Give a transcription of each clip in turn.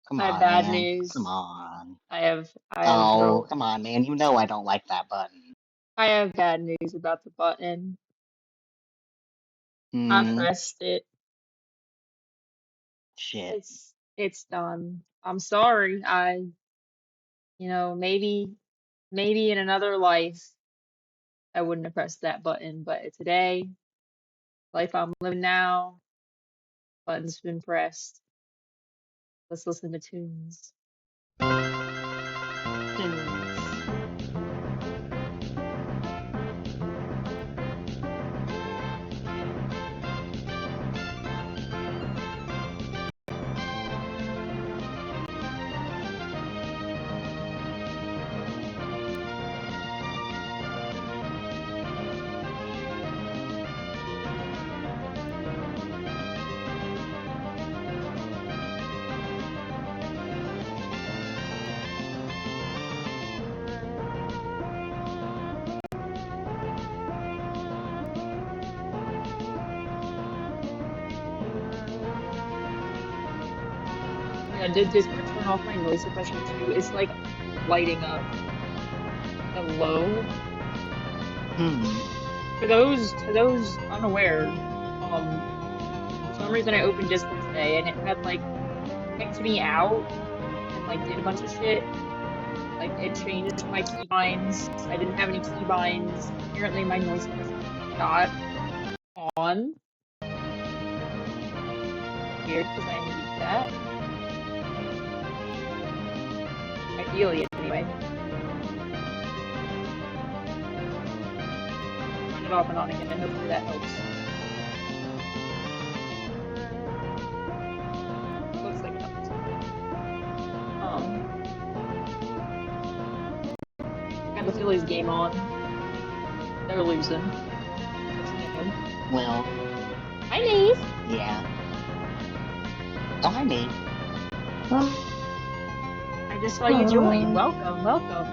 Come I have on, bad man. Come news. on. I have Oh, real come on, man. You know I don't like that button. I have bad news about the button. I Hmm. pressed it. Shit. It's done. I'm sorry. Maybe in another life I wouldn't have pressed that button, but today, life I'm living now, button's been pressed. Let's listen to tunes. Tunes. Yeah, did Discord turn off my noise suppression too? It's like lighting up. Hello? Hmm. For those unaware, for some reason I opened Discord today and it had like kicked me out and like did a bunch of shit. Like it changed my keybinds. I didn't have any keybinds. Apparently my noise suppression got on. Weird because I need that. Ideally anyway. Turn it off and on again. Hopefully that helps. Looks like it helps. Um, I got the Phillies game on. They're losing. That's new. Well, Hi, Nave. yeah. Oh, hi, Nate. I just saw you join. Welcome, welcome.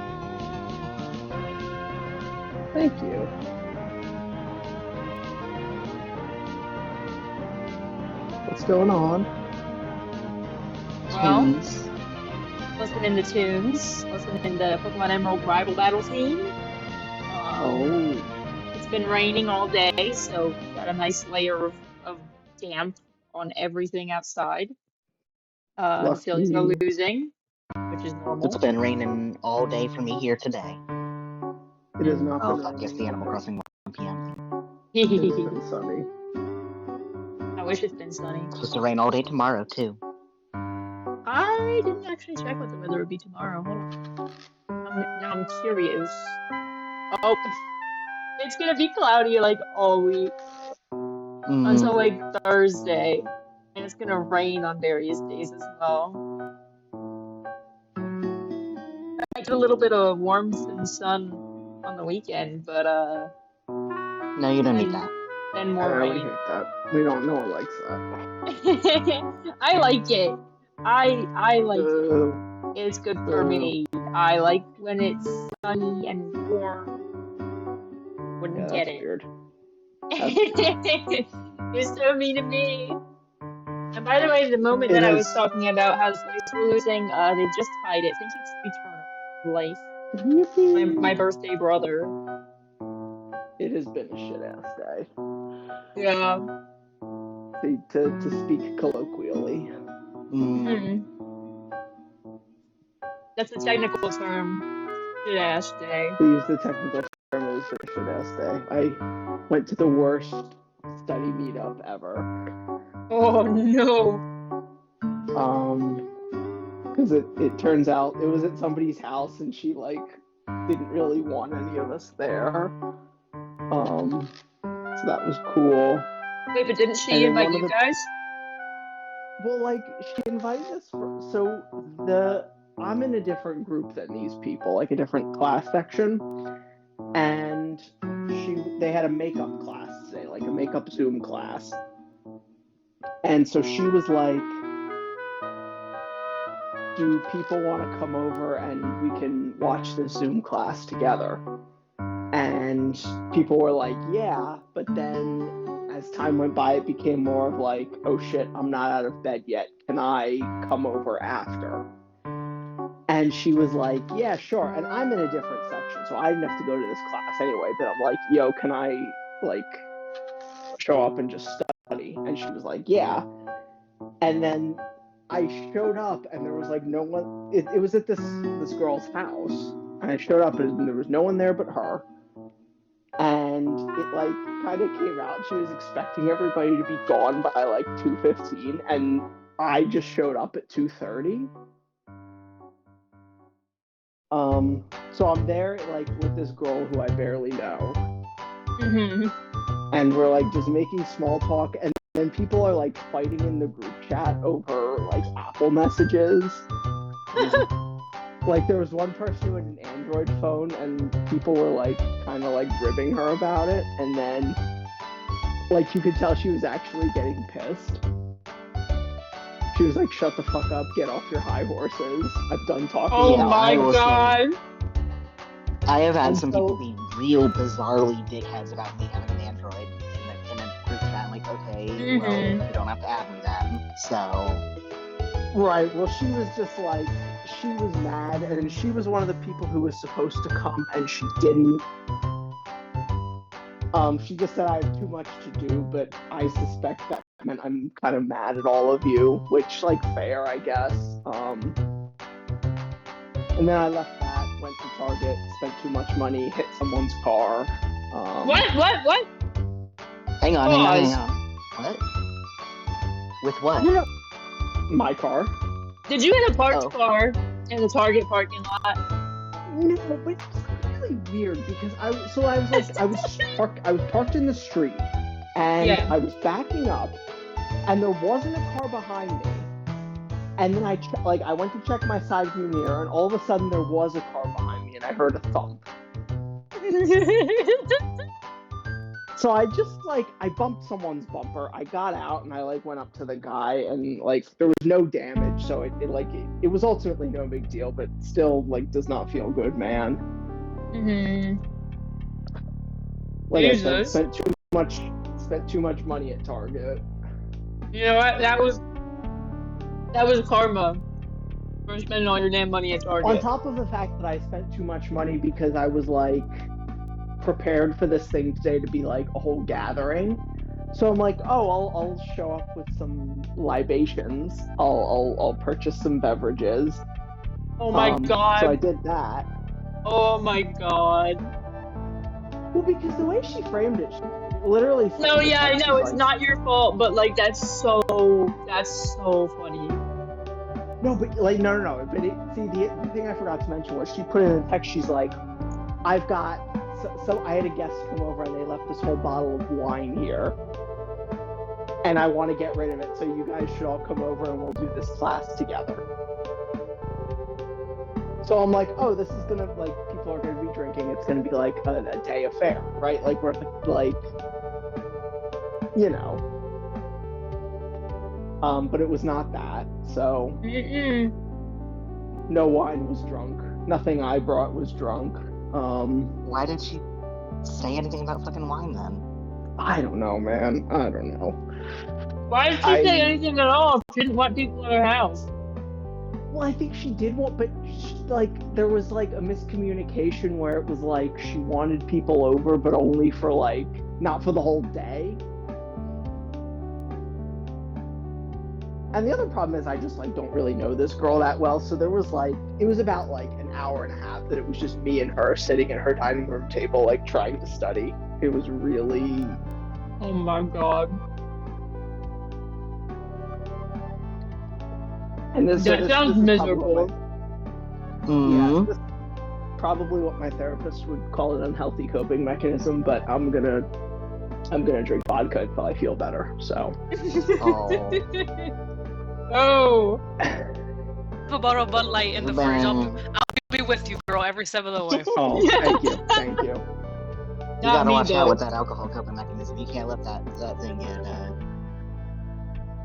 Thank you. What's going on? Well, Tunes. listening to tunes, listening to Pokemon Emerald Rival Battle Theme. Oh, It's been raining all day, so got a nice layer of damp on everything outside. The Phillies are lucky. losing, which is It's normal. been raining all day for me here today. It has Mm. not Oh, been fuck yes, raining the Animal here. Crossing 1 p.m. It has been sunny. I wish it's been sunny. It's supposed to rain all day tomorrow, too. I didn't actually check what the weather would be tomorrow. Hold on. Now I'm curious. Oh, it's gonna be cloudy like all week until Mm-hmm. like Thursday, and it's gonna rain on various days as well. I get a little bit of warmth and sun on the weekend, but No, you don't need then that. then more We rain. hate that. We don't. No one likes that. I like it. I like it. Uh, It's good for uh, me. I like when it's sunny and warm. yeah, Wouldn't get that's it. weird. That's weird. You're so mean to me. And by the way, the moment It that I was has. talking about how the Phillies were losing, they just tied it. Thank you, Trey Turner. Life. My Yippee! birthday brother. It has been a shit ass day. Yeah. To speak colloquially. Mm. That's a technical term. Shit ass day. To use the technical term, it was a shit ass day. I went to the worst study meetup ever. Oh no. Because it turns out it was at somebody's house and she like didn't really want any of us there. So that was cool. Wait, but didn't she And then invite one of you the guys? well, like she invited us I'm in a different group than these people, like a different class section, and they had a makeup class today, like a makeup Zoom class, and so she was like, do people want to come over and we can watch the Zoom class together? And people were like, yeah, but then as time went by, it became more of like, oh shit, I'm not out of bed yet. can I come over after? And she was like, yeah, sure. And I'm in a different section, so I didn't have to go to this class anyway. But I'm like, yo, can I, like, show up and just study? And she was like, yeah. And then I showed up, and there was, like, no one. It was at this girl's house. And I showed up, and there was no one there but her. And it, like, kind of came out. She was expecting everybody to be gone by, like, 2:15. And I just showed up at 2:30. So I'm there, like, with this girl who I barely know. And we're, like, just making small talk, and then people are, like, fighting in the group chat over, like, Apple messages. Like, there was one person who had an Android phone, and people were, like, kind of, like, ribbing her about it, and then, like, you could tell she was actually getting pissed. She was like, shut the fuck up, get off your high horses. I'm done talking. Oh Yeah, my I will god. I have had And some so- people be real bizarrely dickheads about me having an Android in a group chat. I'm like, okay, well, you don't have to add me then. So, Right, well, she was just like, she was mad, and she was one of the people who was supposed to come, and she didn't. She just said I have too much to do, but I suspect that meant I'm kind of mad at all of you, which, like, fair, I guess. And then I left that, went to Target, spent too much money, hit someone's car. What? hang on. Pause. What? With what? Yeah, my car. Did you hit a parked Oh. car in the Target parking lot? No, but it was really weird because I was parked in the street, and Yeah. I was backing up, and there wasn't a car behind me. And then I went to check my side view mirror, and all of a sudden there was a car behind me, and I heard a thump. So I just, like, I bumped someone's bumper. I got out, and I, like, went up to the guy, and, like, there was no damage, so it was ultimately no big deal, but still, like, does not feel good, man. Like I said, Jesus. spent too much money at Target. You know what? That was karma for spending all your damn money at On Target. top of the fact that I spent too much money because I was, like, prepared for this thing today to be, like, a whole gathering. So I'm like, oh, I'll show up with some libations. I'll purchase some beverages. Oh my god. So I did that. Oh my god. Well, because the way she framed it, she literally said No, yeah, I know, she's it's like, not your fault, but like that's so funny. No, but, like, no. But the thing I forgot to mention was she put in the text, she's like, I've got, so I had a guest come over and they left this whole bottle of wine here. And I want to get rid of it, so you guys should all come over and we'll do this class together. So I'm like, oh, this is gonna, like, people are gonna be drinking, it's gonna be like a day affair, right? Like, we're like, you know. But it was not that, so no wine was drunk. Nothing I brought was drunk. Why did she say anything about fucking wine then? I don't know, man. I don't know. Why did she say anything at all? She didn't want people in her house. Well, I think she did want, but there was, like, a miscommunication where it was like she wanted people over, but only for, like, not for the whole day. And the other problem is I just, like, don't really know this girl that well, so there was, like, it was about, like, an hour and a half that it was just me and her sitting at her dining room table, like, trying to study. It was really... Oh my god. And this Sounds is miserable. Yeah, this is probably what my therapist would call an unhealthy coping mechanism, but I'm gonna drink vodka until I feel better, so... Oh. Have a bottle of Bud Light in the fridge. I'll be with you, girl, every step of the way. Oh, thank you. You Not gotta me, watch out though. with that alcohol coping mechanism. You can't let that thing get,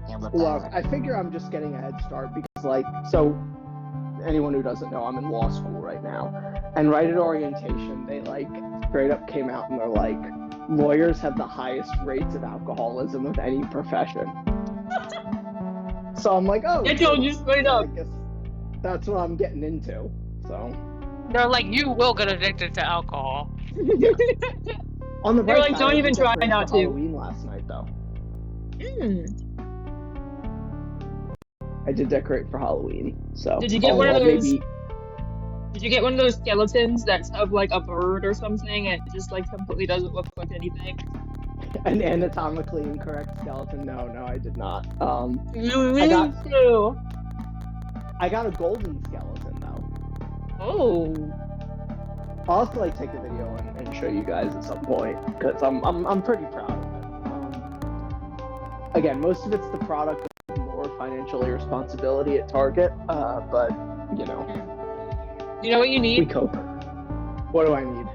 can't let Well, that... I figure I'm just getting a head start because, like, so anyone who doesn't know, I'm in law school right now, and right at orientation, they, like, straight up came out and they're like, lawyers have the highest rates of alcoholism of any profession. So I'm like, oh, I told you straight I up. guess that's what I'm getting into. So They're like, you will get addicted to alcohol. yeah. On the They're bright like, side, don't I even did try decorate not for to. Halloween last night, though. Mm. I did decorate for Halloween. So Did you get one of those? maybe Did you get one of those skeletons that's of like a bird or something and it just like completely doesn't look like anything? an anatomically incorrect skeleton? No, I did not. You need to. I got a golden skeleton though. Oh. I'll have to like take a video and show you guys at some point because I'm pretty proud of it. Again, most of it's the product of more financial irresponsibility at Target, but you know. You know what you We need? cope. What do I need?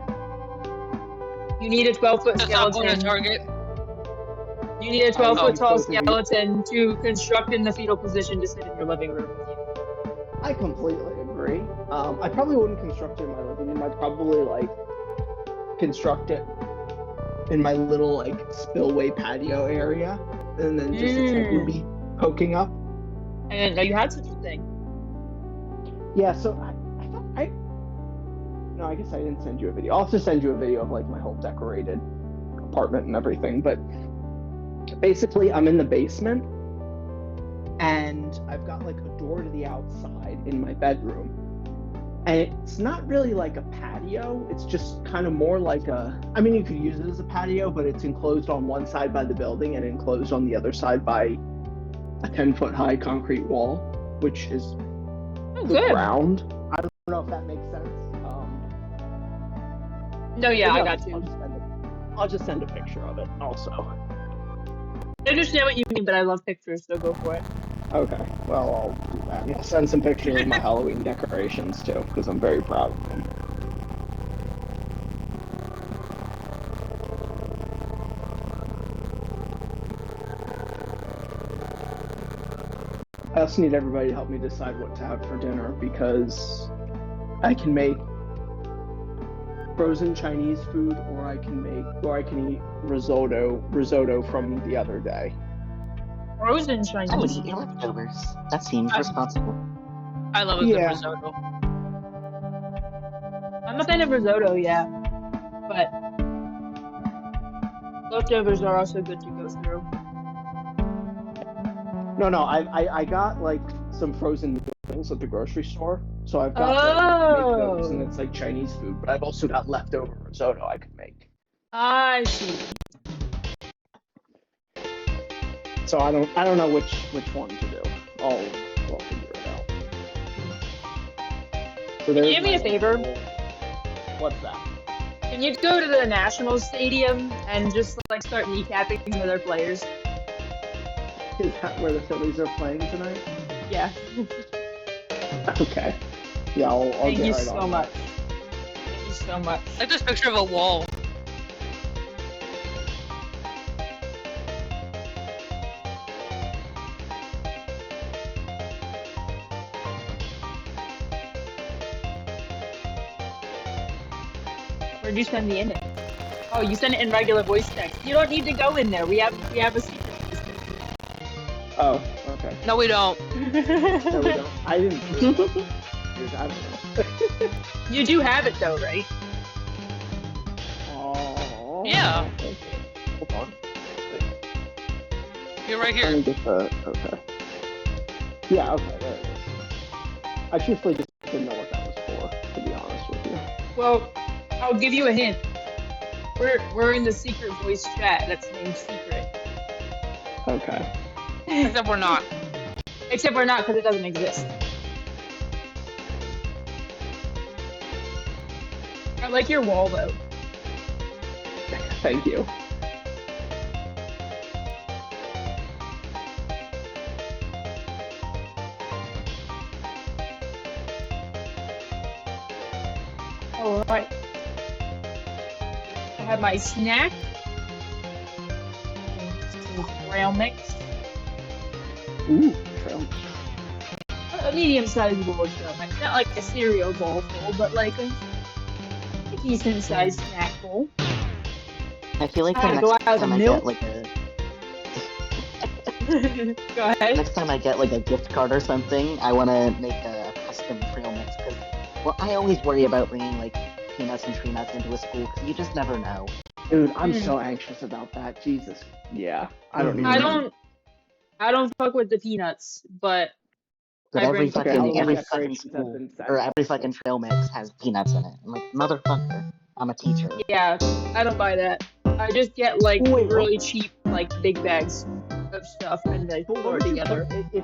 You need a 12-foot To stop going to skeleton. Target. You need a 12-foot tall both of you. skeleton to construct in the fetal position to sit in your living room with you. I completely agree. I probably wouldn't construct it in my living room. I'd probably like construct it in my little like spillway patio area, and then just its head would be poking up. I didn't know you had such a thing. Yeah, so no, I guess I didn't send you a video. I'll have to send you a video of like my whole decorated apartment and everything. But basically, I'm in the basement, and I've got like a door to the outside in my bedroom. And it's not really like a patio. It's just kind of more like I mean, you could use it as a patio, but it's enclosed on one side by the building and enclosed on the other side by a 10-foot high concrete wall, which is the ground. I don't know if that makes sense. No, yeah, I got you. I'll just send a picture of it also. I understand what you mean, but I love pictures, so go for it. Okay, well, I'll do that. I'll send some pictures of my Halloween decorations too, because I'm very proud of them. I also need everybody to help me decide what to have for dinner, because I can make frozen Chinese food, or I can eat risotto from the other day. Frozen Chinese. I would eat your leftovers. That seems responsible. I love a good risotto. I'm a fan of risotto, yeah, but leftovers are also good to go through. No, I got like some frozen noodles at the grocery store, so I've got to make those, and it's like Chinese food. But I've also got leftover risotto I could make. I see. So I don't know which one to do. I'll figure it out. So Can you do me a favor? What's that? Can you go to the National Stadium and just like start kneecapping some of their players? Is that where the Phillies are playing tonight? Yeah. Okay. Yeah, I'll Thank get you right so on much. that. Thank you so much. I like this picture of a wall. Where'd you send the in it? Oh, you sent it in regular voice text. You don't need to go in there. We have a secret. Oh, okay. No, we don't. No, we don't. I didn't see it. I don't know. You do have it though, right? Oh. Yeah. Okay. Hold on. You're right Let me here. get the. Okay. Yeah. Okay. There it is. I truthfully just didn't know what that was for, to be honest with you. Well, I'll give you a hint. We're in the secret voice chat that's named Secret. Okay. Except we're not. Except we're not, because it doesn't exist. I like your wall though. Thank you. All right. I have my snack. Some trail mix. Ooh, trail. A medium-sized bowl of trail mix. Not like a cereal bowl full, but like a decent-sized snack bowl. I feel like I the go next out time of I milk. get like a Go ahead. Next time I get like a gift card or something, I want to make a custom trail mix because, well, I always worry about bringing like peanuts and tree nuts into a school because you just never know. Dude, I'm so anxious about that. Jesus. Yeah, I don't even. I don't fuck with the peanuts, but But I every bring fucking school or every fucking trail mix has peanuts in it. I'm like, motherfucker, I'm a teacher. Yeah, I don't buy that. I just get like Wait, really cheap like big bags of stuff and they But throw what it would you together. put,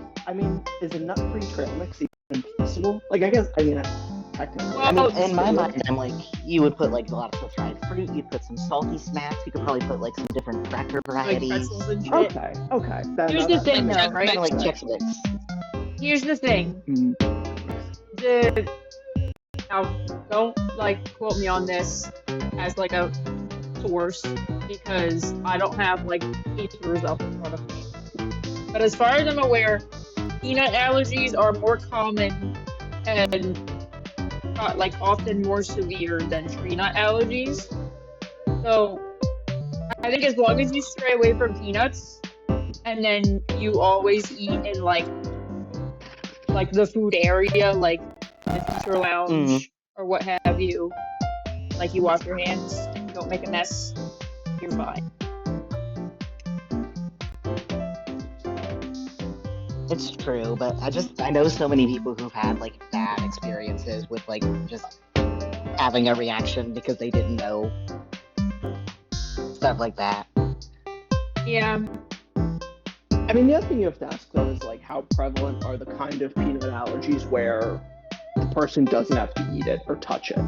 is a nut-free trail mix even possible? Like, I guess, technically. Well, I mean, in my mind, I'm like, you would put like a lot of dried fruit. You'd put some salty snacks. You could probably put like some different cracker like varieties. pretzels and shit. Okay. Here's the thing, though, right? Kind of like Chex Mix. Here's the thing. Now, don't like quote me on this as like a source because I don't have like papers up in front of me. But as far as I'm aware, peanut allergies are more common and like often more severe than tree nut allergies. So I think as long as you stray away from peanuts and then you always eat in like the food area, like the teacher lounge or what have you, like you wash your hands, don't make a mess, you're fine. It's true, but I know so many people who've had like bad experiences with like just having a reaction because they didn't know. Stuff like that. Yeah. I mean, the other thing you have to ask though is like how prevalent are the kind of peanut allergies where the person doesn't have to eat it or touch it.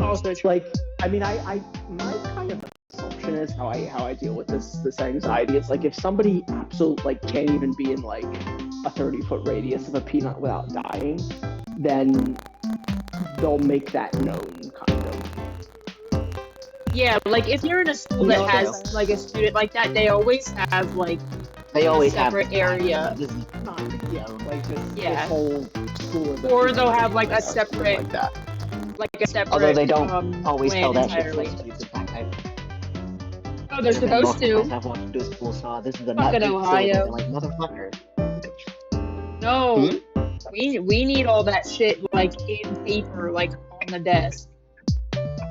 Also true. Like, I mean, I my kind of assumption is how I deal with this anxiety. It's like if somebody absolutely like can't even be in like a 30-foot radius of a peanut without dying, then they'll make that known, kind of. Yeah, like if you're in a school that has like a student like that, they always have like They always have separate area. This is Like this Yeah. whole school. Or they'll have like a something separate, like that. Although they don't always plan tell that shit entirely. to students. In fact, Oh, they're supposed to. I've walked to a school saw this is a Fucking nut Ohio. They're like, motherfucker. No, we need all that shit like in paper, like on the desk,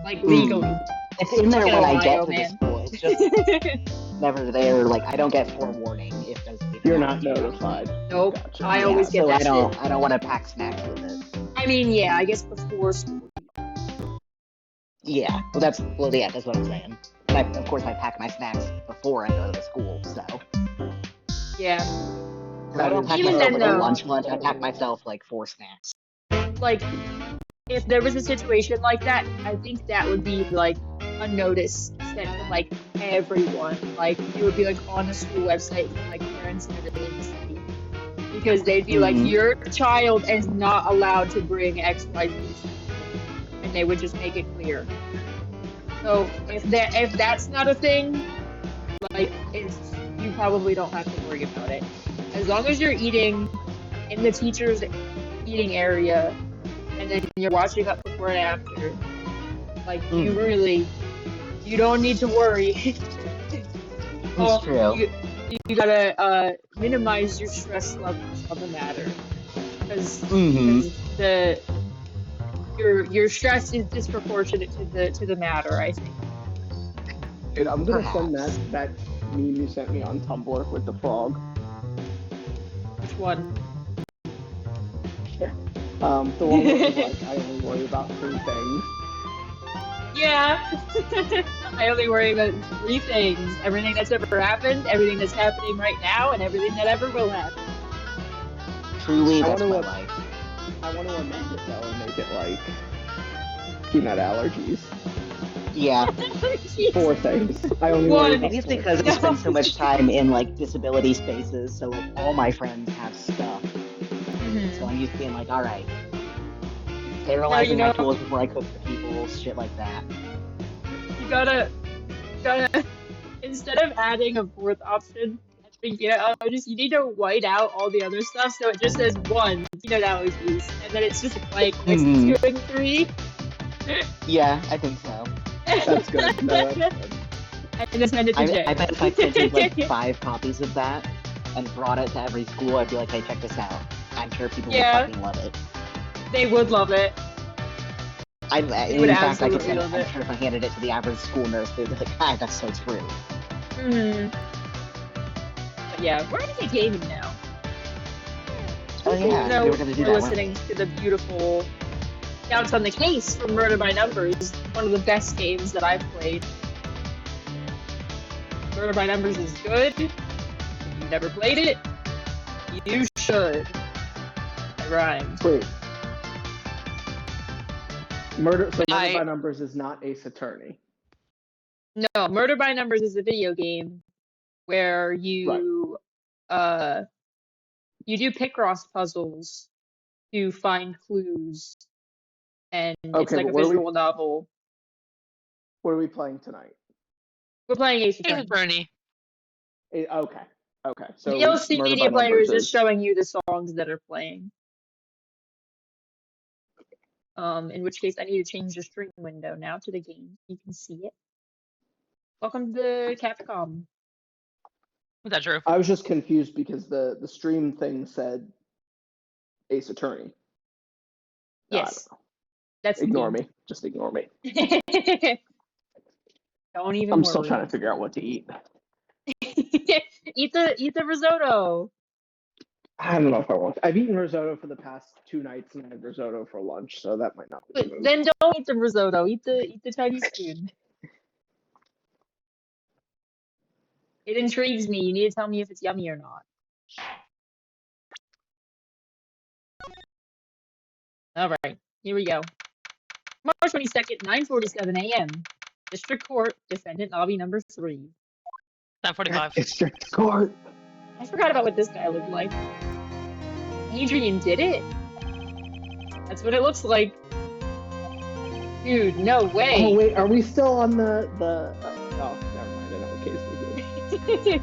like legally. It's in there Fucking when I get Ohio, to the man. school. It's just never there. Like I don't get forewarning if there's. You're not notified. Nope. Gotcha. I always get that shit. I don't want to pack snacks with it. I mean, yeah, I guess before school. Yeah, that's what I'm saying. And of course, I pack my snacks before I go to the school, so. Yeah. I don't pack Even myself then, like a though- lunch. I pack myself like 4 snacks. Like, if there was a situation like that, I think that would be like a notice sent to like everyone. Like, it would be like on the school website for like parents and everything to see. Because they'd be like, your child is not allowed to bring XYZ. And they would just make it clear. So if that's not a thing, like you probably don't have to worry about it. As long as you're eating in the teacher's eating area and then you're washing up before and after, like you don't need to worry. That's true. You gotta minimize your stress levels on the matter because your stress is disproportionate to the matter, I think. Dude, I'm gonna send that meme you sent me on Tumblr with the frog. Which one? The one where it's like, I only worry about 3 things. Yeah. I only worry about 3 things. Everything that's ever happened, everything that's happening right now, and everything that ever will happen. Truly, that's my life. I want to amend it though and make it like peanut allergies. Yeah. 4 things. I only worry about Maybe it's because I spend so much time in like disability spaces, so like all my friends have stuff. So I'm used to being like, all right, sterilizing my tools before I cook for people, shit like that. You gotta instead of adding a 4th option, peanut allergies, you need to white out all the other stuff so it just says 1 peanut allergies, and then it's just blank next to 2 and 3. Yeah, I think so. That's good. No, that's good. And just send it to Jay. I bet if I printed like 5 copies of that and brought it to every school, I'd be like, hey, check this out. I'm sure people would fucking love it. They would love it. In fact, I could send it. I'm sure if I handed it to the average school nurse, they'd be like, ah, that's so true. But yeah, we're gonna get gaming now. Oh yeah, so we were gonna do we're that. Listening to the beautiful Counts on the Case from Murder by Numbers, one of the best games that I've played. Murder by Numbers is good. If you've never played it, you should. It rhymes. Wait. Murder by Numbers is not Ace Attorney. No, Murder by Numbers is a video game where you you do Picross puzzles to find clues, and it's like a visual novel. What are we playing tonight? We're playing Ace Attorney. Okay. So DLC Media Player is just showing you the songs that are playing. In which case I need to change the stream window now to the game. You can see it. Welcome to Capcom. Was that true? I was just confused because the stream thing said Ace Attorney. Yes. That's ignore me. Just ignore me. Don't even I'm worry. still trying to figure out what to eat. Eat the risotto. I don't know if I want. I've eaten risotto for the past 2 nights, and I had risotto for lunch, so that might not be. Then don't eat the risotto. Eat the Chinese food. It intrigues me. You need to tell me if it's yummy or not. All right, here we go. March 22nd, 9:47 a.m. District Court, Defendant Lobby number 3. 9:45. District Court. I forgot about what this guy looked like. Adrian did it? That's what it looks like. Dude, no way. Oh, wait, are we still on the oh, never mind, I know what case this is.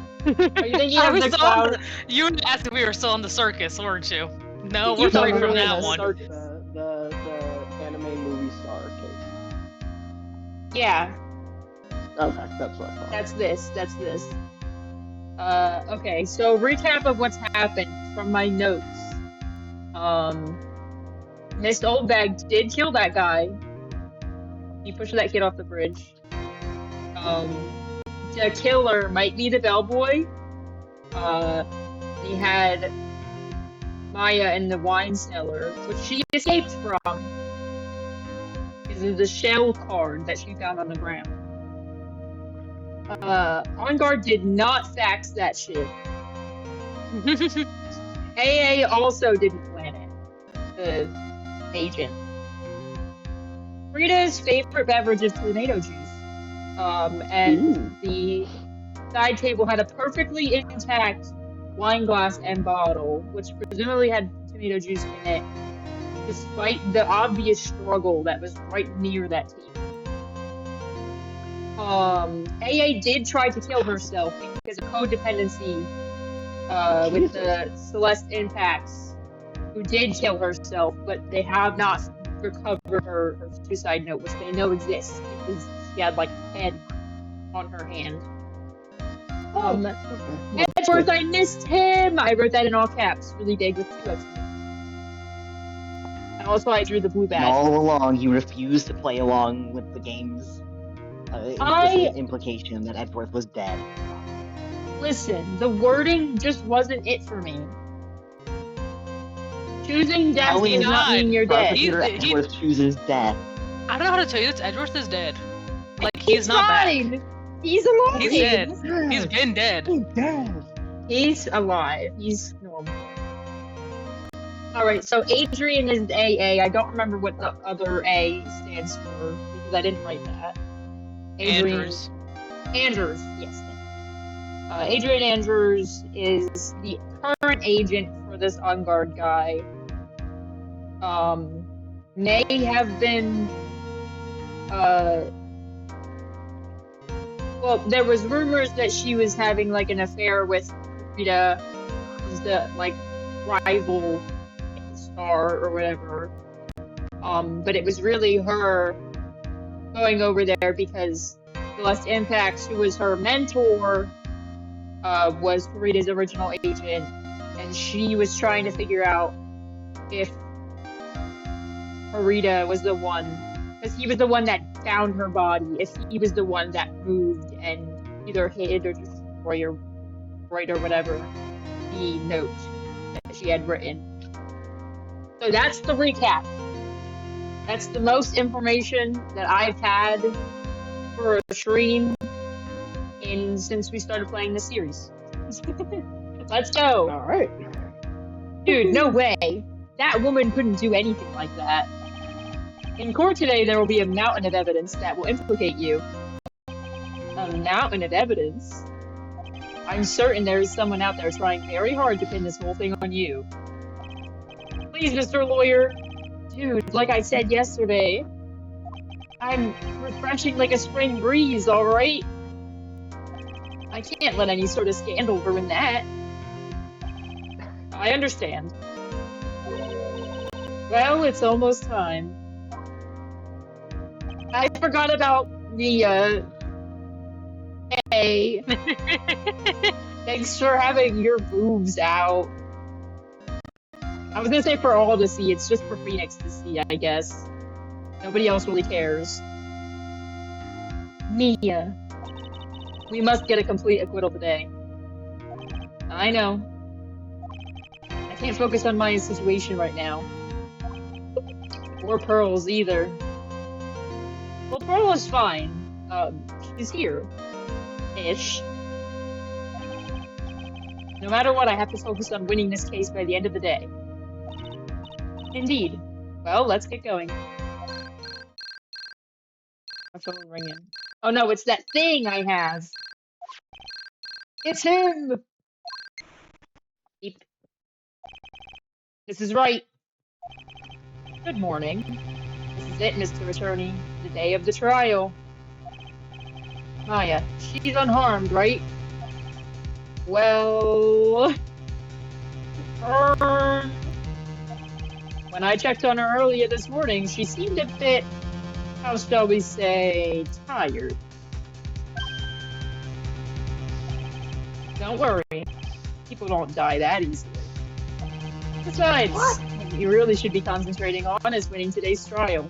Are you thinking of the cloud? You asked if we were still on the circus, weren't you? No, we're free from that one. The anime movie star case. Yeah. Okay, that's what I thought. That's this. Okay, so recap of what's happened from my notes. Miss Oldbag did kill that guy. He pushed that kid off the bridge. The killer might be the bellboy. He had Maya in the wine cellar, which she escaped from because of the shell card that she found on the ground. On Guard did not fax that shit. AA also didn't plan it. The agent. Rita's favorite beverage is tomato juice. And the side table had a perfectly intact wine glass and bottle, which presumably had tomato juice in it, despite the obvious struggle that was right near that table. AA did try to kill herself because of codependency with the Celeste Impacts, who did kill herself, but they have not recovered her suicide note, which they know exists because she had like 10 on her hand. Edgeworth, I missed him! I wrote that in all caps, really big with 2 explanations. And also I drew the blue badge. And all along, you refused to play along with the game's implication that Edgeworth was dead. Listen, the wording just wasn't it for me. Choosing death does not mean you're dead. Edgeworth chooses death. I don't know how to tell you this. Edgeworth is dead. Like, he's not fine. back. He's alive. He's dead. He's been dead. He's dead. He's alive. He's normal. Alright, so Adrian is AA. I don't remember what the other A stands for because I didn't write that. Andrews. Andrews, yes. Adrian Andrews is the current agent for this On Guard guy. May have been well, there was rumors that she was having like an affair with Rita, who's the like rival star or whatever. But it was really her going over there because Celeste Impact, who was her mentor, was Rita's original agent, and she was trying to figure out if Rita was the one, because he was the one that found her body, if he was the one that moved and either hid or destroyed or write or whatever the note that she had written. So that's the recap. That's the most information that I've had for a stream since we started playing the series. Let's go. All right. Dude, no way. That woman couldn't do anything like that. In court today, there will be a mountain of evidence that will implicate you. A mountain of evidence? I'm certain there is someone out there trying very hard to pin this whole thing on you. Please, Mr. Lawyer. Dude, like I said yesterday, I'm refreshing like a spring breeze, alright? I can't let any sort of scandal ruin that. I understand. Well, it's almost time. I forgot about the, hey. Thanks for having your boobs out. I was gonna say for all to see, it's just for Phoenix to see, I guess. Nobody else really cares. Mia. We must get a complete acquittal today. I know. I can't focus on my situation right now. Or Pearl's either. Well, Pearl is fine. She's here. Ish. No matter what, I have to focus on winning this case by the end of the day. Indeed. Well, let's get going. My phone ringing. Oh no, it's that thing I have. It's him! Beep. This is Wright. Good morning. This is it, Mr. Attorney. The day of the trial. Maya, she's unharmed, right? Well... When I checked on her earlier this morning, she seemed a bit, how shall we say, tired. Don't worry. People don't die that easily. Besides, what you really should be concentrating on is winning today's trial.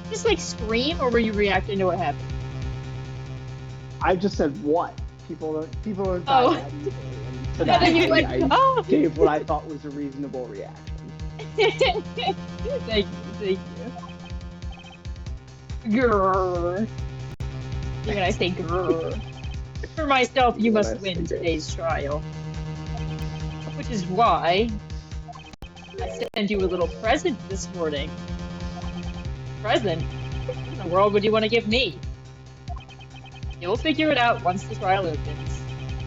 Just like scream, or were you reacting to what happened? I just said what? People don't die that easily. And to that you went, I gave what I thought was a reasonable reaction. Thank you. Grrr. Even I say grrr. For myself, you must win today's trial. Which is why I sent you a little present this morning. Present? What in the world would you want to give me? You'll figure it out once the trial opens,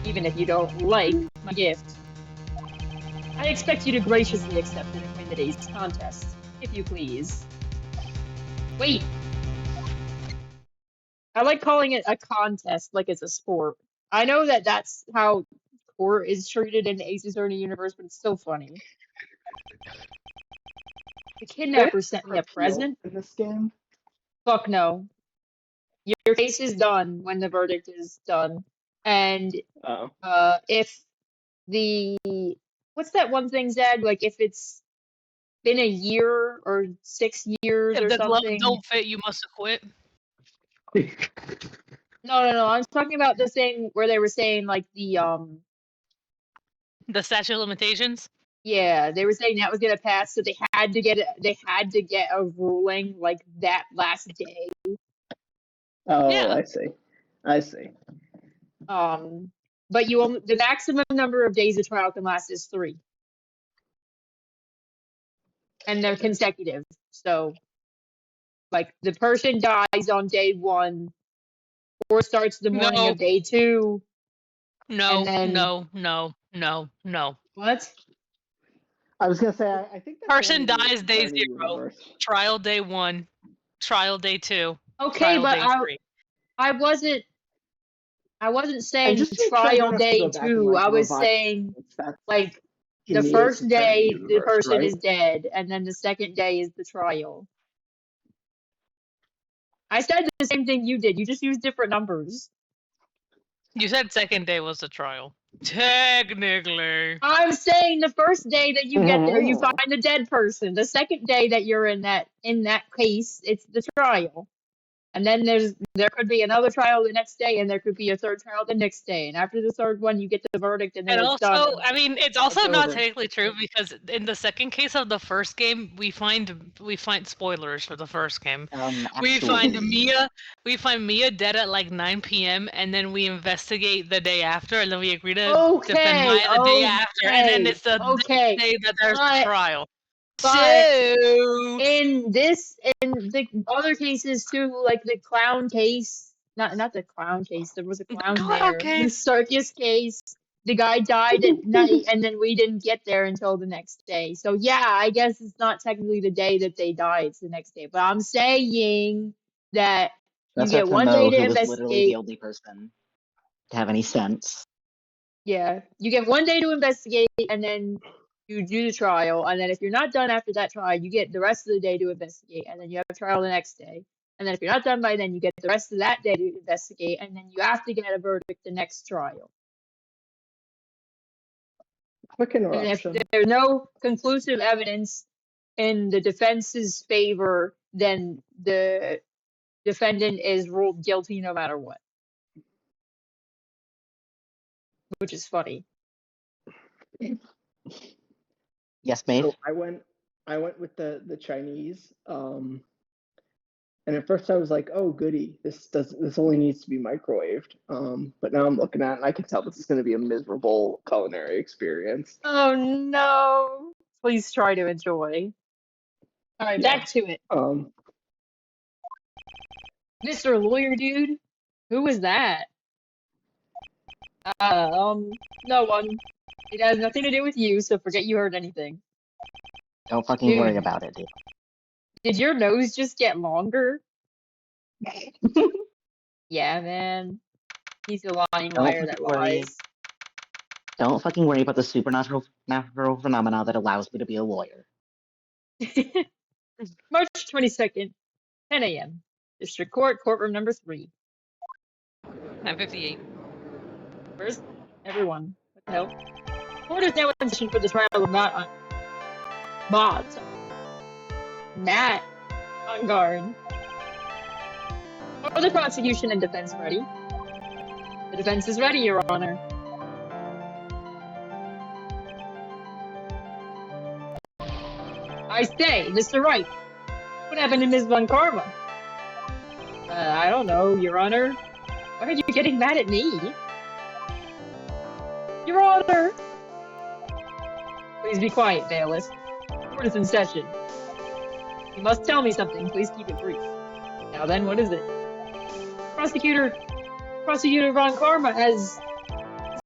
even if you don't like my gift. I expect you to graciously accept it and win today's contest, if you please. Wait! I like calling it a contest like it's a sport. I know that that's how court is treated in the Ace Attorney universe, but it's still funny. The kidnapper sent me a present. In this game? Fuck no. Your case is done when the verdict is done. And if the... What's that one thing, Zag? Like, if it's been a year or 6 years or something. If the glove don't fit, you must acquit. No. I'm talking about the thing where they were saying, like, the statute of limitations? Yeah, they were saying that was gonna pass, so they had to get a ruling, like, that last day. Oh, yeah. I see. But the maximum number of days a trial can last is 3. And they're consecutive. So, like, the person dies on day 1, or starts the morning of day 2. No. What? I was gonna say, I think that person dies day 0, universe. Trial day 1, trial day 2. Okay, but I wasn't saying trial day 2. I was saying, like, the first day the person is dead, and then the second day is the trial. I said the same thing you did. You just used different numbers. You said second day was the trial. Technically. I'm saying the first day that you get there, you find a dead person. The second day that you're in that case, it's the trial. And then there could be another trial the next day, and there could be a third trial the next day. And after the third one, you get the verdict, and then And it's done. also, I mean, it's also It's not over. technically true because in the second case of the first game, we find spoilers for the first game. We find Mia dead at like 9 p.m. and then we investigate the day after, and then we agree to defend Maya the day after, and then it's the day that there's the trial. But So in the other cases too, like the clown case, not the clown case, there was a clown there. The circus case, the guy died at night and then we didn't get there until the next day. So yeah, I guess it's not technically the day that they die, it's the next day. But I'm saying that you get one day to investigate. Was literally the only person to have any sense. Yeah, you get one day to investigate and then you do the trial, and then if you're not done after that trial, you get the rest of the day to investigate, and then you have a trial the next day. And then if you're not done by then, you get the rest of that day to investigate, and then you have to get a verdict the next trial. Quick interruption. And if there's no conclusive evidence in the defense's favor, then the defendant is ruled guilty no matter what. Which is funny. Yes, mate. So I went with the Chinese, and at first I was like, "Oh, goody! This only needs to be microwaved." But now I'm looking at it, and I can tell this is going to be a miserable culinary experience. Oh no! Please try to enjoy. All right, back to it. Mr. Lawyer Dude, who was that? No one. It has nothing to do with you, so forget you heard anything. Don't fucking worry about it, dude. Did your nose just get longer? Yeah, man. He's a lying liar that lies. Don't fucking worry about the supernatural phenomena that allows me to be a lawyer. March 22nd, 10 a.m. District Court, courtroom number 3. 9:58. Where's everyone? What the hell? Court is now in session for the trial of Matt on guard. Are the prosecution and defense ready? The defense is ready, Your Honor. I say, Mr. Wright, what happened to Ms. Von Karma? I don't know, Your Honor. Why are you getting mad at me? Your Honor! Please be quiet, bailiff. Court is in session. You must tell me something. Please keep it brief. Now then, what is it? Prosecutor Von Karma has...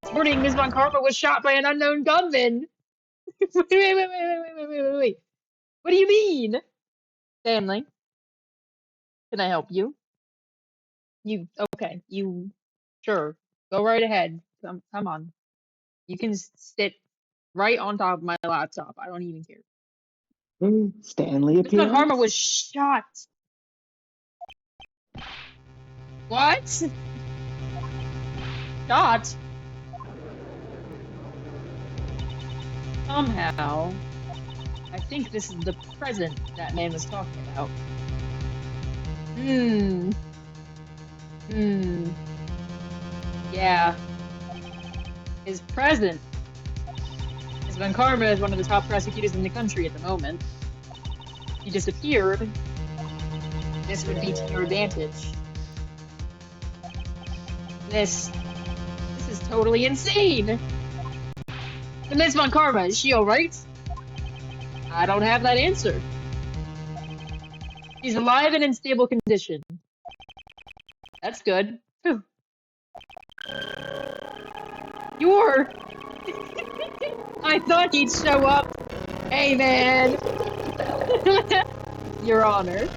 This morning, Ms. Von Karma was shot by an unknown gunman. Wait. What do you mean? Stanley, can I help you? Sure. Go right ahead. Come on. You can sit right on top of my laptop. I don't even care. Stanley appears? Ms. Von Karma was shot. What? Shot? Somehow, I think this is the present that man was talking about. Yeah. His present. Ms. Von Karma is one of the top prosecutors in the country at the moment. He disappeared. This would be to your advantage. This is totally insane! And Ms. Von Karma, is she alright? I don't have that answer. She's alive and in stable condition. That's good. Whew. You're... I thought he'd show up. Hey, man. Your Honor.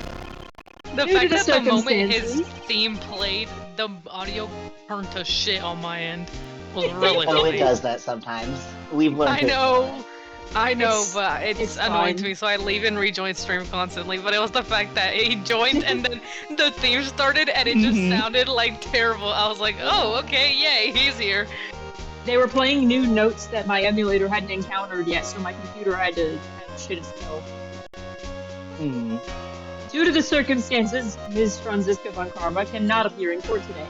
The fact that the moment his theme played, the audio turned to shit on my end was really funny. It does that sometimes. We've learned I know. I know, but it's annoying fine. to me, so I leave and rejoin stream constantly. But it was the fact that he joined and then the theme started and it just sounded like terrible. I was like, oh, okay, yay, he's here. They were playing new notes that my emulator hadn't encountered yet, so my computer had to shit itself. Due to the circumstances, Ms. Franziska von Karma cannot appear in court today.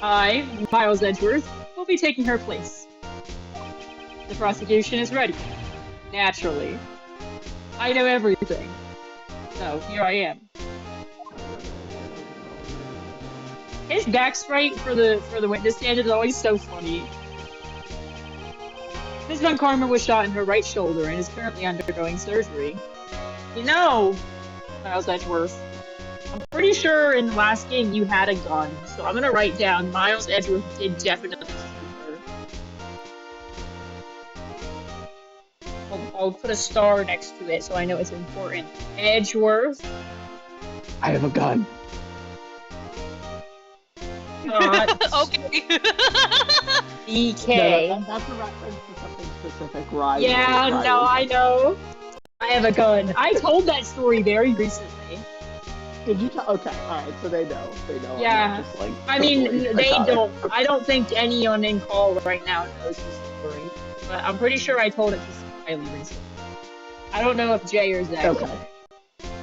I, Miles Edgeworth, will be taking her place. The prosecution is ready. Naturally. I know everything. So, here I am. His backstrike for the witness stand is always so funny. Ms. Von Karma was shot in her right shoulder and is currently undergoing surgery. You know, Miles Edgeworth, I'm pretty sure in the last game you had a gun, so I'm gonna write down Miles Edgeworth did definitely shoot her. I'll put a star next to it so I know it's important. Edgeworth. I have a gun. Okay. DK. No, that's a reference to something specific, right? Yeah, no, I know. I have a gun. I told that story very recently. Did you tell? Okay, alright, so they know. They know. Yeah. Just, like, I mean, totally they don't. I don't think anyone in call right now knows the story. But I'm pretty sure I told it to Smiley recently. I don't know if Jay or Zach. Okay.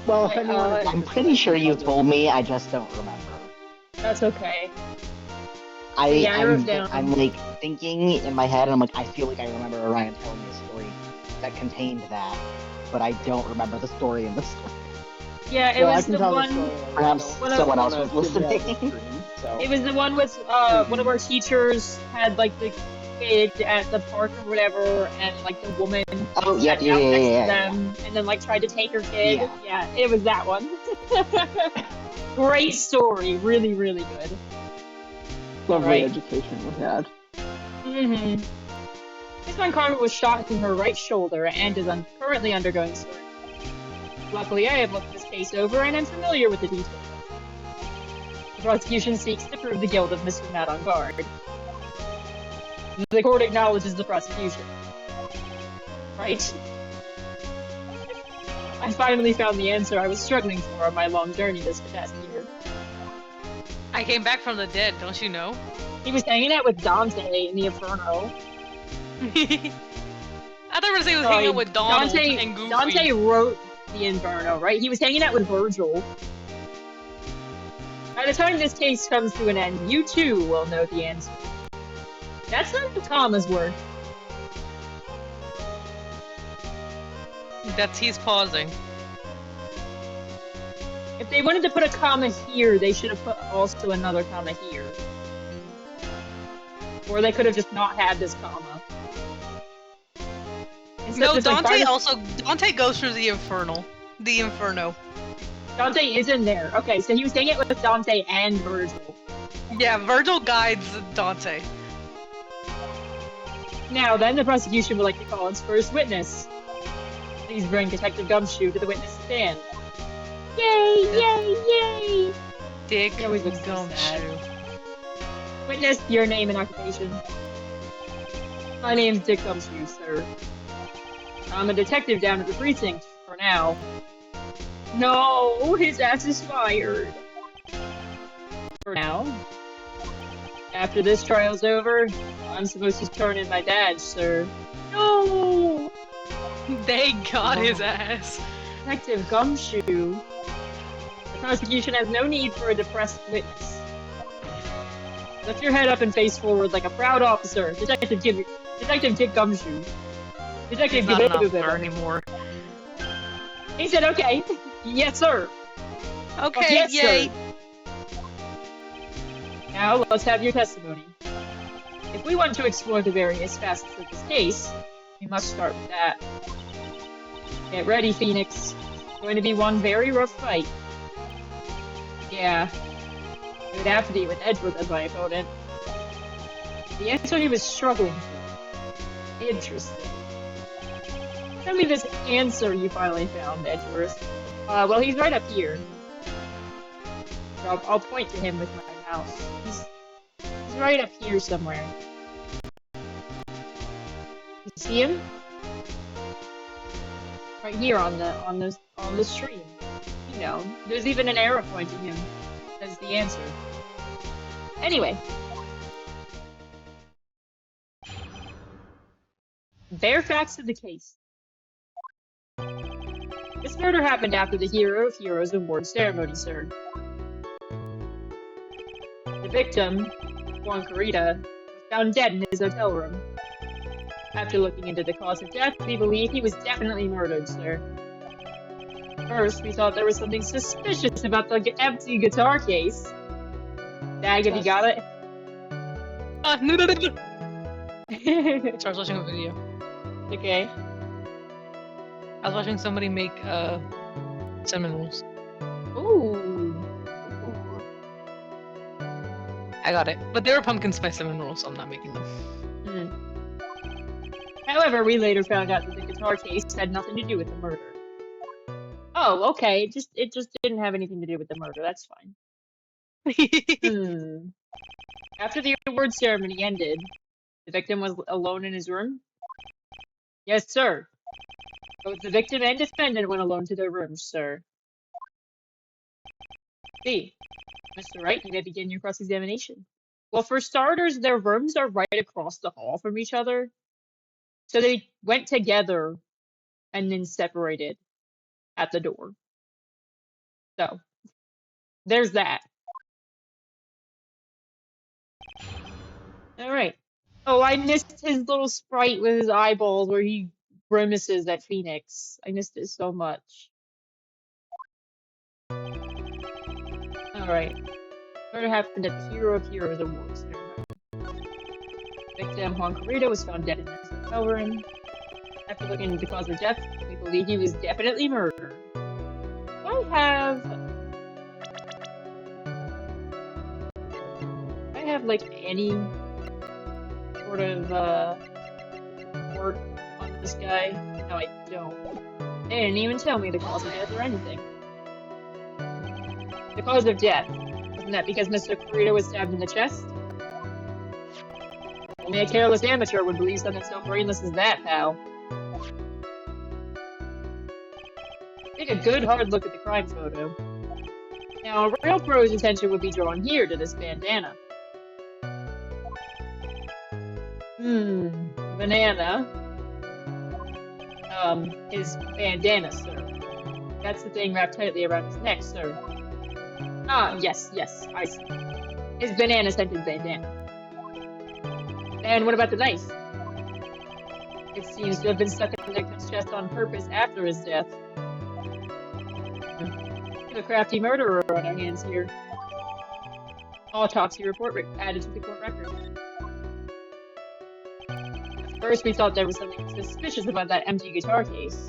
Well, if anyone I'm pretty sure you told me, I just don't remember. That's okay. I'm like thinking in my head, and I'm like, I feel like I remember Orion telling me a story that contained that, but I don't remember the story in the story. Yeah, it was the one. Perhaps someone else was listening. It was the one with one of our teachers had like the kid at the park or whatever, and like the woman sat down next to them, and then like tried to take her kid. Yeah, it was that one. Great story, really, really good. Lovely education we had. Ms. Von Karma was shot in her right shoulder and is currently undergoing surgery. Luckily, I have looked this case over and am familiar with the details. The prosecution seeks to prove the guilt of Mr. Matt on guard. The court acknowledges the prosecution. Right? I finally found the answer I was struggling for on my long journey this past year. I came back from the dead, don't you know? He was hanging out with Dante in the Inferno. I thought you were saying he was hanging out with Donald and Goofy. Dante wrote the Inferno, right? He was hanging out with Virgil. By the time this case comes to an end, you too will know the answer. That's not the comma's word. He's pausing. If they wanted to put a comma here, they should have put also another comma here. Or they could have just not had this comma. No, Dante goes through the Inferno. Dante is in there. Okay, so he was hanging out with Dante and Virgil. Yeah, Virgil guides Dante. Now then, the prosecution would like to call its first witness. Please bring Detective Gumshoe to the witness stand. Yay! Yay! Yay! Dick Gumshoe. Witness, your name and occupation. My name's Dick Gumshoe, sir. I'm a detective down at the precinct, for now. No, his ass is fired. For now. After this trial's over, I'm supposed to turn in my badge, sir. No! They got his ass. Detective Gumshoe. The prosecution has no need for a depressed witness. Lift your head up and face forward like a proud officer. Detective Dick Gumshoe. Detective He's not an officer anymore. He said, okay. Yes, sir. Okay, yes, yay. Sir. Now, let's have your testimony. If we want to explore the various facets of this case, we must start with that. Get ready, Phoenix. It's going to be one very rough fight. Yeah. It would have to be with Edgeworth as my opponent. The answer he was struggling for. Interesting. Tell me this answer you finally found, Edgeworth. Well, he's right up here. So I'll point to him with my mouse. He's right up here somewhere. You see him? Right here on the stream. You know, there's even an arrow pointing him as the answer. Anyway. Bare facts of the case. This murder happened after the Hero of Heroes award ceremony, sir. The victim, Juan Carita, was found dead in his hotel room. After looking into the cause of death, we believe he was definitely murdered, sir. First, we thought there was something suspicious about the empty guitar case. Dag, have you got it? No. So I was watching a video. Okay. I was watching somebody make cinnamon rolls. Ooh. I got it. But they were pumpkin spice cinnamon rolls, so I'm not making them. However, we later found out that the guitar case had nothing to do with the murder. Oh, okay. It just didn't have anything to do with the murder. That's fine. After the award ceremony ended, the victim was alone in his room? Yes, sir. Both the victim and defendant went alone to their rooms, sir. See, Mr. Wright, you may begin your cross-examination. Well, for starters, their rooms are right across the hall from each other. So they went together and then separated at the door. So, there's that. Alright. Oh, I missed his little sprite with his eyeballs where he grimaces at Phoenix. I missed it so much. Alright. Murder happened at the Hero of Heroes Awards ceremony. Victim Juan Carita was found dead in his hotel room. After looking into the cause of death, we believe he was definitely murdered. Do I have like any sort of report on this guy? No, I don't. They didn't even tell me the cause of death or anything. The cause of death, wasn't that because Mr. Carita was stabbed in the chest? Only a careless amateur would believe something so brainless as that, pal. Take a good hard look at the crime photo. Now, a real pro's attention would be drawn here to this bandana. Banana. His bandana, sir. That's the thing wrapped tightly around his neck, sir. Ah, yes, I see. His banana-scented bandana. And what about the knife? It seems to have been stuck in the victim's chest on purpose after his death. We have a crafty murderer on our hands here. Autopsy report added to the court record. At first, we thought there was something suspicious about that empty guitar case.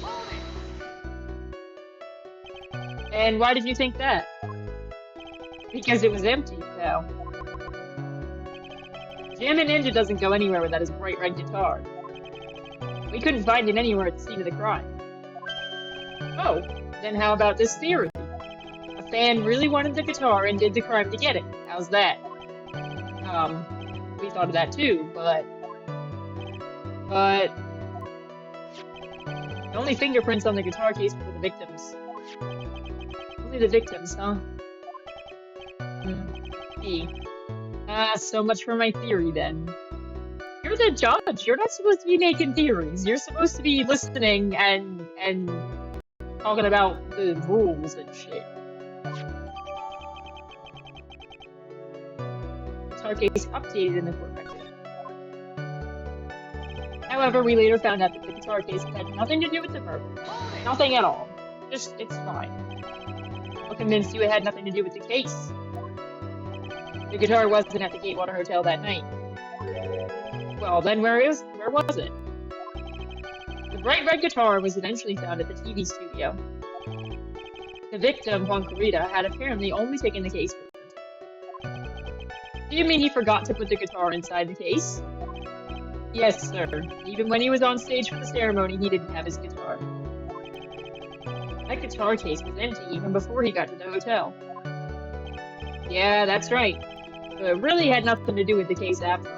And why did you think that? Because it was empty, pal. Jammin' Ninja doesn't go anywhere without his bright red guitar. We couldn't find it anywhere at the scene of the crime. Oh, then how about this theory? A fan really wanted the guitar and did the crime to get it. How's that? We thought of that too, but... The only fingerprints on the guitar case were the victims. Only the victims, huh? So much for my theory, then. You're the judge. You're not supposed to be making theories. You're supposed to be listening and talking about the rules and shit. Guitar case updated in the court record. However, we later found out that the guitar case had nothing to do with the murder. Nothing at all. Just, it's fine. What convinced you it had nothing to do with the case? The guitar wasn't at the Gatewater Hotel that night. Well, then where was it? The bright red guitar was eventually found at the TV studio. The victim, Juan Carita, had apparently only taken the case with him. Do you mean he forgot to put the guitar inside the case? Yes, sir. Even when he was on stage for the ceremony, he didn't have his guitar. That guitar case was empty even before he got to the hotel. Yeah, that's right. So it really had nothing to do with the case after all.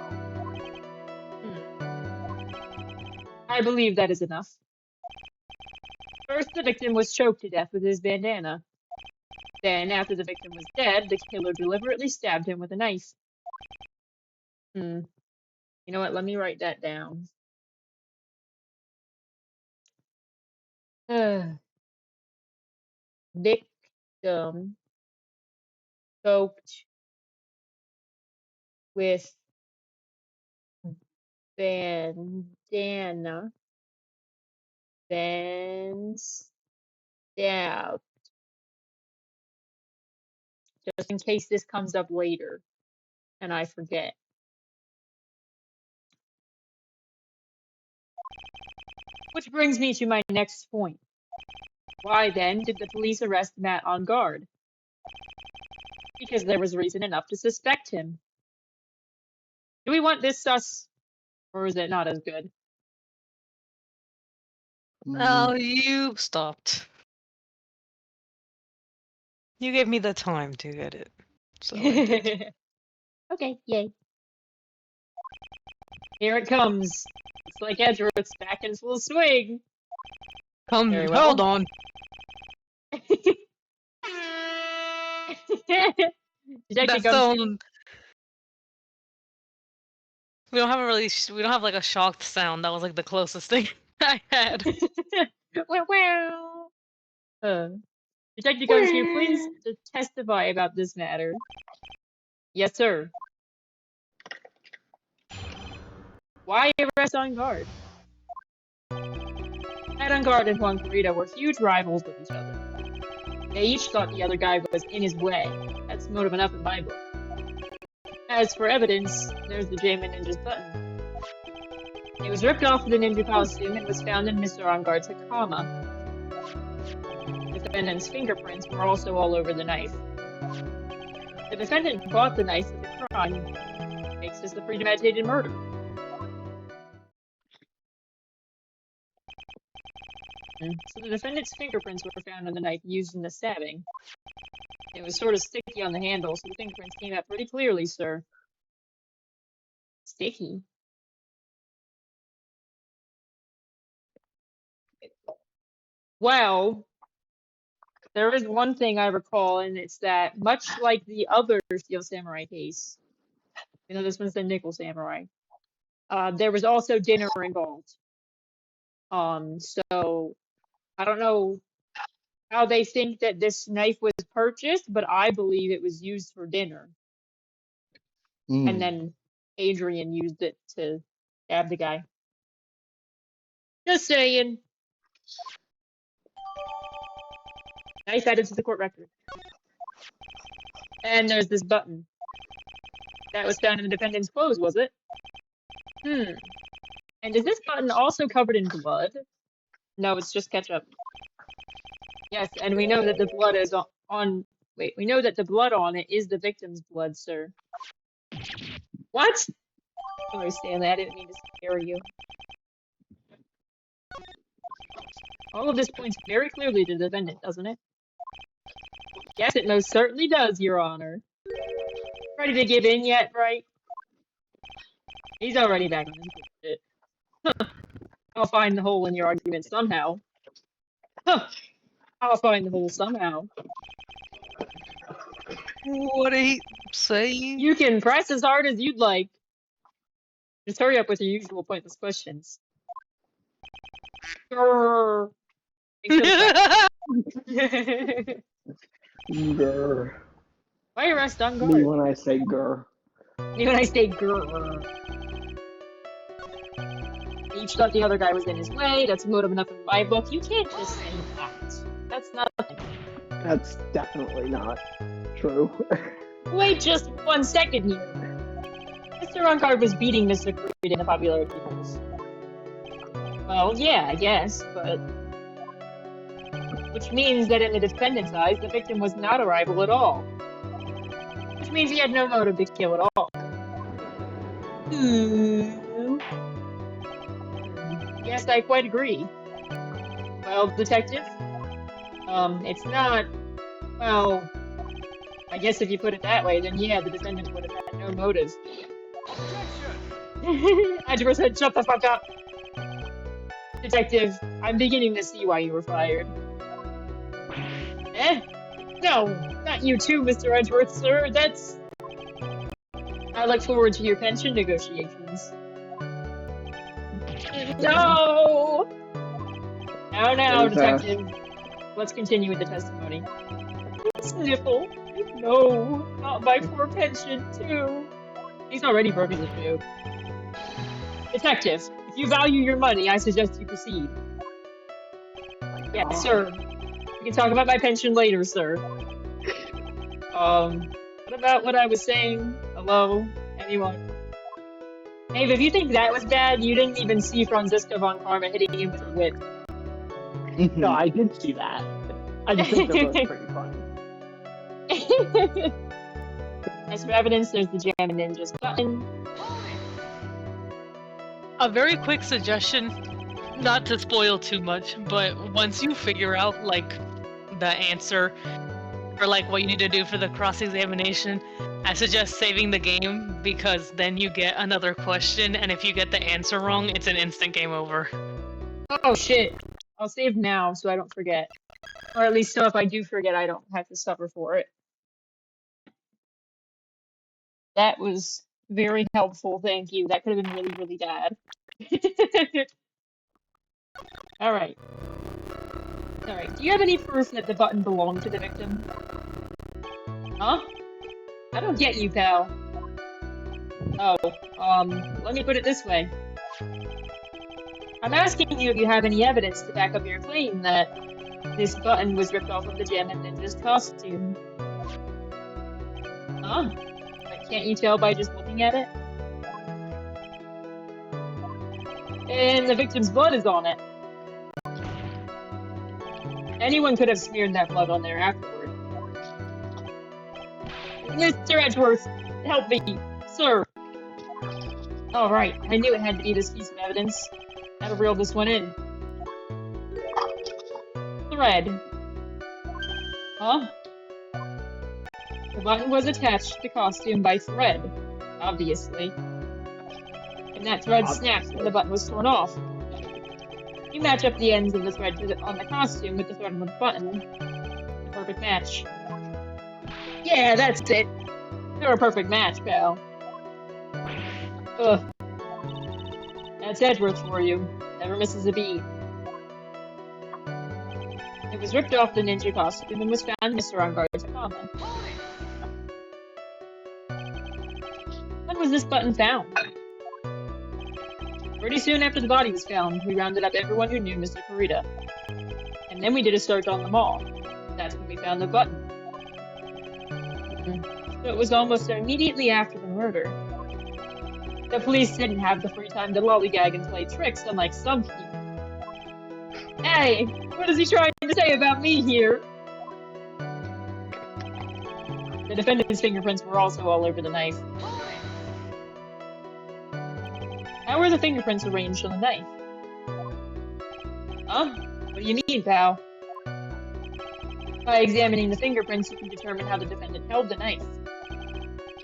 I believe that is enough. First, the victim was choked to death with his bandana. Then, after the victim was dead, the killer deliberately stabbed him with a knife. You know what? Let me write that down. Victim choked with bandana, then stabbed. Just in case this comes up later and I forget. Which brings me to my next point. Why then did the police arrest Matt on guard? Because there was reason enough to suspect him. Do we want this sus, or is it not as good? Oh, you stopped. You gave me the time to get it. So I did. Okay, yay. Here it comes. Looks like Edgeworth's back in full swing. Very well. Hold on. Detective sound. We don't have like a shocked sound. That was like the closest thing I had. Detective Gumshoe, please testify about this matter. Yes, sir. Why arrest on guard? Matt on guard and Juan Corrida were huge rivals with each other. They each thought the other guy was in his way. That's motive enough in my book. As for evidence, there's the J-Man Ninja's button. It was ripped off the ninja costume and was found in Mr. On Guard's Hakama. The defendant's fingerprints were also all over the knife. The defendant bought the knife for the crime. Makes this a premeditated murder. So the defendant's fingerprints were found on the knife used in the stabbing. It was sort of sticky on the handle, so the fingerprints came out pretty clearly, sir. Sticky? Well, there is one thing I recall, and it's that, much like the other Steel Samurai case, you know, this one's the Nickel Samurai, there was also dinner involved. So, I don't know how they think that this knife was purchased, but I believe it was used for dinner. And then Adrian used it to stab the guy. Just saying. Knife added to the court record. And there's this button. That was found in the defendant's clothes, was it? And is this button also covered in blood? No, it's just ketchup. Yes, and we know that the blood is on... Wait, we know that the blood on it is the victim's blood, sir. What? I don't understand that. I didn't mean to scare you. All of this points very clearly to the defendant, doesn't it? Yes, it most certainly does, Your Honor. Ready to give in yet, Wright? He's already back on his bullshit. Huh. I'll find the hole in your argument somehow. Huh. I'll find the hole somehow. What did he say? You can press as hard as you'd like. Just hurry up with your usual pointless questions. Grrr. Grr. Why arrest on guard? Me when I say grr. Me when I say grrr. Each thought the other guy was in his way. That's motive enough in my book. You can't just say that. That's nothing. That's definitely not true. Wait just 1 second here. Mr. On Guard was beating Mr. Creed in the popularity polls. Well, yeah, I guess, but... Which means that in the defendant's eyes, the victim was not a rival at all. Which means he had no motive to kill at all. Yes, I quite agree. Well, detective, it's not... Well, I guess if you put it that way, then yeah, the defendant would have had no motive. Edgeworth said, shut the fuck up! Detective, I'm beginning to see why you were fired. Eh? No, not you too, Mr. Edgeworth, sir. That's... I look forward to your pension negotiations. No! Now, Detective. Let's continue with the testimony. Sniffle. No, not my poor pension, too. He's already broken his joke. Detective, if you value your money, I suggest you proceed. Yes, sir. We can talk about my pension later, sir. What about what I was saying? Hello? Anyone? Hey, if you think that was bad, you didn't even see Franziska von Karma hitting him with a whip. No, I did see that. I just think they're both pretty funny. As for evidence, there's the Jam and Ninjas button. A very quick suggestion, not to spoil too much, but once you figure out, like, the answer, or, like, what you need to do for the cross-examination, I suggest saving the game, because then you get another question, and if you get the answer wrong, it's an instant game over. Oh, shit. I'll save now, so I don't forget. Or at least so if I do forget, I don't have to suffer for it. That was very helpful, thank you. That could have been really, really bad. Alright. Alright, do you have any proof that the button belonged to the victim? Huh? I don't get you, pal. Oh, let me put it this way. I'm asking you if you have any evidence to back up your claim that this button was ripped off of the Jam and Ninja's costume. Huh? Can't you tell by just looking at it? And the victim's blood is on it. Anyone could have smeared that blood on there afterward. Mr. Edgeworth, help me, sir. All right, I knew it had to be this piece of evidence. That'll reel this one in. Thread. Huh? The button was attached to the costume by thread, obviously. And that thread snapped when the button was torn off. You match up the ends of the thread on the costume with the thread on the button. A perfect match. Yeah, that's it. You're a perfect match, pal. Ugh. That's Edgeworth for you. Never misses a beat. It was ripped off the ninja costume and was found in Mr. Onguard's Takama. When was this button found? Pretty soon after the body was found, we rounded up everyone who knew Mr. Kurita. And then we did a search on them all. That's when we found the button. So it was almost immediately after the murder. The police didn't have the free time to lollygag and play tricks, unlike some people. Hey, what is he trying to say about me here? The defendant's fingerprints were also all over the knife. How were the fingerprints arranged on the knife? Huh? What do you mean, pal? By examining the fingerprints, you can determine how the defendant held the knife.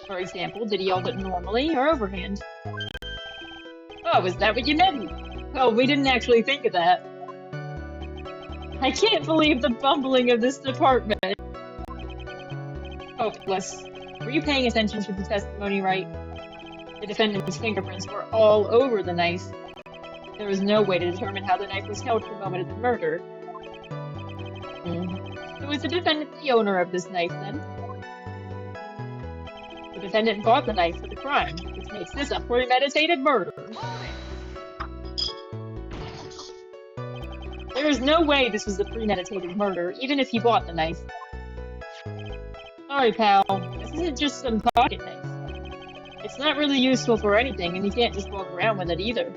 For example, did he hold it normally or overhand? Oh, is that what you meant? Oh, we didn't actually think of that. I can't believe the bumbling of this department. Hopeless. Were you paying attention to the testimony, Wright? The defendant's fingerprints were all over the knife. There was no way to determine how the knife was held at the moment of the murder. So was the defendant the owner of this knife, then? The defendant bought the knife for the crime, which makes this a premeditated murder. There is no way this was a premeditated murder, even if he bought the knife. Sorry, pal. This isn't just some pocket knife. It's not really useful for anything, and you can't just walk around with it either.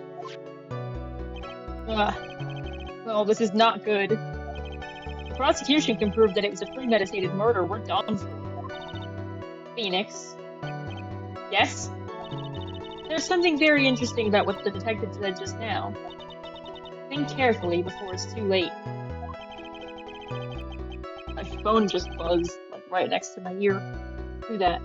Well, this is not good. The prosecution can prove that it was a premeditated murder. We're done for. Phoenix. Yes? There's something very interesting about what the detective said just now. Think carefully before it's too late. My phone just buzzed, like right next to my ear. Do that.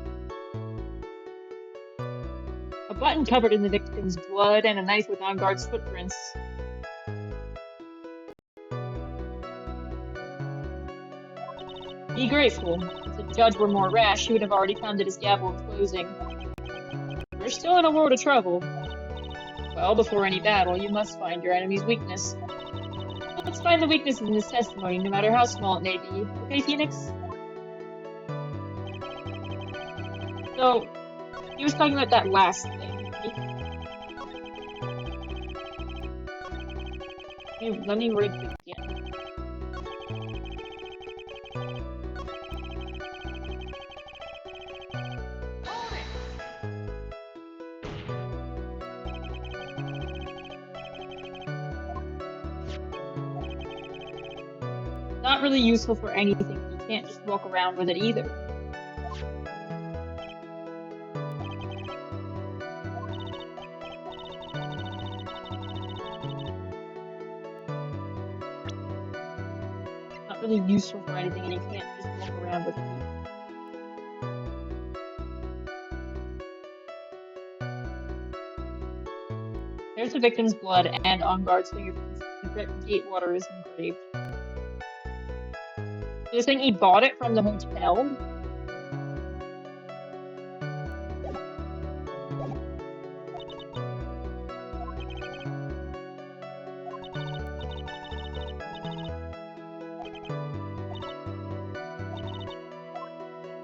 A button covered in the victim's blood and a knife with Onguard's footprints. Be grateful. If the judge were more rash, he would have already pounded his gavel in closing. We're still in a world of trouble. Well, before any battle, you must find your enemy's weakness. Let's find the weakness in this testimony, no matter how small it may be. Okay, Phoenix? So, he was talking about that last thing. Let me read it again. Not really useful for anything. You can't just walk around with it either. Not really useful for anything, and you can't just walk around with it either. There's the victim's blood, and on guard's fingerprints, the gate water is engraved. You're saying he bought it from the hotel?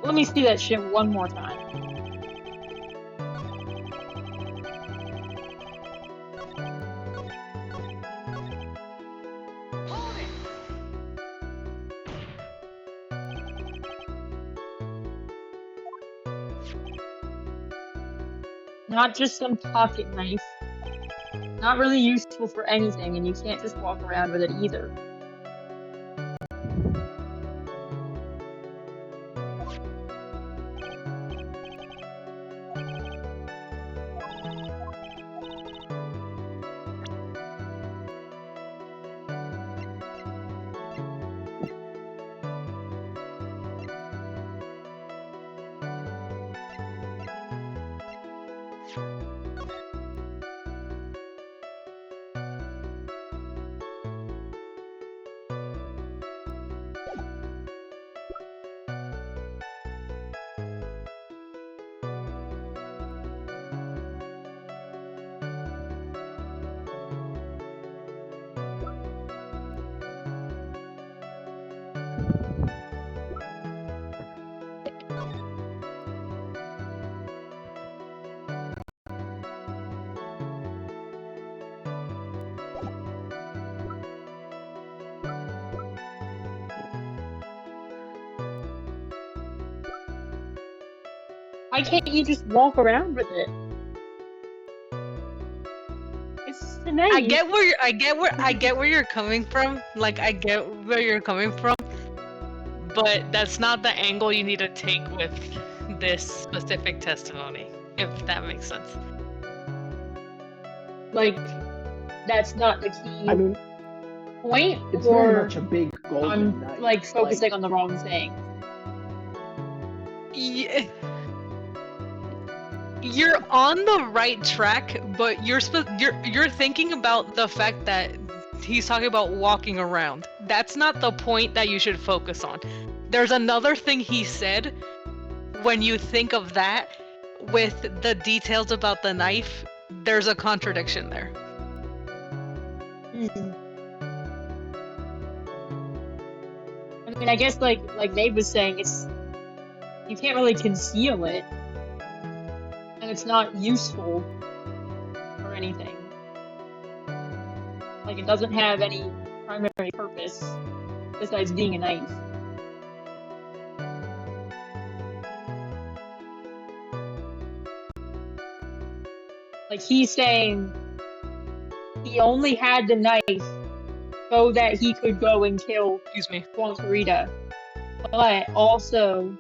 Let me see that shit one more time. Not just some pocket knife. Not really useful for anything, and you can't just walk around with it either. Why can't you just walk around with it? It's the knife. I get where you're coming from. Like, I get where you're coming from, but that's not the angle you need to take with this specific testimony, if that makes sense. Like, that's not the key point? It's very much a big golden knife. Like, focusing on the wrong thing. Yeah. You're on the right track, but you're thinking about the fact that he's talking about walking around. That's not the point that you should focus on. There's another thing he said. When you think of that with the details about the knife, there's a contradiction there. I mean, I guess like Dave was saying, you can't really conceal it. And it's not useful or anything. Like, it doesn't have any primary purpose besides being a knife. Like, he's saying he only had the knife so that he could go and kill Juancarita. But also,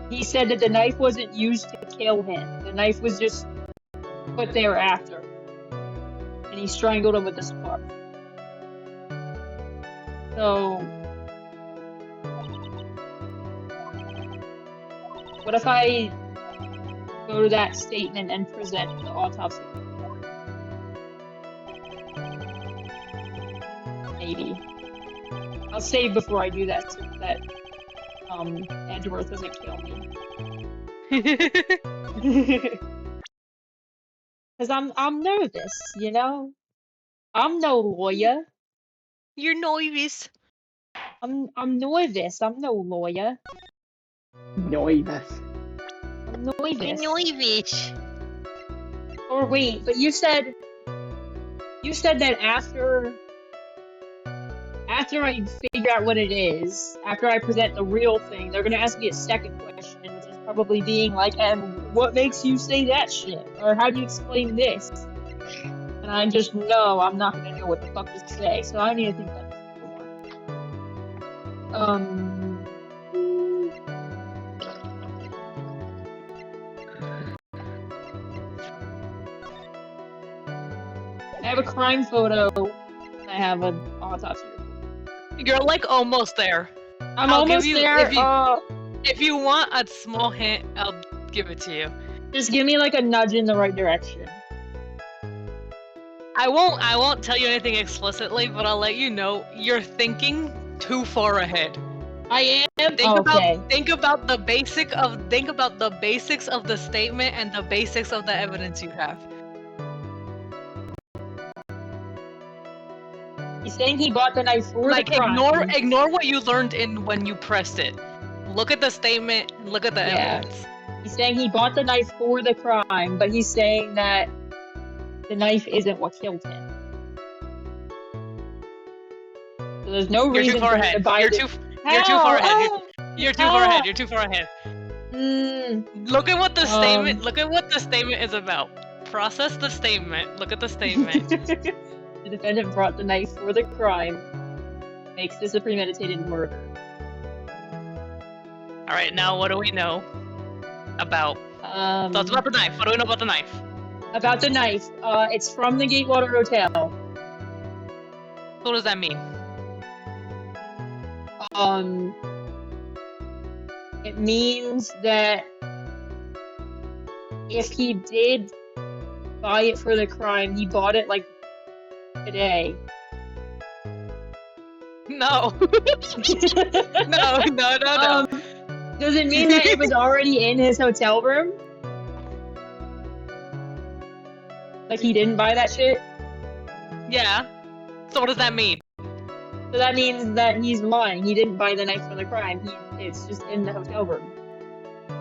he said that the knife wasn't used to kill him. The knife was just put there after. And he strangled him with the scarf. So, what if I go to that statement and present the autopsy report? Maybe. I'll save before I do that so that Edgeworth doesn't kill me. Cause I'm nervous, you know? I'm no lawyer. You're nervous. I'm nervous. I'm no lawyer. Nervous. I'm nervous. Nervous. Or wait, but you said that after I figure out what it is, after I present the real thing, they're gonna ask me a second question, which is probably being like, and what makes you say that shit? Or how do you explain this? And I just know I'm not gonna know what the fuck to say, so I need to think about this a little more. I have a crime photo. I have an autopsy report. You're like almost there. I'm almost there. If you want a small hint, I'll give it to you. Just give me like a nudge in the right direction. I won't tell you anything explicitly, but I'll let you know you're thinking too far ahead. I am. Think about the basics of the statement and the basics of the evidence you have. He's saying he bought the knife for the crime. Ignore what you learned when you pressed it. Look at the statement. Look at the evidence. He's saying he bought the knife for the crime, but he's saying that the knife isn't what killed him. So there's no reason for him to buy it. You're too far ahead. You're too far ahead. You're too far ahead. Look at what the statement. Look at what the statement is about. Process the statement. Look at the statement. The defendant brought the knife for the crime. Makes this a premeditated murder. All right, now what do we know about? So it's about the knife. What do we know about the knife? About the knife, it's from the Gatewater Hotel. What does that mean? It means that if he did buy it for the crime, he bought it like today. No. No. Does it mean that it was already in his hotel room? Like he didn't buy that shit? Yeah. So what does that mean? So that means that he's lying. He didn't buy the knife for the crime. It's just in the hotel room.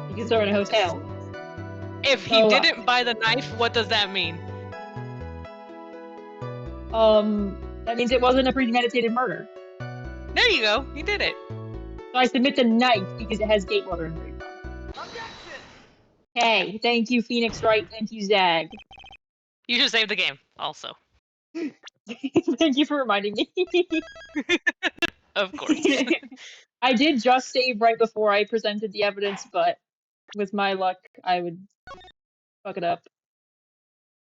Because they're in a hotel. If he didn't buy the knife, what does that mean? That means it wasn't a premeditated murder. There you go. You did it. So I submit the knife because it has Gatewater engraved on it. Hey, thank you, Phoenix Wright. Thank you, Zag. You should save the game, also. Thank you for reminding me. Of course. I did just save right before I presented the evidence, but with my luck, I would fuck it up.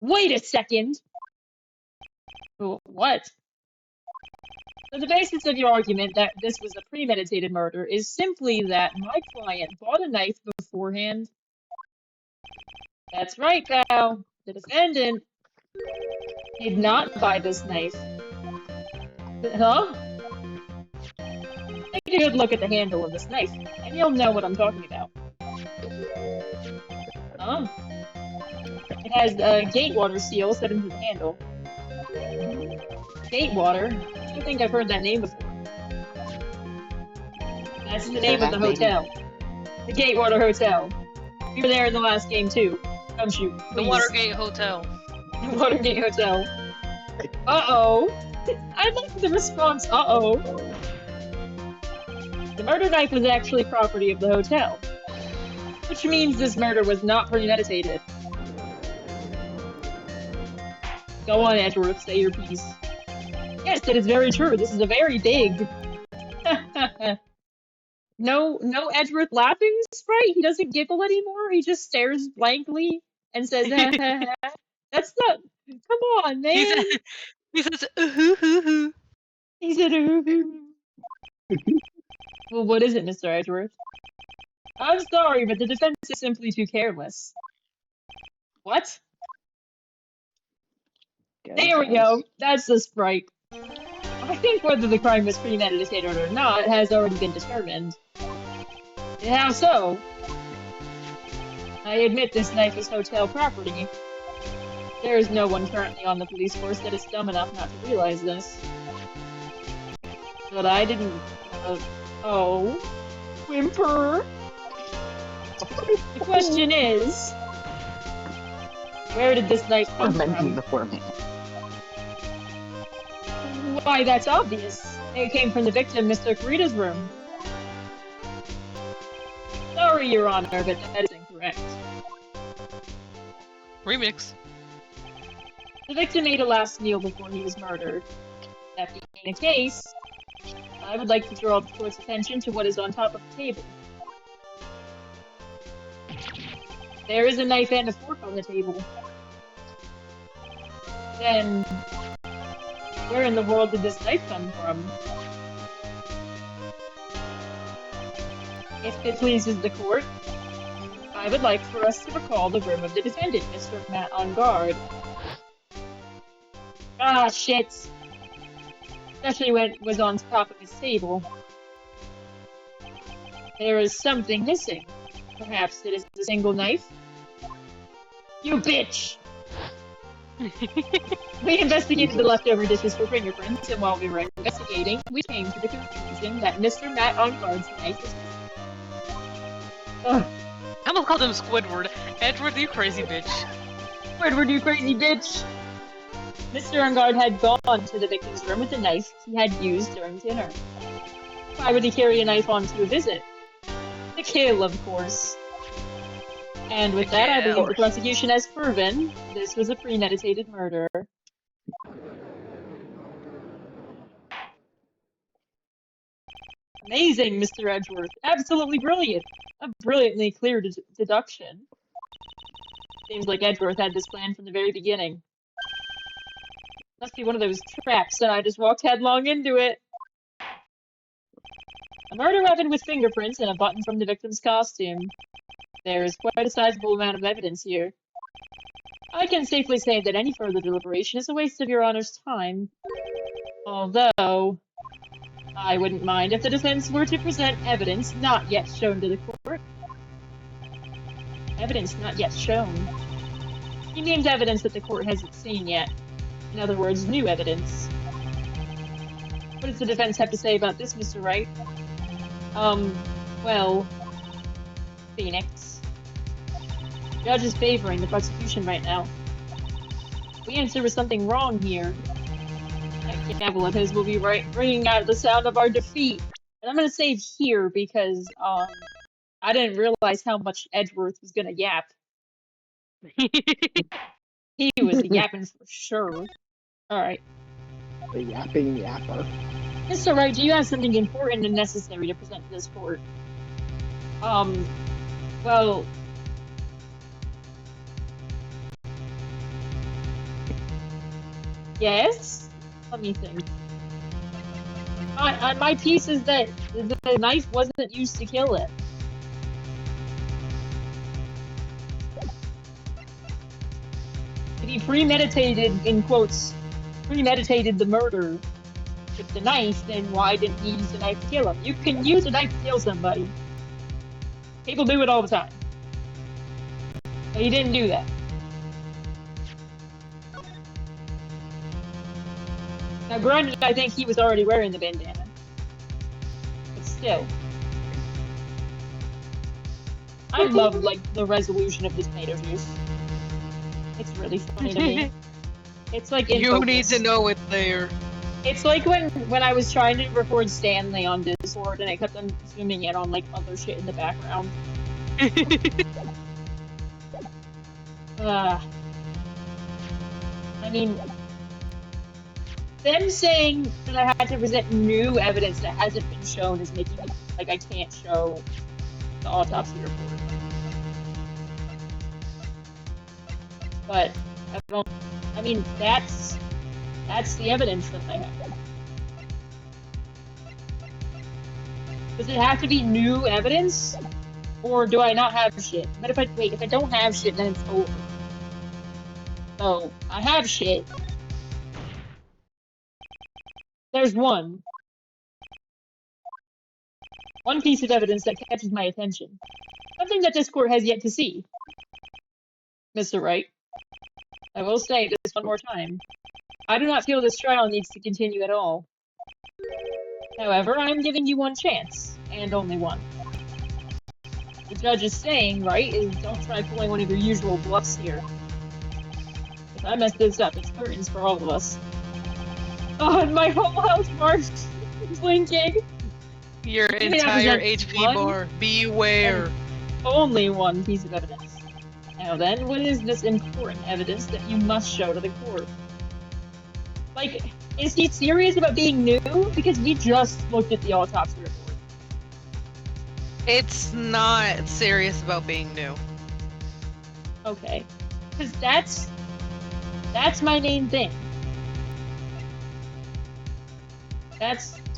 Wait a second! What? So the basis of your argument that this was a premeditated murder is simply that my client bought a knife beforehand. That's right, pal. The defendant did not buy this knife. Huh? Take a good look at the handle of this knife, and you'll know what I'm talking about. Oh. It has a Gatewater seal set into the handle. Gatewater? I think I've heard that name before. That's the name of the hotel. The Gatewater Hotel. You were there in the last game too. Come shoot, please. The Watergate Hotel. The Watergate Hotel. Uh-oh. I like the response, uh-oh. The murder knife was actually property of the hotel. Which means this murder was not premeditated. Go on, Edgeworth, say your piece. Yes, that is very true. This is a very big... No Edgeworth laughing, Sprite? He doesn't giggle anymore? He just stares blankly and says, That's not... Come on, man! He says, ooh-hoo-hoo-hoo. He said, ooh-hoo-hoo. Well, what is it, Mr. Edgeworth? I'm sorry, but the defense is simply too careless. What? There we go. That's the Sprite. I think whether the crime was premeditated or not has already been determined. And how so? I admit this knife is hotel property. There is no one currently on the police force that is dumb enough not to realize this. But I didn't... oh... whimper! The question is... where did this knife come from? The poor man. Why, that's obvious. It came from the victim, Mr. Kurita's room. Sorry, Your Honor, but that is incorrect. Remix. The victim ate a last meal before he was murdered. That being the case, I would like to draw the court's attention to what is on top of the table. There is a knife and a fork on the table. Then, where in the world did this knife come from? If it pleases the court, I would like for us to recall the room of the defendant, Mr. Matt on guard. Ah, shit! Especially when it was on top of his table. There is something missing. Perhaps it is a single knife? You bitch! We investigated the leftover dishes for fingerprints, and while we were investigating, we came to the conclusion that Mr. Matt on guard's knife was missing. I almost called him Squidward. Edward, you crazy bitch. Squidward, you crazy bitch! Mr. Ungard had gone to the victim's room with a knife he had used during dinner. Why would he carry a knife on to a visit? The kill, of course. And with that, I believe the prosecution has proven this was a premeditated murder. Amazing, Mr. Edgeworth. Absolutely brilliant. A brilliantly clear deduction. Seems like Edgeworth had this plan from the very beginning. Must be one of those traps, and I just walked headlong into it. A murder weapon with fingerprints and a button from the victim's costume. There is quite a sizable amount of evidence here. I can safely say that any further deliberation is a waste of Your Honor's time. Although, I wouldn't mind if the defense were to present evidence not yet shown to the court. Evidence not yet shown? He means evidence that the court hasn't seen yet. In other words, new evidence. What does the defense have to say about this, Mr. Wright? Well... Phoenix. Judge is favoring the prosecution right now. We answer with something wrong here. That gavel of his will be right, bringing out the sound of our defeat. And I'm gonna save here because, I didn't realize how much Edgeworth was gonna yap. He was yapping for sure. Alright. The yapping yapper. Mr. Wright, do you have something important and necessary to present to this court? Well... Yes? Let me think. My piece is that the knife wasn't used to kill it. If he premeditated, in quotes, premeditated the murder with the knife, then why didn't he use the knife to kill him? You can use a knife to kill somebody. People do it all the time. But he didn't do that. Now granted, I think he was already wearing the bandana. But still. I love, like, the resolution of this tomato juice. It's really funny to me. It's like in You focus. need to know it's there. It's like when I was trying to record Stanley on Discord and I kept on zooming in on, like, other shit in the background. I mean... Them saying that I had to present new evidence that hasn't been shown is making it like I can't show the autopsy report. But I mean, that's the evidence that I have. Does it have to be new evidence? Or do I not have shit? But if I don't have shit, then it's over. So, I have shit. There's one piece of evidence that catches my attention. Something that this court has yet to see. Mr. Wright, I will say this one more time. I do not feel this trial needs to continue at all. However, I am giving you one chance, and only one. The judge is saying, right, is don't try pulling one of your usual bluffs here. If I mess this up, it's curtains for all of us. Oh, and my whole house marks blinking. Your entire HP bar. Beware. Only one piece of evidence. Now then, what is this important evidence that you must show to the court? Like, is he serious about being new? Because we just looked at the autopsy report. It's not serious about being new. Okay. Because that's my main thing.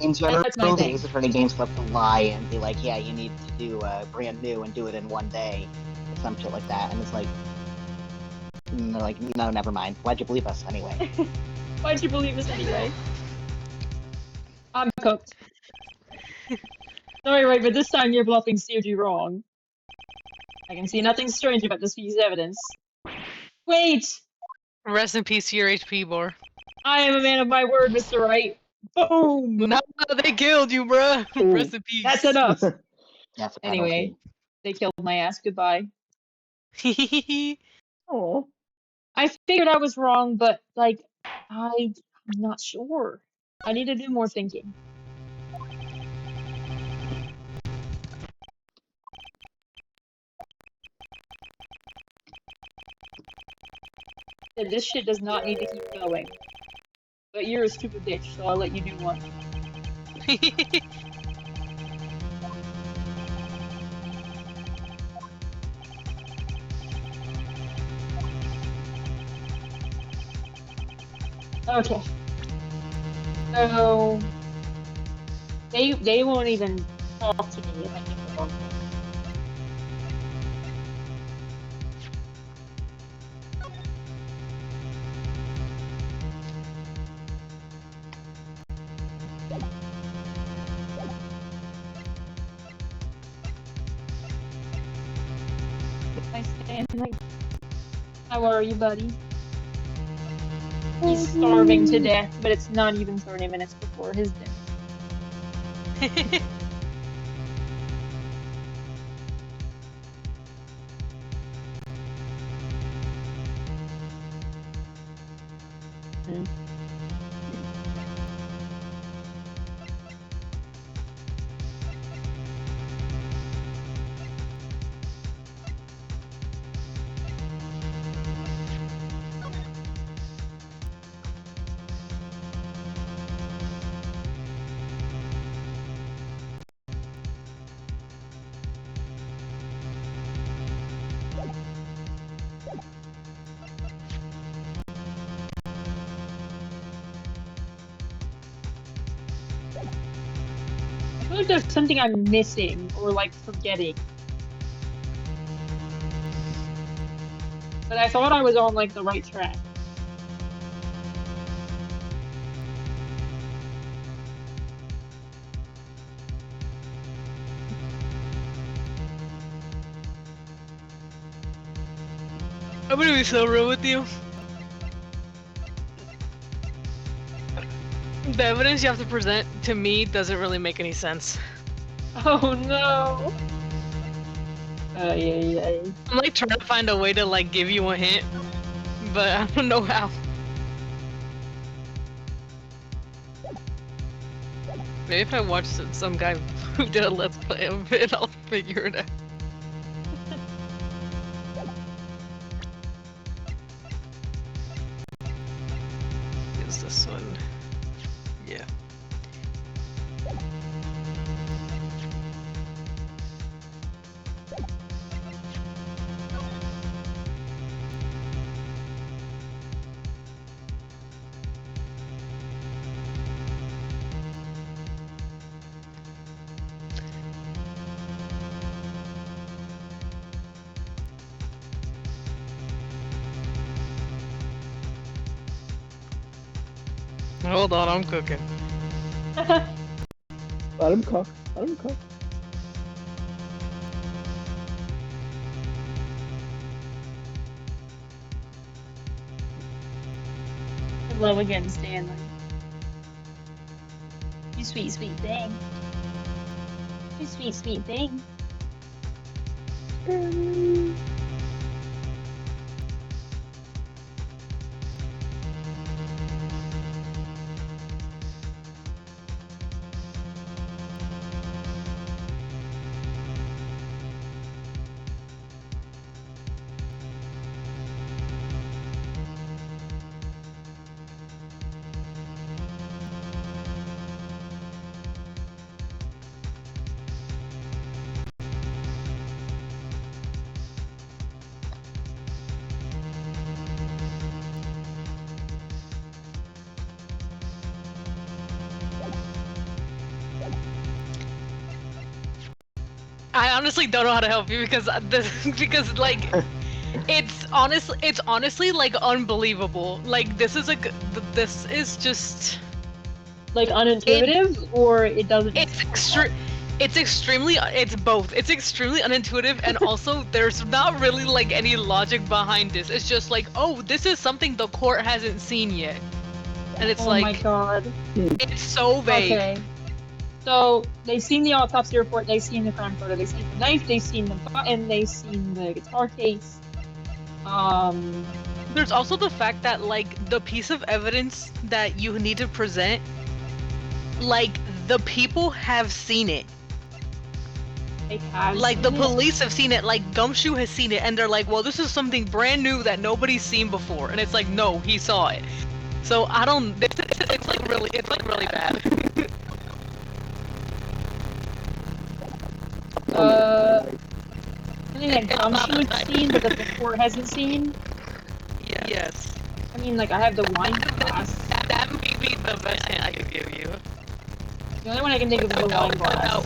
In general, that's my thing. Ace Attorney Games Club to lie and be like, yeah, you need to do brand new and do it in one day, or some shit like that. And it's like, and they're like, no, never mind. Why'd you believe us anyway? Why'd you believe us anyway? I'm cooked. Sorry, right, but this time your bluffing steered you wrong. I can see nothing strange about this piece of evidence. Wait! Rest in peace to your HP bar. I am a man of my word, Mr. Wright. Boom! No, they killed you, bruh. Rest in peace. That's enough. That's anyway, they killed my ass. Goodbye. Oh. I figured I was wrong, but, like, I'm not sure. I need to do more thinking. This shit does not need to keep going. But you're a stupid bitch, so I'll let you do one. Okay. So they won't even talk to me if I get the wrong thing. I stand like, how are you, buddy? He's starving to death, but it's not even 30 minutes before his dinner. I feel like there's something I'm missing or like forgetting. But I thought I was on like the right track. I'm gonna be so real with you. The evidence you have to present to me doesn't really make any sense. Oh no! Yeah. I'm like trying to find a way to like give you a hint, but I don't know how. Maybe if I watch some guy who did a let's play of it, I'll figure it out. Is this one? Yeah. Hold on, I'm cooking. Let him cook. Let him cook. Hello again, Stanley. You sweet, sweet thing. You sweet, sweet thing. Stanley. I honestly don't know how to help you because because like it's honestly like unbelievable. Like this is just like unintuitive, or it doesn't. It's both. It's extremely unintuitive, and also there's not really like any logic behind this. It's just like, oh, this is something the court hasn't seen yet, and it's oh like, my god, it's so vague. Okay. So they've seen the autopsy report, they've seen the crime photo, they've seen the knife, they've seen the button, they've seen the guitar case. There's also the fact that like the piece of evidence that you need to present, like the people have seen it. They have like seen the it? police have seen it, like Gumshoe has seen it, and they're like, well, this is something brand new that nobody's seen before, and it's like, no, he saw it. So I don't. It's like really bad. Something that Gumshoe has seen, but that the court hasn't seen. Yes. I mean, like I have the wine glass. That may be the best hint I could give you. The only one I can think of is the wine glass.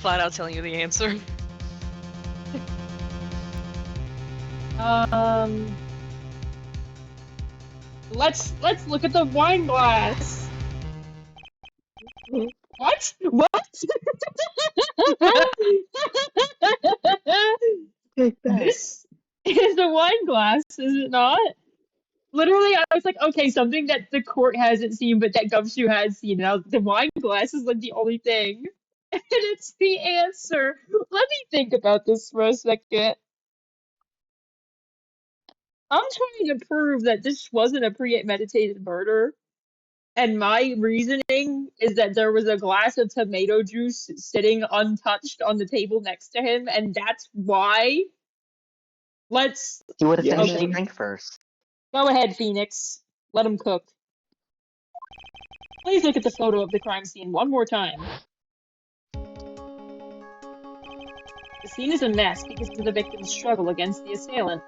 Flat out telling you the answer. Let's look at the wine glass. What? This is a wine glass, is it not? Literally, I was like, okay, something that the court hasn't seen, but that Gumshoe has seen. Now, the wine glass is like the only thing. And it's the answer. Let me think about this for a second. I'm trying to prove that this wasn't a premeditated murder. And my reasoning is that there was a glass of tomato juice sitting untouched on the table next to him, and that's why. Let's. He would have finished his drink first. Go ahead, Phoenix. Let him cook. Please look at the photo of the crime scene one more time. The scene is a mess because of the victim's struggle against the assailant.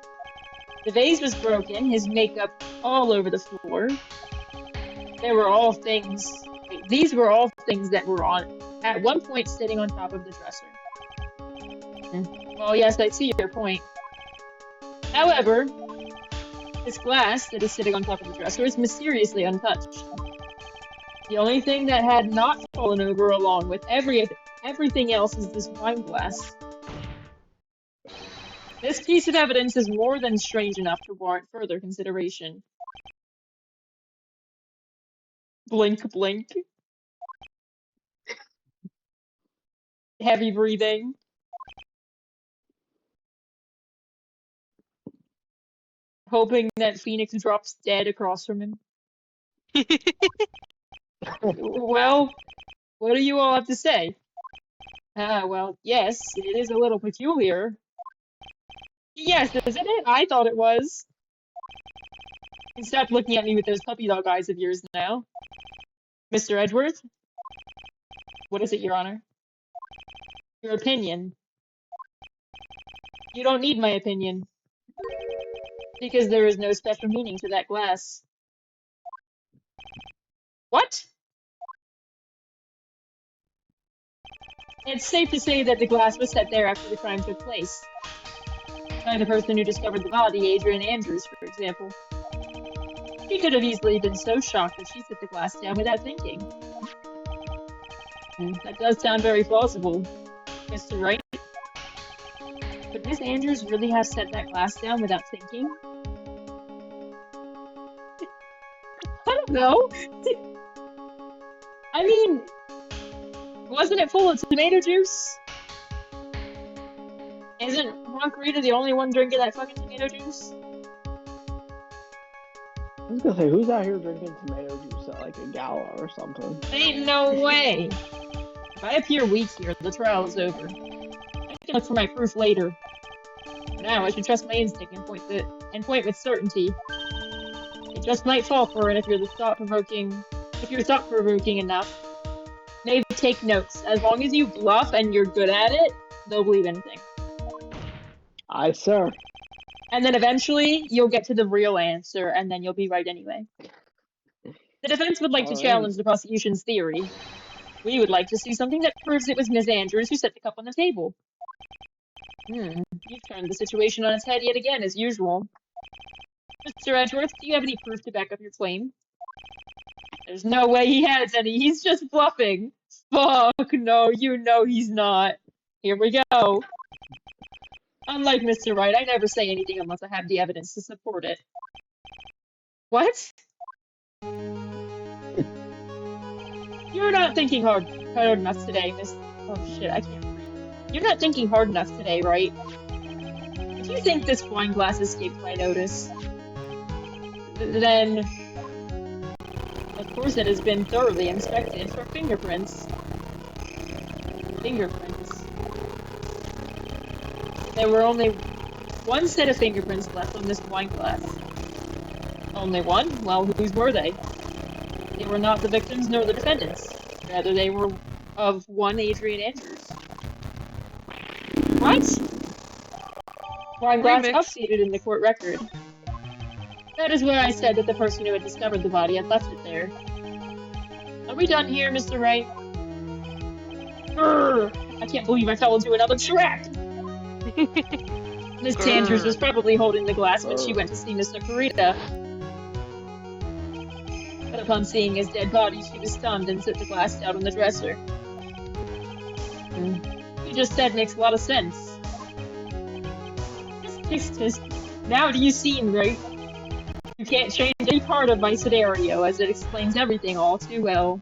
The vase was broken, his makeup all over the floor. These were all things that were at one point sitting on top of the dresser. Well, yes, I see your point. However, this glass that is sitting on top of the dresser is mysteriously untouched. The only thing that had not fallen over along with everything else is this wine glass. This piece of evidence is more than strange enough to warrant further consideration. Blink, blink. Heavy breathing. Hoping that Phoenix drops dead across from him. Well, what do you all have to say? Well, yes, it is a little peculiar. Yes, isn't it? I thought it was. And stop looking at me with those puppy dog eyes of yours now. Mr. Edwards? What is it, Your Honor? Your opinion. You don't need my opinion. Because there is no special meaning to that glass. What? It's safe to say that the glass was set there after the crime took place. By the person who discovered the body, Adrian Andrews, for example. She could have easily been so shocked that she set the glass down without thinking. That does sound very plausible, Mr. Wright. Could Miss Andrews really have set that glass down without thinking? I don't know. I mean, wasn't it full of tomato juice? Isn't Rita the only one drinking that fucking tomato juice? I was gonna say, who's out here drinking tomato juice at like a gala or something? Ain't no way. If I appear weak here, the trial is over. I can look for my proof later. For now, I should trust my instinct and point with certainty. It just might fall for it if you're thought-provoking enough. Maybe take notes. As long as you bluff and you're good at it, they'll believe anything. Aye, sir. And then eventually, you'll get to the real answer, and then you'll be right anyway. The defense would like to challenge the prosecution's theory. We would like to see something that proves it was Miss Andrews who set the cup on the table. You've turned the situation on its head yet again, as usual. Mr. Edgeworth, do you have any proof to back up your claim? There's no way he has any. He's just bluffing. Fuck, no, you know he's not. Here we go. Unlike Mr. Wright, I never say anything unless I have the evidence to support it. What? You're not thinking hard enough today, Miss... Oh shit, I can't breathe. You're not thinking hard enough today, right? If you think this wine glass escaped my notice, then... Of course it has been thoroughly inspected for fingerprints. Fingerprints. There were only one set of fingerprints left on this wine glass. Only one? Well, whose were they? They were not the victims nor the defendants. Rather, they were of one Adrian Andrews. What? Wine glass updated in the court record. That is where I said that the person who had discovered the body had left it there. Are we done here, Mr. Wright? Grrr! I can't believe I fell into another trap! Miss Andrews was probably holding the glass when she went to see Mr. Kurita. But upon seeing his dead body, she was stunned and set the glass down on the dresser. You just said makes a lot of sense. Tisk. Now do you see, right? You can't change any part of my scenario, as it explains everything all too well.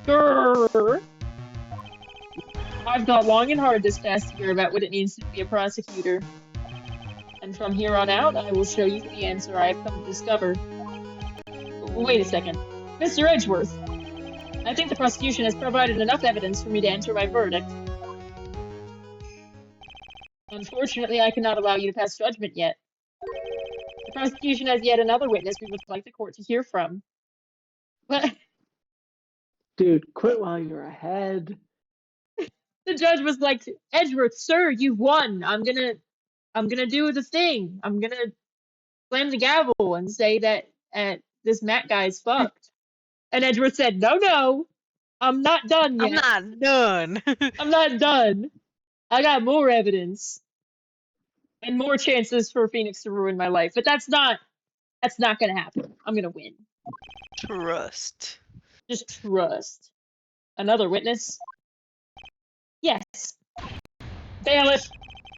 Grrr. I've thought long and hard this past year about what it means to be a prosecutor. And from here on out, I will show you the answer I have come to discover. Wait a second. Mr. Edgeworth, I think the prosecution has provided enough evidence for me to enter my verdict. Unfortunately, I cannot allow you to pass judgment yet. The prosecution has yet another witness we would like the court to hear from. What? Dude, quit while you're ahead. The judge was like, Edgeworth, sir, you've won. I'm gonna do the thing. I'm gonna slam the gavel and say that this Matt guy's fucked. And Edgeworth said, no, I'm not done yet. I'm not done. I'm not done. I got more evidence. And more chances for Phoenix to ruin my life. But that's not gonna happen. I'm gonna win. Trust. Just trust. Another witness? Yes. Bailiff,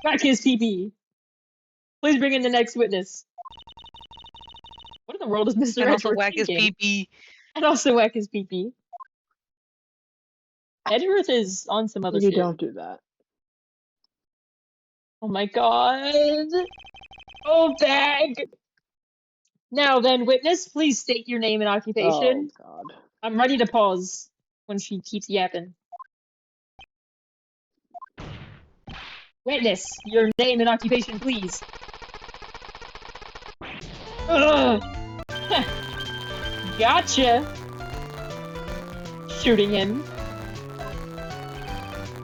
whack his PP. Please bring in the next witness. What in the world is Mr. And also Edgeworth whack his thinking? PP. And also whack his PP. Edgeworth is on some other shit. You don't do that. Oh my god. Oh, bag. Now then, witness, please state your name and occupation. Oh, God. I'm ready to pause when she keeps yapping. Witness, your name and occupation, please. Ugh. Gotcha. Shooting him.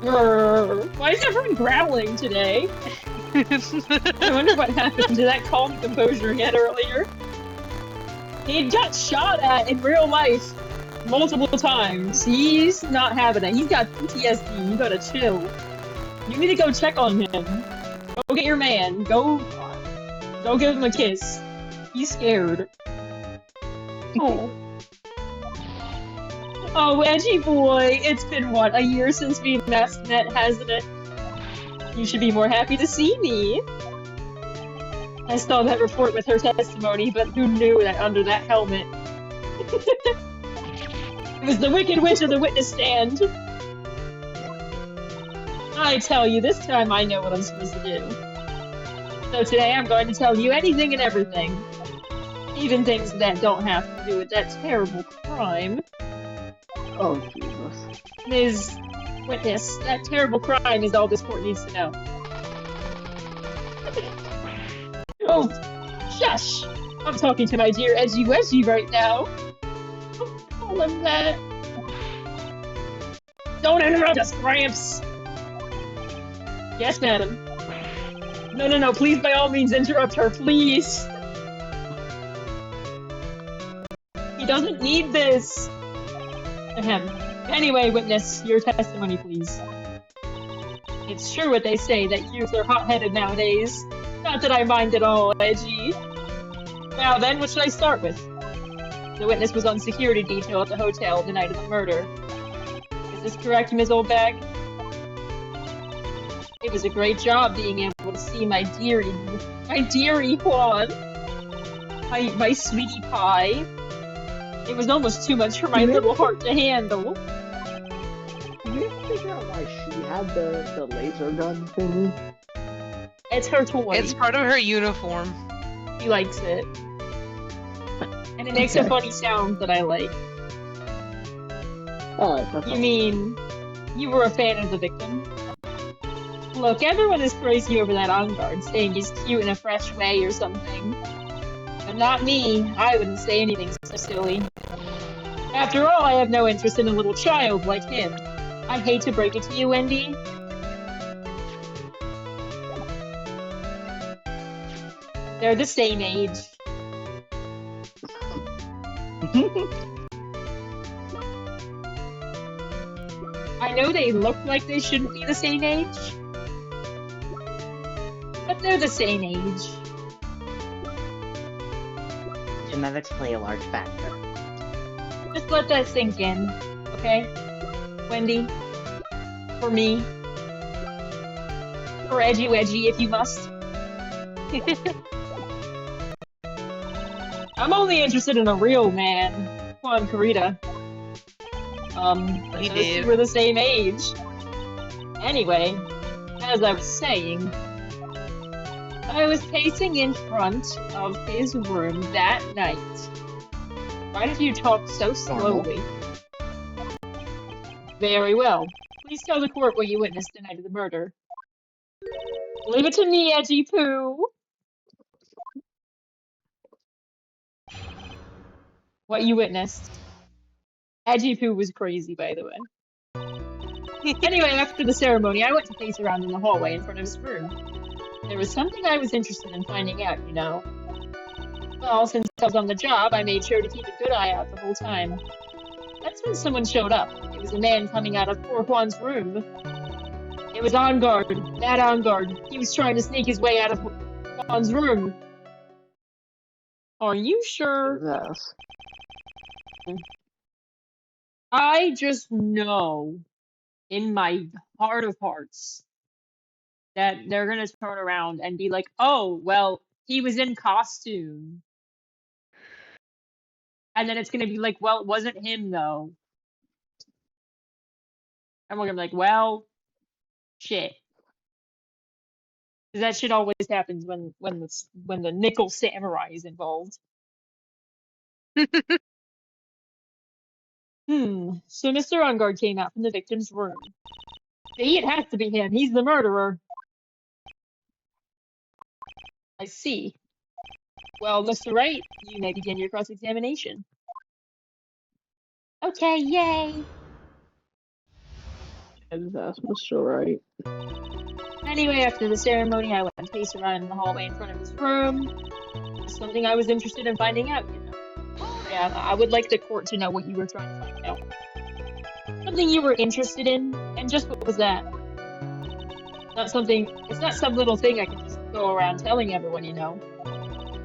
Grrr. Why is everyone growling today? I wonder what happened to that calm composure he had earlier. He got shot at in real life multiple times. He's not having it. He's got PTSD. You gotta chill. You need to go check on him. Go get your man. Go give him a kiss. He's scared. Oh. Oh, Edgy boy, it's been, what, a year since we last met, hasn't it? You should be more happy to see me. I saw that report with her testimony, but who knew that under that helmet? It was the Wicked Witch of the witness stand. I tell you, this time I know what I'm supposed to do. So today I'm going to tell you anything and everything. Even things that don't have to do with that terrible crime. Oh, Jesus. Ms. Witness, that terrible crime is all this court needs to know. Oh, shush! I'm talking to my dear Edgy Wedgie right now. Don't call him that. Don't interrupt us, Gramps! Yes, madam. No, please, by all means, interrupt her, please! He doesn't need this! Ahem. Anyway, witness, your testimony, please. It's true what they say, that youth are hot-headed nowadays. Not that I mind at all, Edgy. Now then, what should I start with? The witness was on security detail at the hotel the night of the murder. Is this correct, Ms. Oldbag? It was a great job being able to see my dearie Juan. My sweetie pie. It was almost too much for my little heart to handle. Did you ever figure out why she had the laser gun thingy? It's her toy. It's part of her uniform. She likes it. And it makes a funny sound that I like. You mean, you were a fan of the victim? Look, everyone is crazy over that on guard, saying he's cute in a fresh way or something. But not me. I wouldn't say anything so silly. After all, I have no interest in a little child like him. I hate to break it to you, Wendy. They're the same age. I know they look like they shouldn't be the same age, but they're the same age. Genetics play a large factor. Just let that sink in, okay? Wendy? For me? For Edgy Wedgie, if you must. I'm only interested in a real man. Juan Carita. He did. We're the same age. Anyway, as I was saying, I was pacing in front of his room that night. Why did you talk so slowly? Very well. Please tell the court what you witnessed the night of the murder. Leave it to me, Edgy Poo. What you witnessed. Edgy Poo was crazy, by the way. Anyway, after the ceremony, I went to pace around in the hallway in front of his room. There was something I was interested in finding out, you know. Well, since I was on the job, I made sure to keep a good eye out the whole time. That's when someone showed up. It was a man coming out of poor Juan's room. It was on guard. That on guard. He was trying to sneak his way out of Juan's room. Are you sure? Yes. I just know in my heart of hearts that they're gonna turn around and be like, oh, well, he was in costume. And then it's gonna be like, well, it wasn't him though. And we're gonna be like, well, shit. 'Cause that shit always happens when the nickel samurai is involved. So Mr. Ungard came out from the victim's room. See, it has to be him. He's the murderer. I see. Well, Mr. Wright, you may begin your cross-examination. Okay, yay! That's Mr. Wright. Anyway, after the ceremony, I went and paced around in the hallway in front of his room. It's something I was interested in finding out, you know. Yeah, I would like the court to know what you were trying to find out. Something you were interested in, and just what was that? It's not some little thing I can just go around telling everyone, you know.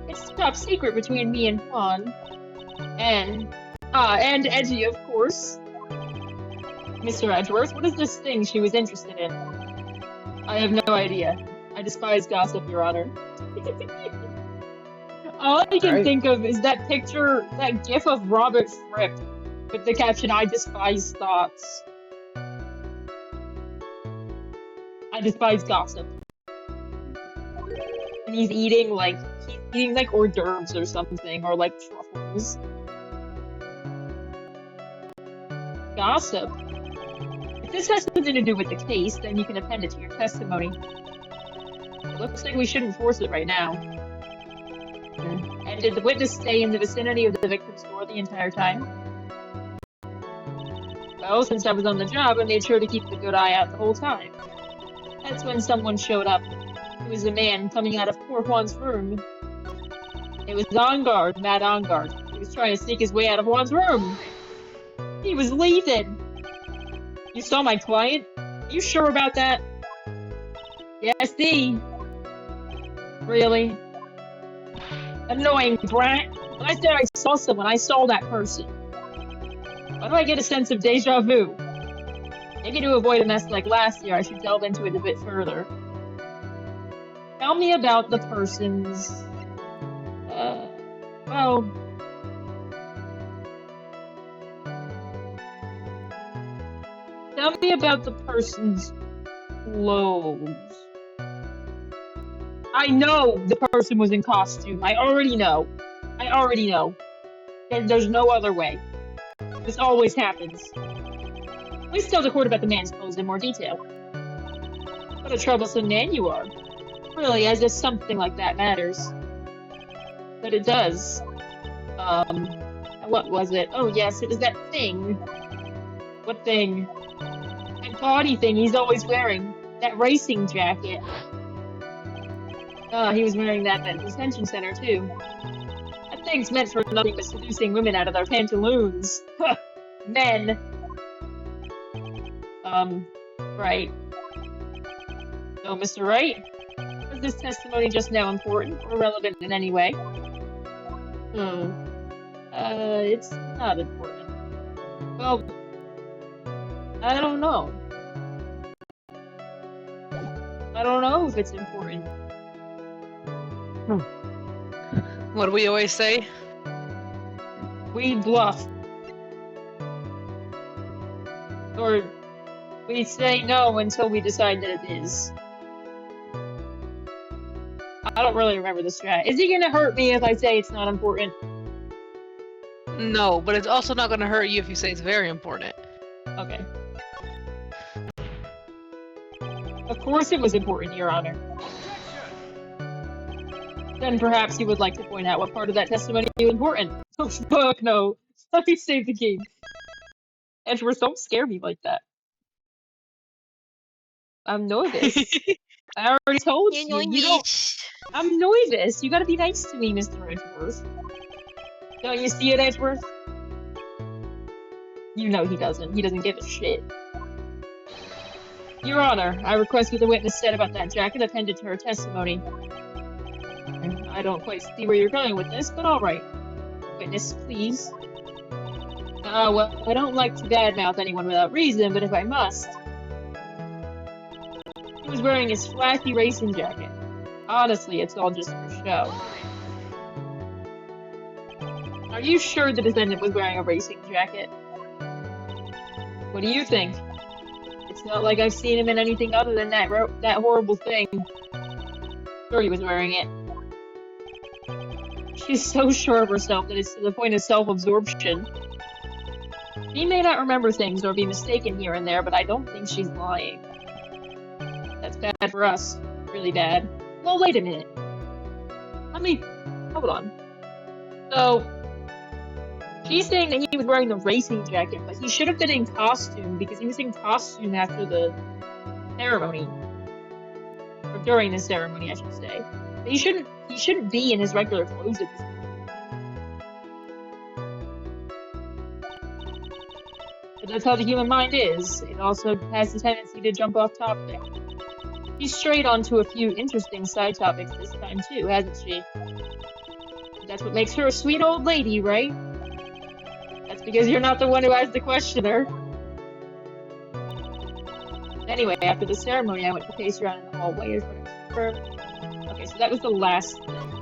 It's top secret between me and Juan. And edgy, of course. Mr. Edgeworth, what is this thing she was interested in? I have no idea. I despise gossip, Your Honor. All I can think of is that picture, that gif of Robert Fripp with the caption, I despise thoughts. I despise gossip. And he's eating like hors d'oeuvres or something, or like truffles. Gossip. If this has something to do with the case, then you can append it to your testimony. It looks like we shouldn't force it right now. And did the witness stay in the vicinity of the victim's door the entire time? Well, since I was on the job, I made sure to keep a good eye out the whole time. That's when someone showed up. It was a man coming out of poor Juan's room. It was Matt Angard. He was trying to sneak his way out of Juan's room. He was leaving. You saw my client? Are you sure about that? Yes, Really? Annoying brat. When I said I saw someone, I saw that person. Why do I get a sense of deja vu? Maybe to avoid a mess like last year, I should delve into it a bit further. Tell me about the person's... Tell me about the person's clothes. I know the person was in costume. I already know. There's no other way. This always happens. Please tell the court about the man's clothes in more detail. What a troublesome man you are. Really, as if something like that matters. But it does. What was it? Oh yes, it was that thing. What thing? That gaudy thing he's always wearing. That racing jacket. He was wearing that at the detention center too. That thing's meant for nothing but seducing women out of their pantaloons. Men. Right. So, Mr. Wright, was this testimony just now important or relevant in any way? It's not important. Well, I don't know. I don't know if it's important. What do we always say? We bluff. Or we say no until we decide that it is. I don't really remember the strat. Is he gonna hurt me if I say it's not important? No, but it's also not gonna hurt you if you say it's very important. Okay. Of course it was important, Your Honor. Then perhaps you would like to point out what part of that testimony is important. Oh, fuck no. Let me save the game. Edgeworth, don't scare me like that. I'm nervous. I already told you. You don't... I'm nervous. You gotta be nice to me, Mr. Edgeworth. Don't you see it, Edgeworth? You know he doesn't. He doesn't give a shit. Your Honor, I request what the witness said about that jacket appended to her testimony. I don't quite see where you're going with this, but alright. Witness, please. Well, I don't like to badmouth anyone without reason, but if I must... He was wearing his flashy racing jacket. Honestly, it's all just for show. Are you sure the defendant was wearing a racing jacket? What do you think? It's not like I've seen him in anything other than that horrible thing. Sure, he was wearing it. She's so sure of herself that it's to the point of self-absorption. She may not remember things or be mistaken here and there, but I don't think she's lying. That's bad for us. Really bad. Well, wait a minute. Hold on. So, she's saying that he was wearing the racing jacket, but he should have been in costume because he was in costume after the ceremony. Or during the ceremony, I should say. But he shouldn't be in his regular clothes at this point. But that's how the human mind is. It also has the tendency to jump off topic. She's strayed onto a few interesting side topics this time too, hasn't she? That's what makes her a sweet old lady, right? That's because you're not the one who asked the questioner. Anyway, after the ceremony, I went to pace around in the hallway. Okay, so that was the last thing.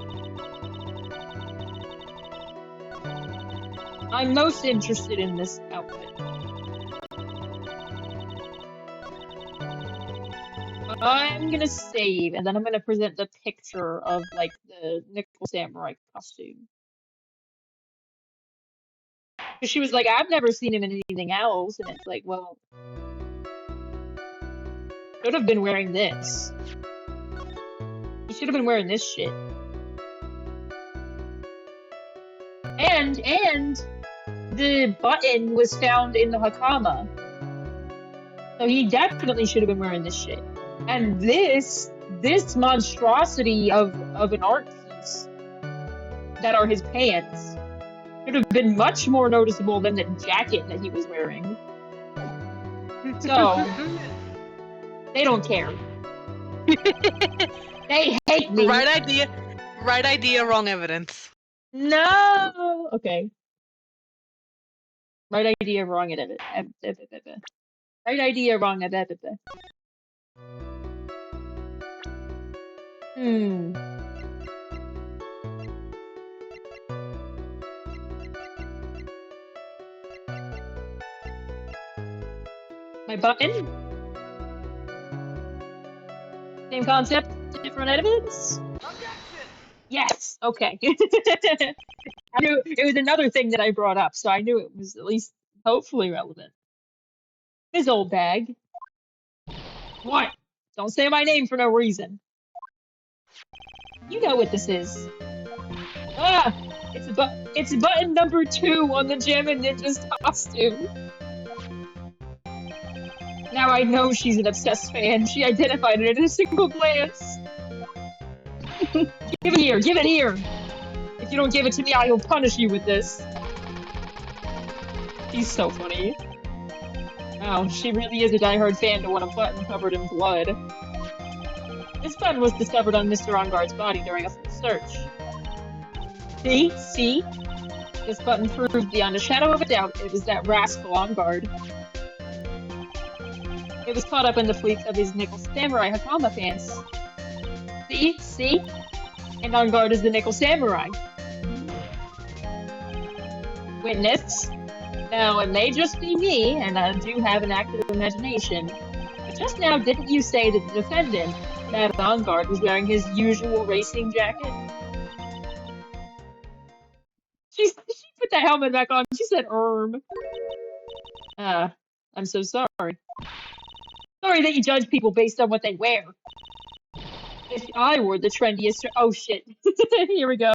I'm most interested in this outfit. I'm gonna save, and then I'm gonna present the picture of, like, the Nickel Samurai costume. Because she was like, I've never seen him in anything else, and it's like, well, should have been wearing this. He should have been wearing this shit. And the button was found in the Hakama. So he definitely should have been wearing this shit. And this monstrosity of an art piece that are his pants should have been much more noticeable than the jacket that he was wearing. So they don't care. They hate me. Right idea, wrong evidence. No. Okay. Right idea, wrong evidence. Right idea, wrong evidence. My button? Same concept, different evidence? Yes, okay. I knew it was another thing that I brought up, so I knew it was at least hopefully relevant. His old bag. What? Don't say my name for no reason. You know what this is. Ah! It's button number 2 on the Jammin' Ninja's costume. Now I know she's an obsessed fan. She identified it in a single glance. Give it here! Give it here! If you don't give it to me, I will punish you with this. She's so funny. Wow, she really is a diehard fan to want a button covered in blood. This button was discovered on Mr. Onguard's body during a full search. See? This button proved beyond a shadow of a doubt it was that rascal Onguard. It was caught up in the pleats of his Nickel Samurai Hakama pants. See? And Onguard is the Nickel Samurai. Witness? Now, it may just be me, and I do have an active imagination, but just now, didn't you say that the defendant, that Onguard, was wearing his usual racing jacket? She put the helmet back on. She said, I'm so sorry. Sorry that you judge people based on what they wear. If I were the trendiest... Oh, shit. Here we go.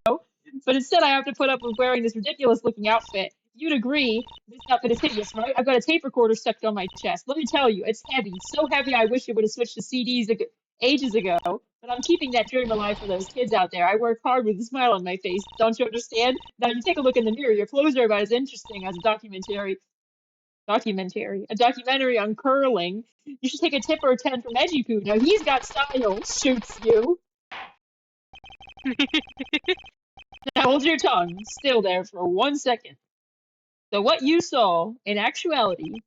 But instead I have to put up with wearing this ridiculous-looking outfit. You'd agree, this outfit is hideous, right? I've got a tape recorder stuck on my chest. Let me tell you, it's heavy. So heavy I wish it would have switched to CDs ages ago. But I'm keeping that dream alive for those kids out there. I work hard with a smile on my face. Don't you understand? Now you take a look in the mirror. Your clothes are about as interesting as a documentary on curling. You should take a tip or a 10 from Edgy Poo. Now he's got style. Shoots you. Now hold your tongue still there for 1 second. So what you saw, in actuality,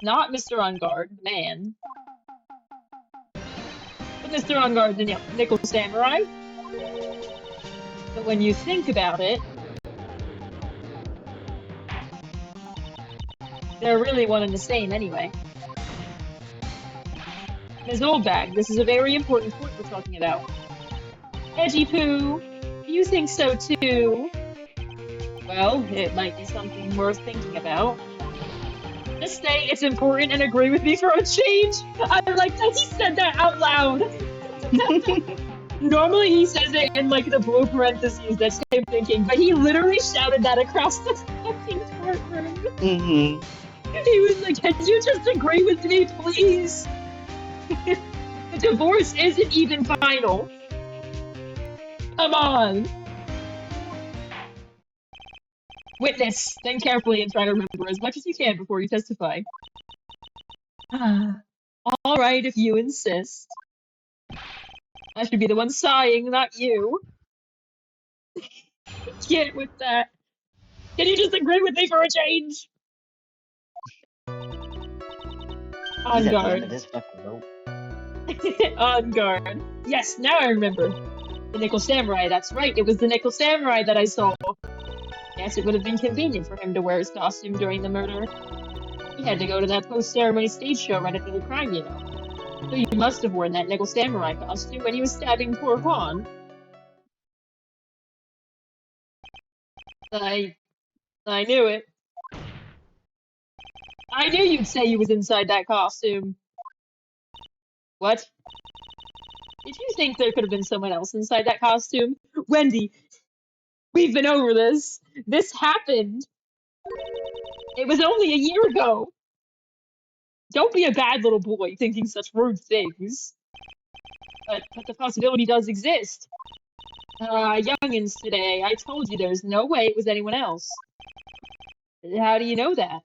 not Mr. Onguard, the man, but Mr. Onguard, the Nickel Samurai. But when you think about it, they're really one and the same anyway. Ms. Oldbag, this is a very important point we're talking about. Edgy Poo, you think so too? Well, it might be something worth thinking about. Just say it's important and agree with me for a change. I like that he said that out loud. Normally he says it in like the blue parentheses that same thinking, but he literally shouted that across the fucking courtroom. He was like, can you just agree with me, please? The divorce isn't even final. Come on. Witness, think carefully and try to remember as much as you can before you testify. All right, if you insist. I should be the one sighing, not you. Get with that. Can you just agree with me for a change? On He's at the end guard. of this fucking rope. On guard. Yes, now I remember. The Nickel Samurai, that's right. It was the Nickel Samurai that I saw. Yes, it would have been convenient for him to wear his costume during the murder. He had to go to that post-ceremony stage show right after the crime, you know. So he must have worn that Nickel Samurai costume when he was stabbing poor Juan. I knew it. I knew you'd say you was inside that costume. What? Did you think there could have been someone else inside that costume? Wendy, we've been over this. This happened. It was only a year ago. Don't be a bad little boy thinking such rude things. But the possibility does exist. Youngins today, I told you there's no way it was anyone else. How do you know that?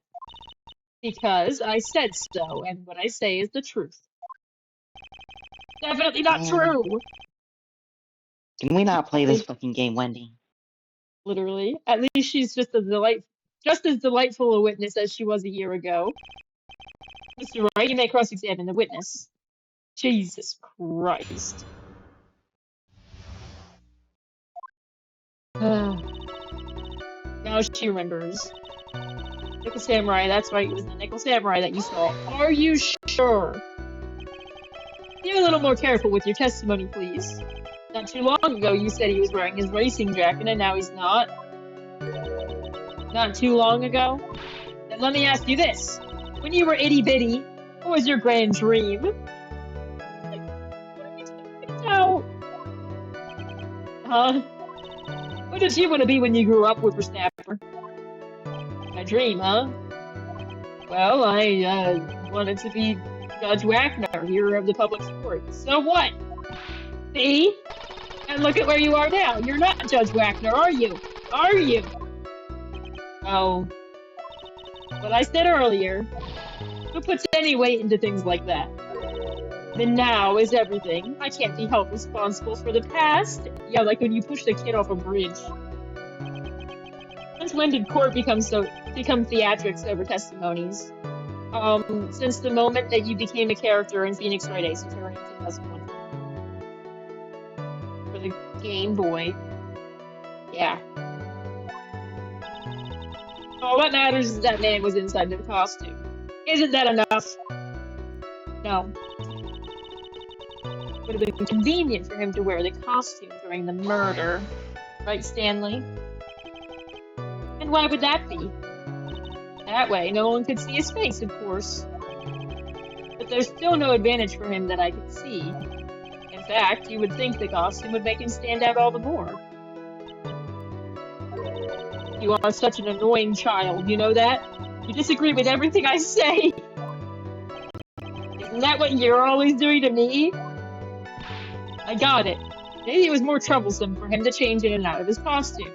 Because I said so, and what I say is the truth. Definitely not true! Can we not play this fucking game, Wendy? Literally. At least she's just as delightful a witness as she was a year ago. Mr. Wright, you may cross-examine the witness. Jesus Christ. Now she remembers. Nickel Samurai, that's right, it was the Nickel Samurai that you saw. Are you sure? Be a little more careful with your testimony, please. Not too long ago, you said he was wearing his racing jacket, and now he's not. Not too long ago? Then let me ask you this. When you were itty-bitty, what was your grand dream? No. Huh? What did you want to be when you grew up, whippersnapper? My dream, huh? Well, I wanted to be Judge Wagner, hero of the public sport. So what? See? And look at where you are now. You're not Judge Wagner, are you? Are you? Oh. What I said earlier. Who puts any weight into things like that? The now is everything. I can't be held responsible for the past. Yeah, like when you push the kid off a bridge. Since when did court become theatrics over testimonies? Since the moment that you became a character in Phoenix Wright Ace Attorney in 2001. For the Game Boy. Yeah. All that matters is that man was inside the costume. Isn't that enough? No. Would have been convenient for him to wear the costume during the murder. Right, Stanley? And why would that be? That way, no one could see his face, of course. But there's still no advantage for him that I could see. In fact, you would think the costume would make him stand out all the more. You are such an annoying child, you know that? You disagree with everything I say! Isn't that what you're always doing to me? I got it. Maybe it was more troublesome for him to change in and out of his costume.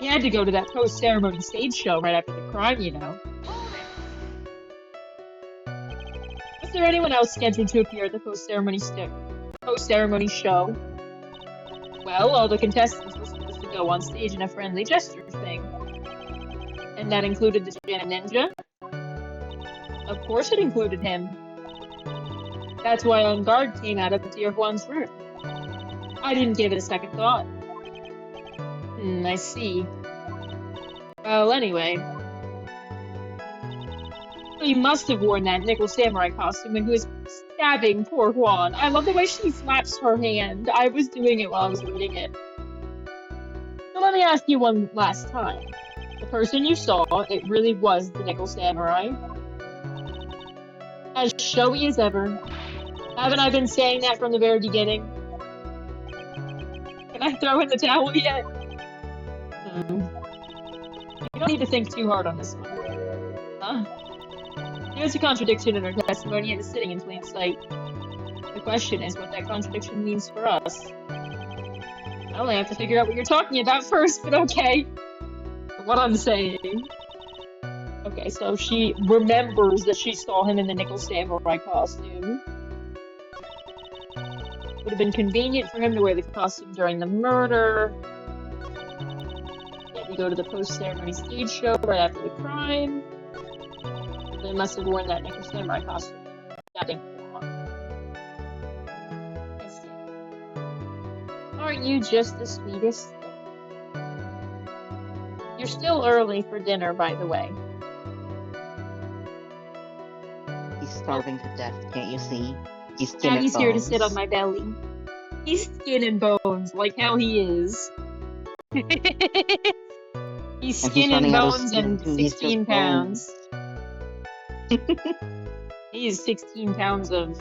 He had to go to that post-ceremony stage show right after the crime, you know. Was there anyone else scheduled to appear at the post-ceremony show? Well, all the contestants were supposed to go on stage in a friendly gesture thing. And that included the Jana Ninja? Of course it included him. That's why On Guard came out of Dear Juan's room. I didn't give it a second thought. I see. Well, anyway. He must have worn that Nickel Samurai costume when he was stabbing poor Juan. I love the way she flaps her hand. I was doing it while I was reading it. So let me ask you one last time. The person you saw, it really was the Nickel Samurai? As showy as ever. Haven't I been saying that from the very beginning? Can I throw in the towel yet? You don't need to think too hard on this one. Huh? There's a contradiction in her testimony and it's sitting in plain sight. The question is what that contradiction means for us. I only have to figure out what you're talking about first, but okay. What I'm saying. Okay, so she remembers that she saw him in the Nickel Samurai costume. Would have been convenient for him to wear the costume during the murder. Yeah, go to the post-ceremony stage show right after the crime. They must have worn that Necro Samurai costume. Stabbing Juan. Aren't you just the sweetest? You're still early for dinner, by the way. He's starving to death, can't you see? He's skin Now and he's bones. here to sit on my belly. He's skin and bones, like how he is. He's skin and bones and 16 pounds. He is 16 pounds of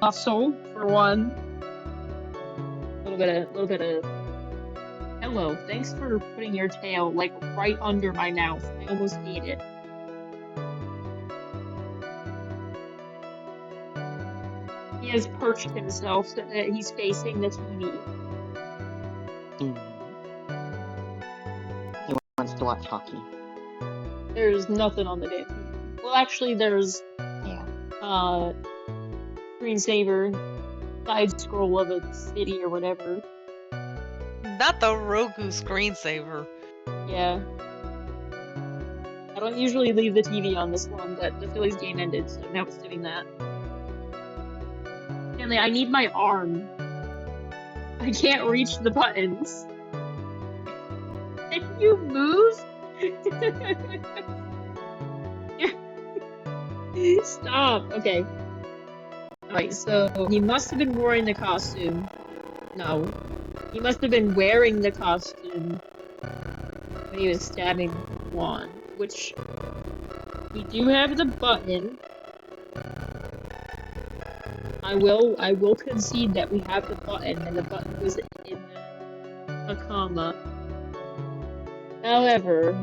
muscle, for one. A little bit of. Hello, thanks for putting your tail like right under my mouth. I almost ate it. He has perched himself so that he's facing the TV. He wants to watch hockey. There's nothing on the damn TV. Well, actually, there's screensaver, side scroll of a city or whatever. Not the Roku screensaver. Yeah. I don't usually leave the TV on this one, but the Phillies game ended, so now it's doing that. Stanley, I need my arm. I can't reach the buttons. Can you move? Stop. Okay. Alright, so he must have been wearing the costume. No. He must have been wearing the costume when he was stabbing Juan, which we do have the button. I will concede that we have the button, and the button was in a comma. However,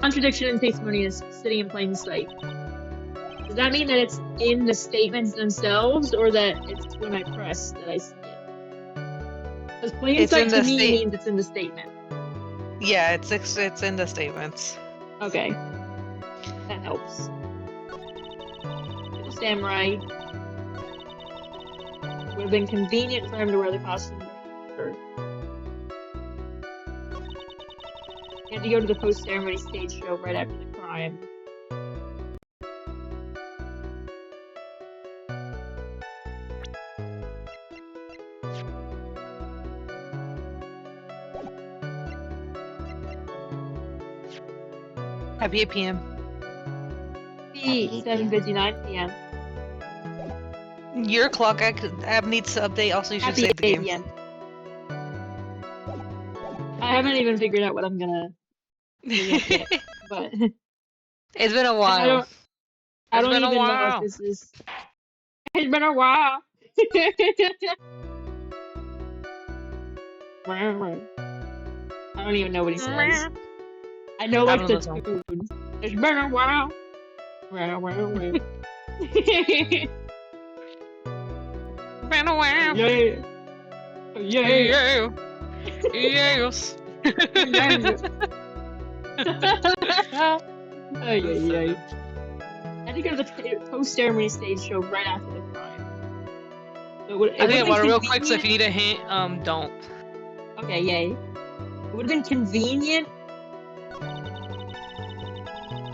contradiction in testimony is sitting in plain sight. Does that mean that it's in the statements themselves, or that it's when I press that I see it? Because plain sight to me means it's in the statement. Yeah, it's in the statements. Okay. That helps. Samurai. Would have been convenient for him to wear the costume. He had to go to the post-ceremony stage show right after the crime. Happy 8 p.m. 7:59 p.m. Your clock app needs to update. Also, you should save the game. PM. I haven't even figured out what I'm gonna do yet, but it's been a while. I don't even know if this is. It's been a while. I don't even know what he says. I know like the tune. It's been a while. Been a while. Yeah. Yeah. Yes. I think it was a post-ceremony stage show right after the crime. So I think about it real quick, so if you need a hint, don't. Okay, yay. It would have been convenient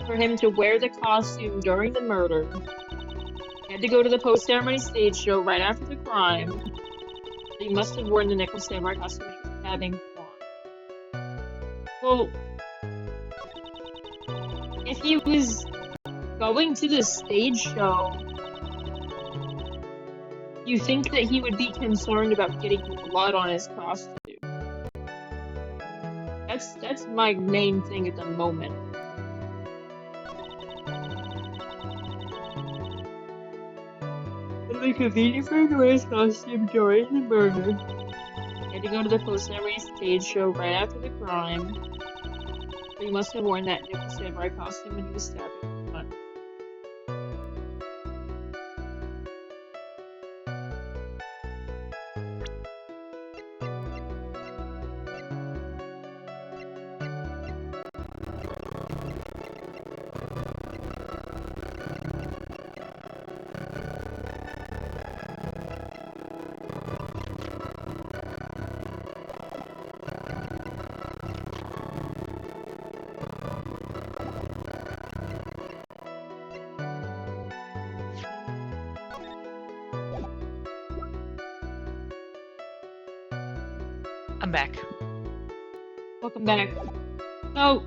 for him to wear the costume during the murder. He had to go to the post-ceremony stage show right after the crime. He must have worn the Necro Samurai costume when he was stabbing Juan. Well, if he was going to the stage show, you think that he would be concerned about getting blood on his costume. That's my main thing at the moment. It would be convenient for him to wear his costume during the murder. He had to go to the post-ceremony stage show right after the crime. So he must have worn that nickel samurai costume when he was stabbing. I'm back. Welcome back. So,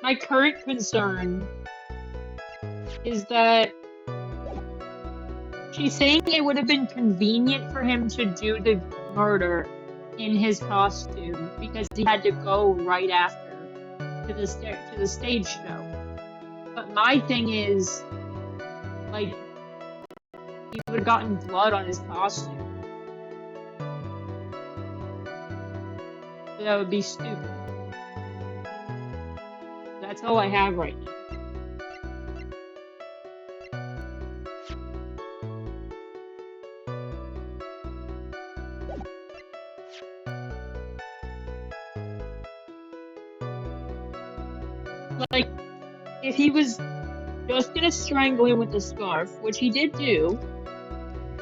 my current concern is that she's saying it would have been convenient for him to do the murder in his costume because he had to go right after to the stage show. But my thing is, like, he would have gotten blood on his costume. That would be stupid. That's all I have right now. Like, if he was just gonna strangle him with the scarf, which he did do,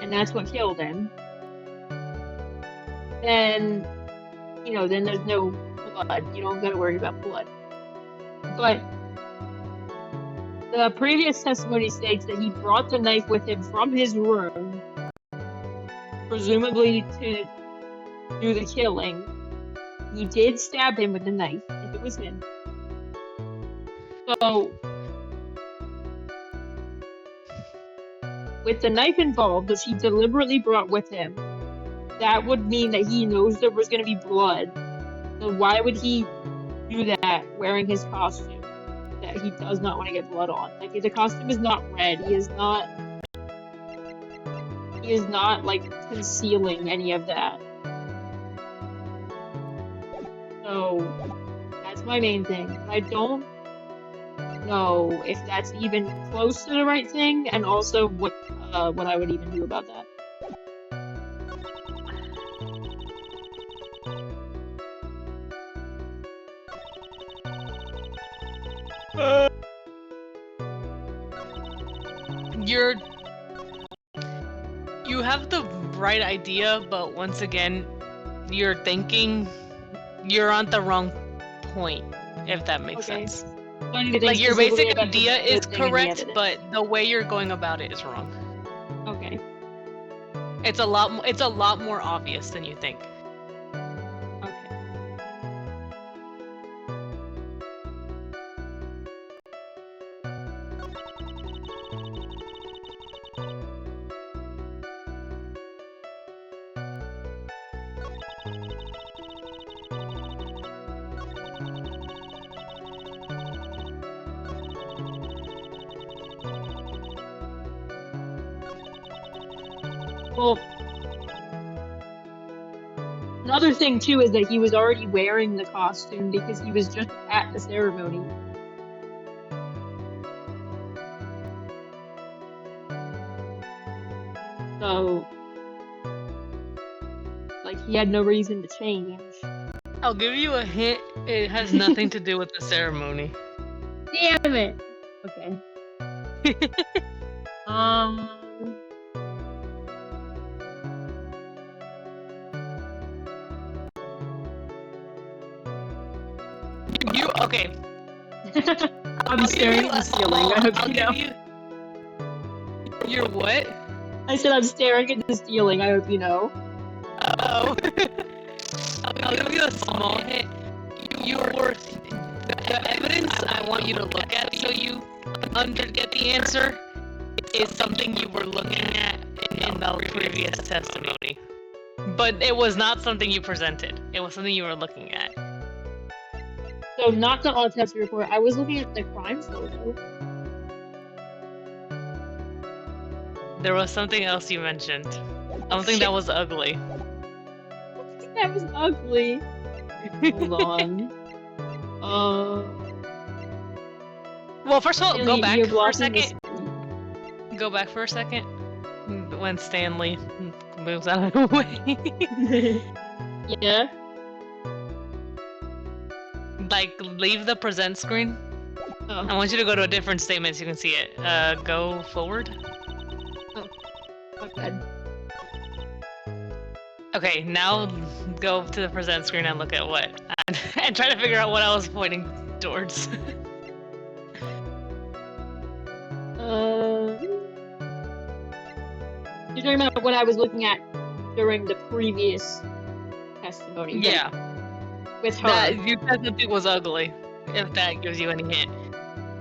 and that's what killed him, then, you know, then there's no blood. You don't gotta worry about blood. But the previous testimony states that he brought the knife with him from his room, presumably to do the killing. He did stab him with the knife, if it was him. So, with the knife involved, which he deliberately brought with him, that would mean that he knows there was going to be blood. So why would he do that wearing his costume that he does not want to get blood on? Like, the costume is not red. He is not like concealing any of that. So that's my main thing. I don't know if that's even close to the right thing, and also what I would even do about that. You have the right idea, but once again, you're on the wrong point, if that makes sense. Like, your basic idea is correct, but the way you're going about it is wrong. Okay. It's a lot more obvious than you think. Okay. Well, another thing too is that he was already wearing the costume because he was just at the ceremony. So, like, he had no reason to change. I'll give you a hint. It has nothing to do with the ceremony. Damn it! Okay. Okay. I'm staring at the ceiling. I hope you know. You're what? I said I'm staring at the ceiling. I hope you know. Oh. I'll give you a small hint. The evidence I want you to look at so you get the answer is something you were looking at in the previous testimony. But it was not something you presented. It was something you were looking at. So not the autopsy report. I was looking at the crime photo. There was something else you mentioned. Something that was ugly. That was ugly. Hold on. Well, first of all, go back you're for a blocking second. Go back for a second. When Stanley moves out of the way. Yeah. Like, leave the present screen. Oh. I want you to go to a different statement so you can see it. Go forward. Oh. Okay. Okay, now go to the present screen and look at what. And try to figure out what I was pointing towards. You're talking about what I was looking at during the previous testimony. Yeah. With her. That you said something was ugly, if that gives you any hint.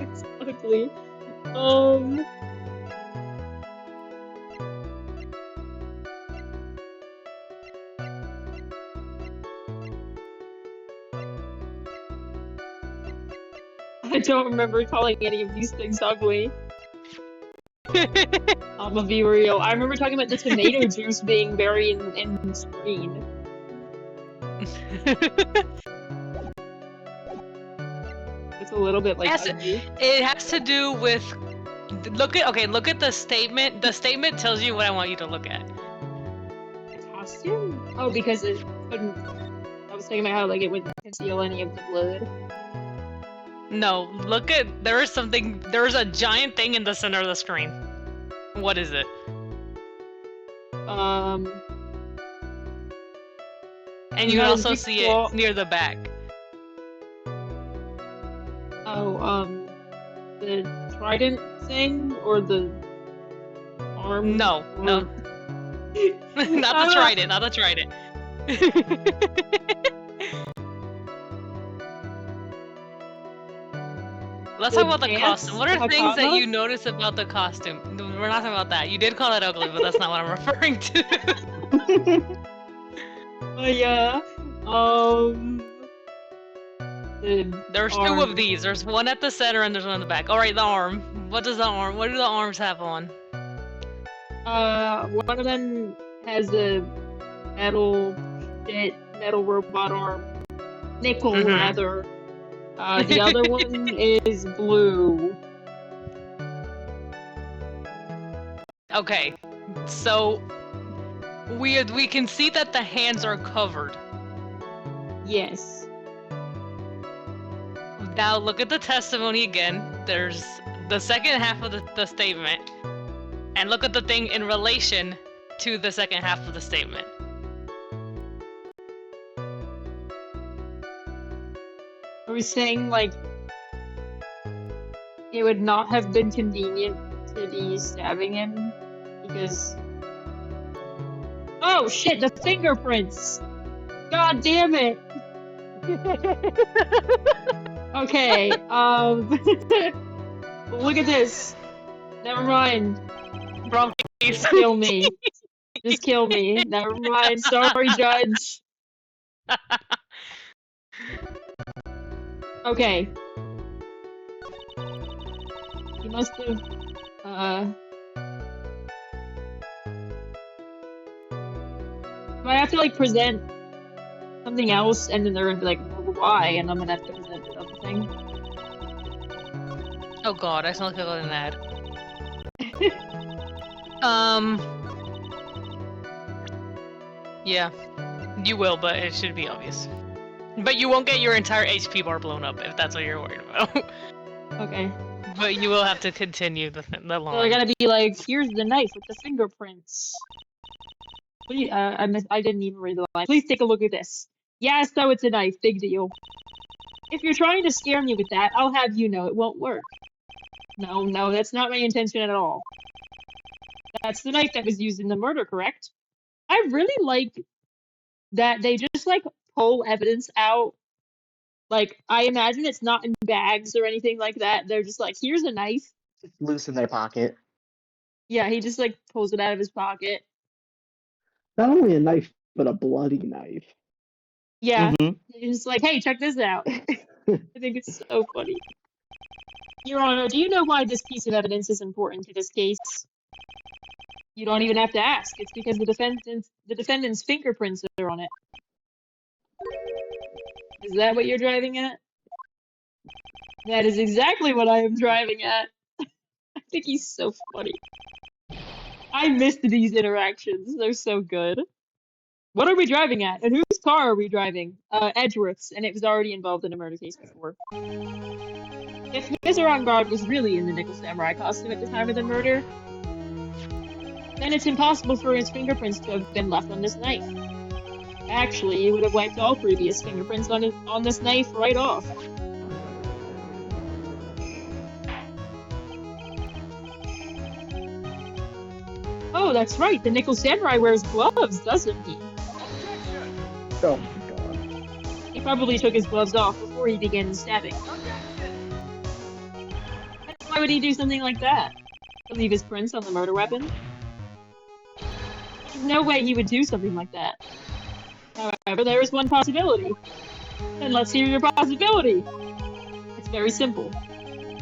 It's ugly. I don't remember calling any of these things ugly. I'm gonna be real. I remember talking about the tomato juice being buried in the screen. It's a little bit like ugly. It has to do with look at the statement. The statement tells you what I want you to look at. The costume? Oh, because it couldn't. I was thinking about how like it wouldn't conceal any of the blood. No, there is a giant thing in the center of the screen. What is it? And you can also see it near the back. Oh, the trident thing? Or the arm? No. Not the trident, not the trident. Let's talk about the costume. What are things that you notice about the costume? We're not talking about that. You did call it ugly, but that's not what I'm referring to. Yeah. There's two of these. There's one at the center and there's one in the back. Alright, the arm. What do the arms have on? One of them has a metal robot arm. Nickel, rather. The other one is blue. Okay, so we can see that the hands are covered. Yes. Now look at the testimony again. There's the second half of the statement, and look at the thing in relation to the second half of the statement. Are we saying, like, it would not have been convenient to be stabbing him? Because... Oh, shit, the fingerprints! God damn it! Okay, look at this. Never mind. Wrong case. Just kill me. Just kill me. Never mind. Sorry, Judge. Okay. You must have, do I have to, like, present something else, and then they're gonna be like, why? And I'm gonna have to present the other thing? Oh god, I sound like I got an ad. Yeah. You will, but it should be obvious. But you won't get your entire HP bar blown up, if that's what you're worried about. Okay. But you will have to continue the line. So they're gonna be like, here's the knife with the fingerprints. Please, I didn't even read the line. Please take a look at this. Yeah, so it's a knife. Big deal. If you're trying to scare me with that, I'll have you know it won't work. No, that's not my intention at all. That's the knife that was used in the murder, correct? I really like that they just, like, pull evidence out. Like, I imagine it's not in bags or anything like that. They're just like, here's a knife. It's loose in their pocket. Yeah, he just, like, pulls it out of his pocket. Not only a knife, but a bloody knife. Yeah, He's just like, hey, check this out. I think it's so funny. Your Honor, do you know why this piece of evidence is important to this case? You don't even have to ask. It's because the defendant's fingerprints are on it. Is that what you're driving at? That is exactly what I am driving at. I think he's so funny. I missed these interactions. They're so good. What are we driving at? And whose car are we driving? Edgeworth's, and it was already involved in a murder case before. If Mr. Engard was really in the Nickel Samurai costume at the time of the murder, then it's impossible for his fingerprints to have been left on this knife. Actually, he would have wiped all previous fingerprints on this knife right off. Oh, that's right. The Nickel Samurai wears gloves, doesn't he? Oh my god. He probably took his gloves off before he began stabbing. Why would he do something like that? To leave his prints on the murder weapon? There's no way he would do something like that. However, there is one possibility. Then let's hear your possibility. It's very simple.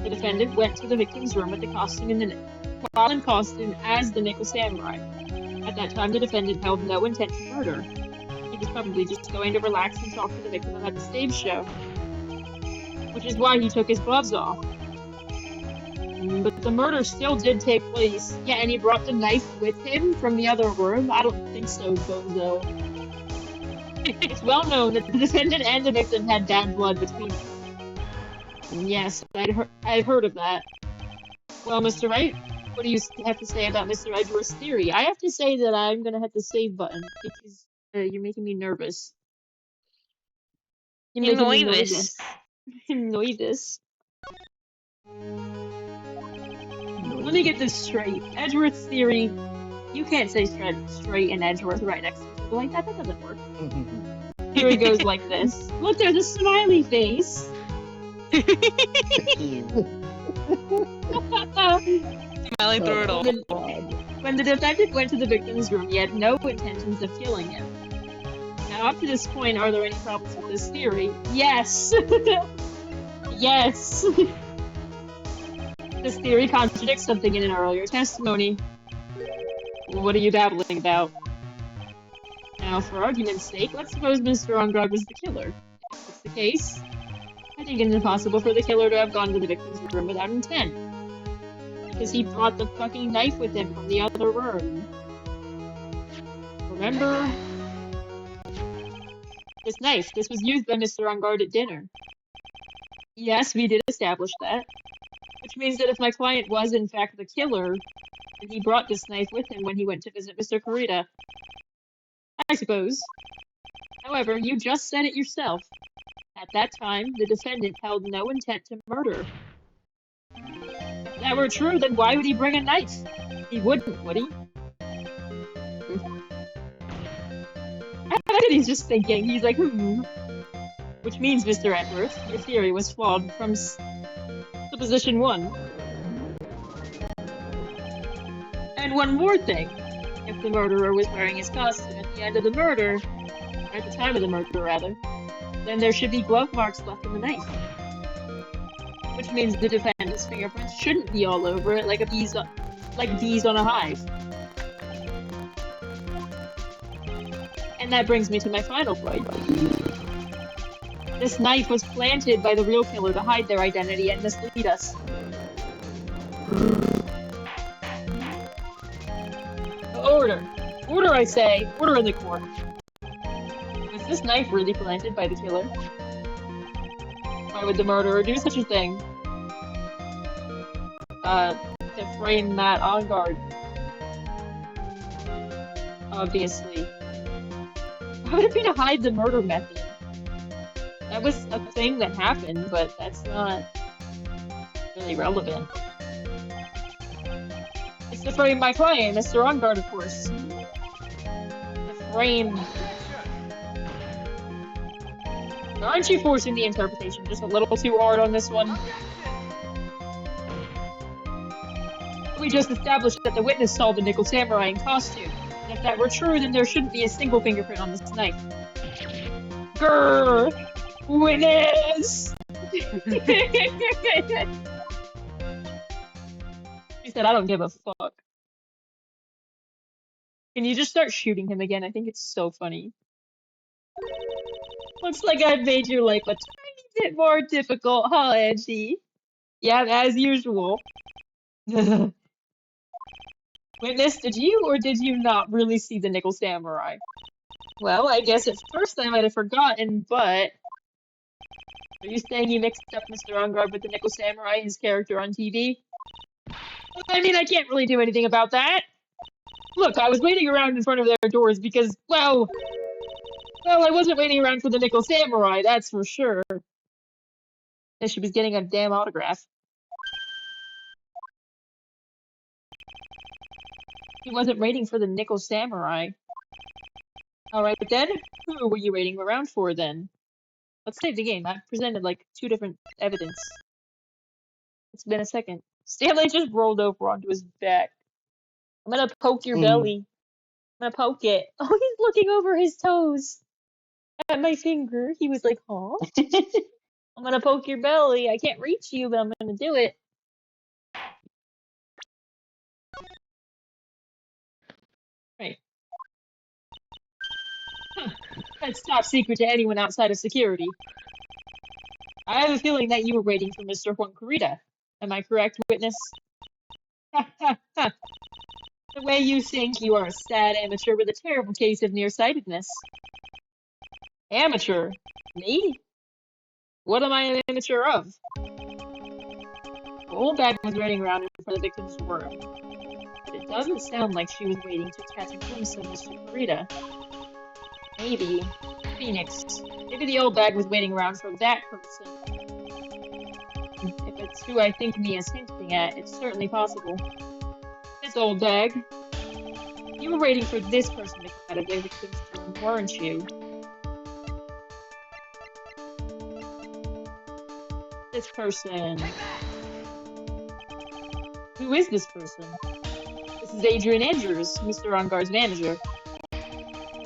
The defendant went to the victim's room with the costume while in costume as the Nickel Samurai. At that time, the defendant held no intent to murder. He was probably just going to relax and talk to the victim about the stage show, which is why he took his gloves off. But the murder still did take place. Yeah, and he brought the knife with him from the other room? I don't think so, Bozo. It's well known that the defendant and the victim had bad blood between them. Yes, I've heard of that. Well, Mr. Wright, what do you have to say about Mr. Edgeworth's theory? I have to say that I'm gonna hit the save button because you're making me nervous. You're making me nervous. Nervous. Let me get this straight. Edgeworth's theory, you can't say straight and Edgeworth right next to each other like that. That doesn't work. Here it goes like this. Look, there's a smiley face. Smiling through it all. When the defendant went to the victim's room, he had no intentions of killing him. Now, up to this point, are there any problems with this theory? Yes! Yes! This theory contradicts something in an earlier testimony. What are you babbling about? Now, for argument's sake, let's suppose Mr. Engard was the killer. If that's the case, I think it's impossible for the killer to have gone to the victim's room without intent. Because he brought the fucking knife with him from the other room. Remember? This knife, this was used by Mr. Engard at dinner. Yes, we did establish that. Which means that if my client was in fact the killer, then he brought this knife with him when he went to visit Mr. Kurita. I suppose. However, you just said it yourself. At that time, the defendant held no intent to murder. If that were true, then why would he bring a knife? He wouldn't, would he? I bet he's just thinking. He's like, Which means, Mr. Edgeworth, your theory was flawed from supposition 1. And one more thing. If the murderer was wearing his costume at the end of the murder, or at the time of the murder, rather, then there should be glove marks left in the knife. Which means the defendant's fingerprints shouldn't be all over it like bees on a hive. And that brings me to my final point. This knife was planted by the real killer to hide their identity and mislead us. Order! Order, I say! Order in the court! Was this knife really planted by the killer? Why would the murderer do such a thing? To frame Matt Engard. Obviously. Why would it be to hide the murder method? That was a thing that happened, but that's not really relevant. It's to frame my client, Mr. Engard, of course. To frame... Aren't you forcing the interpretation just a little too hard on this one? We just established that the witness saw the Nickel Samurai in costume. And if that were true, then there shouldn't be a single fingerprint on this knife. Grrr! Witness! She said, I don't give a fuck. Can you just start shooting him again? I think it's so funny. Looks like I've made your life a tiny bit more difficult, huh, Angie? Yeah, as usual. Witness, did you or did you not really see the Nickel Samurai? Well, I guess at first I might have forgotten, but... Are you saying you mixed up Mr. Ungard with the Nickel Samurai, his character on TV? I mean, I can't really do anything about that. Look, I was waiting around in front of their doors because, well, I wasn't waiting around for the Nickel Samurai, that's for sure. And she was getting a damn autograph. He wasn't waiting for the Nickel Samurai. Alright then, who were you waiting around for then? Let's save the game. I've presented like 2 different evidence. It's been a second. Stanley just rolled over onto his back. I'm gonna poke your belly. I'm gonna poke it. Oh, he's looking over his toes at my finger. He was like, huh? I'm gonna poke your belly. I can't reach you, but I'm gonna do it. Right. Huh. That's top secret to anyone outside of security. I have a feeling that you were waiting for Mr. Juan Corrida. Am I correct, witness? Ha ha ha. The way you think, you are a sad amateur with a terrible case of nearsightedness. Amateur? Me? What am I an amateur of? The old bag was running around in front of the victim's room, but it doesn't sound like she was waiting to catch a glimpse of Mr. Corrida. Maybe. Phoenix. Maybe the old bag was waiting around for that person. If it's who I think Mia's hinting at, it's certainly possible. This old bag. You were waiting for this person to come out of the victim's room, weren't you? This person. Who is this person? This is Adrian Andrews, Mr. Ungard's manager.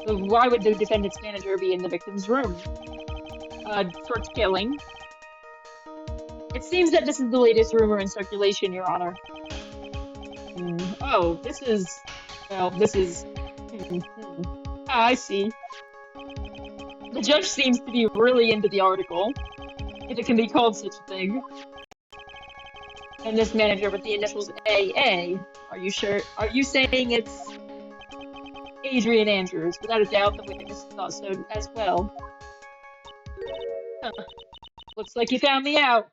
So why would the defendant's manager be in the victim's room? For killing. It seems that this is the latest rumor in circulation, Your Honor. Oh, this is... Well, this is... Ah, I see. The judge seems to be really into the article, if it can be called such a thing. And this manager with the initials AA, are you sure? Are you saying it's Adrian Andrews? Without a doubt, the witness thought so as well. Huh. Looks like you found me out.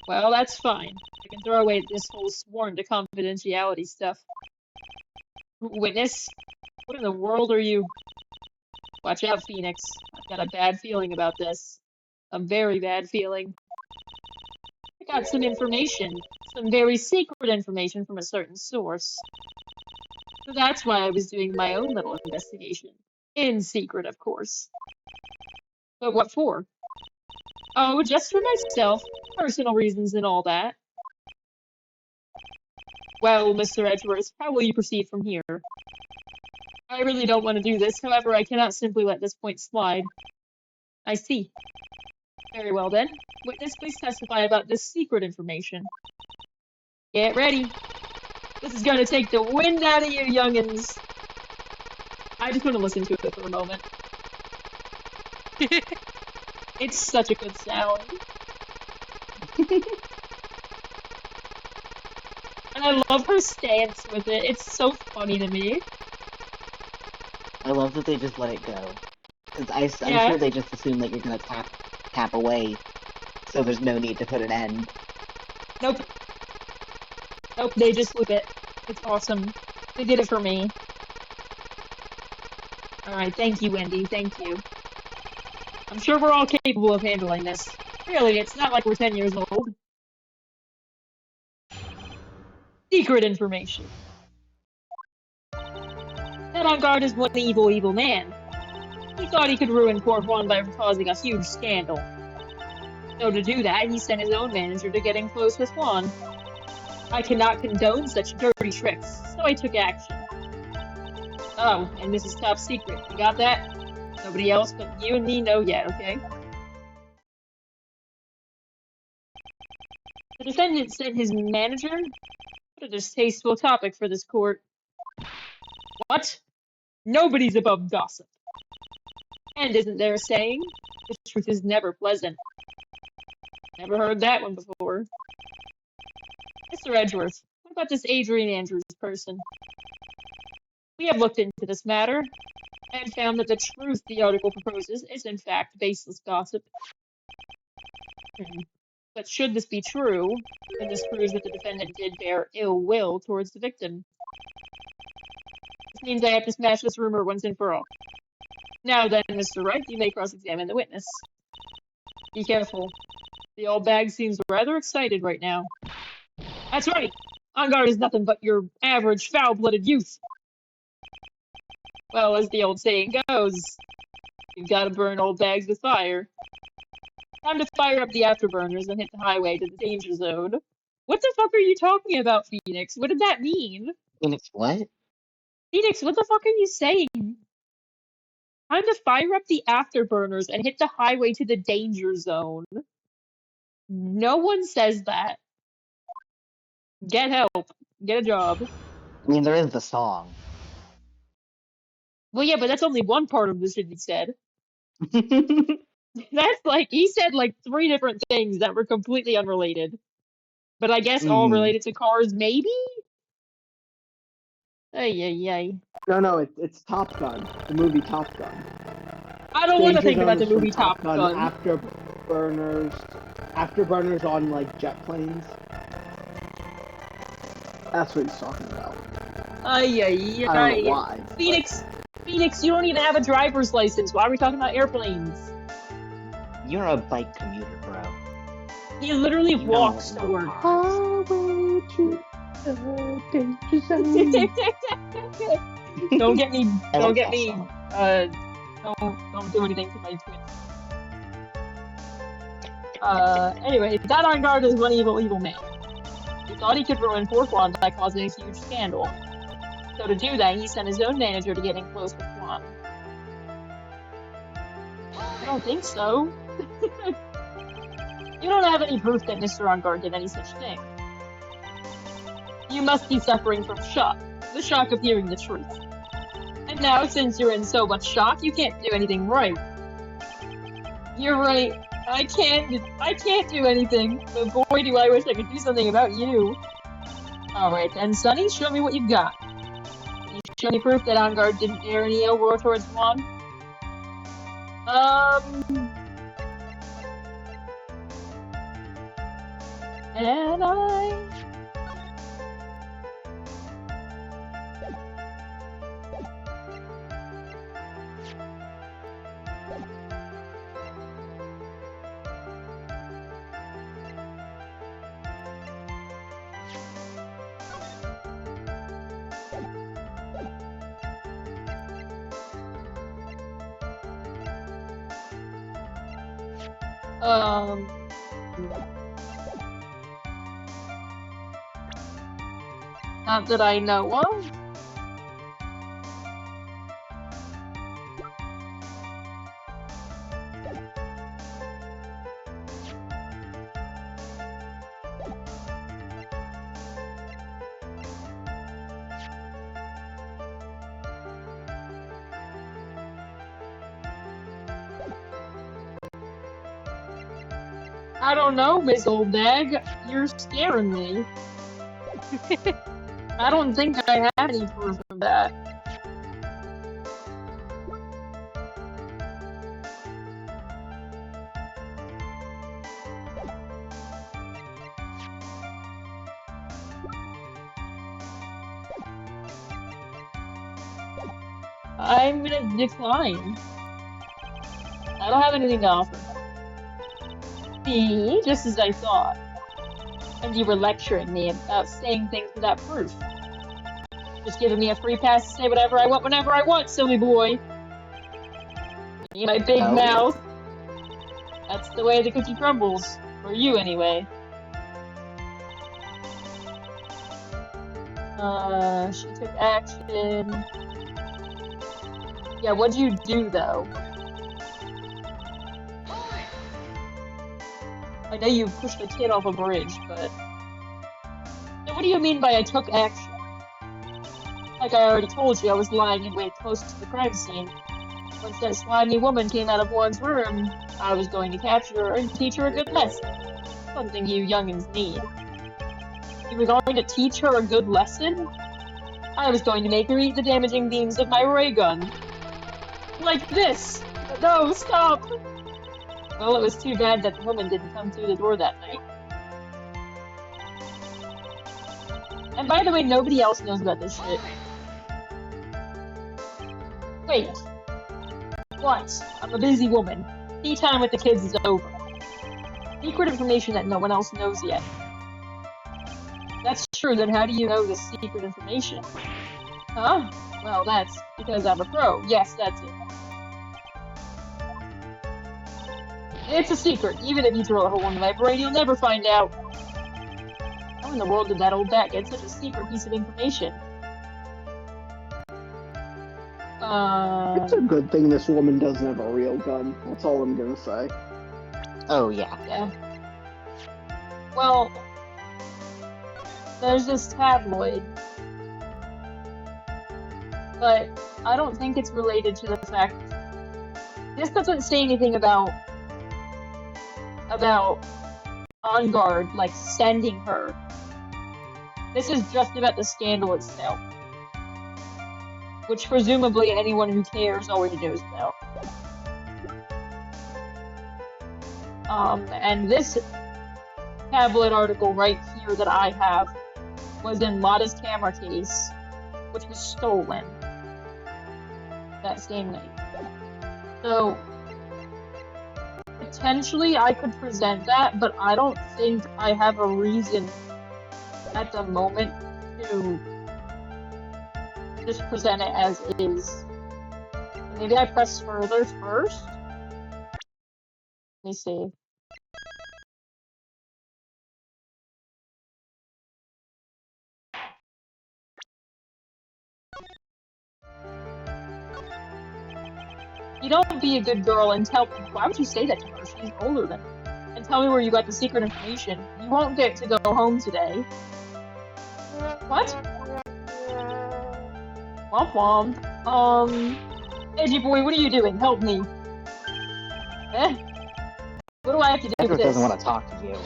Well, that's fine. I can throw away this whole sworn to confidentiality stuff. Witness? What in the world are you? Watch out, Phoenix. I've got a bad feeling about this. A very bad feeling. I got some information. Some very secret information from a certain source. So that's why I was doing my own little investigation. In secret, of course. But what for? Oh, just for myself. Personal reasons and all that. Well, Mr. Edgeworth, how will you proceed from here? I really don't want to do this, however, I cannot simply let this point slide. I see. Very well then. Witness, please testify about this secret information. Get ready. This is going to take the wind out of you, youngins. I just want to listen to it for a moment. It's such a good sound. And I love her stance with it. It's so funny to me. I love that they just let it go. Because I'm sure they just assume that you're going to tap away, so there's no need to put an end. Nope. Nope, they just loop it. It's awesome. They did it for me. Alright, thank you, Wendy. Thank you. I'm sure we're all capable of handling this. Really, it's not like we're 10 years old. Secret information. That on guard is one evil, evil man. He thought he could ruin poor Juan by causing a huge scandal. So to do that, he sent his own manager to get in close with Juan. I cannot condone such dirty tricks, so I took action. Oh, and this is top secret. You got that? Nobody else but you and me know yet, okay? The defendant sent his manager? What a distasteful topic for this court. What? Nobody's above gossip. And isn't there a saying? The truth is never pleasant. Never heard that one before. Mr. Edgeworth, what about this Adrian Andrews person? We have looked into this matter and found that the truth the article proposes is in fact baseless gossip. But should this be true, then this proves that the defendant did bear ill will towards the victim. This means I have to smash this rumor once and for all. Now then, Mr. Wright, you may cross-examine the witness. Be careful. The old bag seems rather excited right now. That's right! On guard is nothing but your average foul-blooded youth. Well, as the old saying goes, you've got to burn old bags with fire. Time to fire up the afterburners and hit the highway to the danger zone. What the fuck are you talking about, Phoenix? What did that mean? Phoenix, what? Phoenix, what the fuck are you saying? Time to fire up the afterburners and hit the highway to the danger zone. No one says that. Get help. Get a job. I mean, there is the song. Well, yeah, but that's only one part of the shit he said. That's like, he said like 3 different things that were completely unrelated. But I guess all related to cars, maybe? Ay. No, it's Top Gun. The movie Top Gun. I don't want to think about the movie Top Gun. Afterburners on, like, jet planes. That's what he's talking about. Ay. I don't know why. Phoenix, you don't even have a driver's license. Why are we talking about airplanes? You're a bike commuter, bro. He literally walks to work. Highway to the danger zone. Don't get me, don't do anything to my Twitch. Anyway, that on guard is one evil man. He thought he could ruin poor Quan by causing a huge scandal. So to do that, he sent his own manager to get in close with Quan. I don't think so. You don't have any proof that Mr. On Guard did any such thing. You must be suffering from shock. The shock of hearing the truth. And now, since you're in so much shock, you can't do anything right. You're right. I can't do anything. But boy, do I wish I could do something about you. Alright then, Sonny, show me what you've got. Can you show me proof that On Guard didn't bear any ill will towards Juan? And not that I know of. I don't know, Miss Old Bag. You're scaring me. I don't think I have any proof of that. I'm gonna decline. I don't have anything to offer. See, just as I thought. And you were lecturing me about saying things without proof. Just giving me a free pass to say whatever I want whenever I want, silly boy. See my big mouth? That's the way the cookie crumbles. For you, anyway. She took action. Yeah, what'd you do, though? I know you pushed a kid off a bridge, but... So what do you mean by I took action? Like I already told you, I was lying in wait close to the crime scene. Once that slimy woman came out of one's room, I was going to capture her and teach her a good lesson. Something you youngins need. You were going to teach her a good lesson? I was going to make her eat the damaging beams of my ray gun. Like this! No, stop! Well, it was too bad that the woman didn't come through the door that night. And by the way, nobody else knows about this shit. Wait. What? I'm a busy woman. Tea time with the kids is over. Secret information that no one else knows yet. That's true, then how do you know this secret information? Huh? Well, that's because I'm a pro. Yes, that's it. It's a secret. Even if you drill a hole in my brain, you'll never find out. How in the world did that old bat get such a secret piece of information? It's a good thing this woman doesn't have a real gun. That's all I'm gonna say. Oh, yeah. Yeah. Well, there's this tabloid. But I don't think it's related to the fact... This doesn't say anything about On Guard, like, sending her. This is just about the scandal itself. Which presumably anyone who cares already knows about. And this tablet article right here that I have was in Lotta's camera case, which was stolen that same night. So, potentially I could present that, but I don't think I have a reason at the moment to just present it as is. Maybe I press further first? Let me see. You don't be a good girl and tell... Why would you say that to her? She's older than me. And tell me where you got the secret information. You won't get to go home today. What? Womp womp. Edgy boy, what are you doing? Help me. Eh? What do I have to do with this? Doesn't want to talk to you.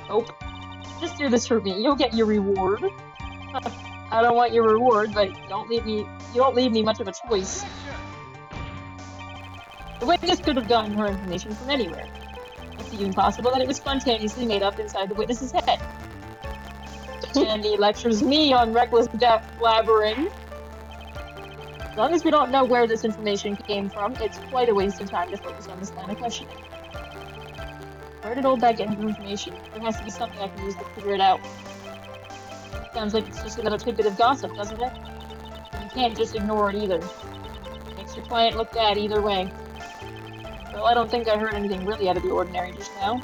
Nope. Just do this for me. You'll get your reward. I don't want your reward, but you don't leave me much of a choice. The witness could have gotten her information from anywhere. It's even possible that it was spontaneously made up inside the witness's head. And he lectures me on reckless blabbering. As long as we don't know where this information came from, it's quite a waste of time to focus on this line of questioning. Where did old Bat get her information? There has to be something I can use to figure it out. Sounds like it's just another tidbit of gossip, doesn't it? And you can't just ignore it either. Makes your client look bad either way. Well, I don't think I heard anything really out of the ordinary just now.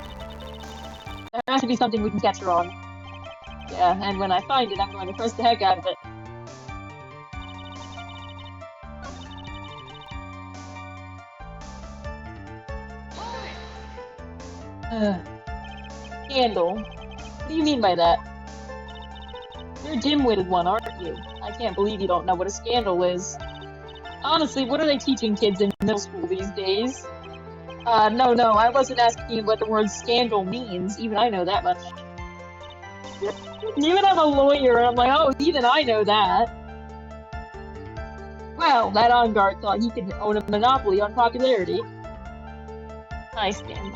There has to be something we can catch her on. Yeah, and when I find it, I'm going to press the heck out of it. Scandal? What do you mean by that? You're a dim-witted one, aren't you? I can't believe you don't know what a scandal is. Honestly, what are they teaching kids in middle school these days? No, I wasn't asking what the word scandal means. Even I know that much. Even I'm a lawyer, and I'm like, oh, even I know that. Well, that On Guard thought he could own a monopoly on popularity. I stand.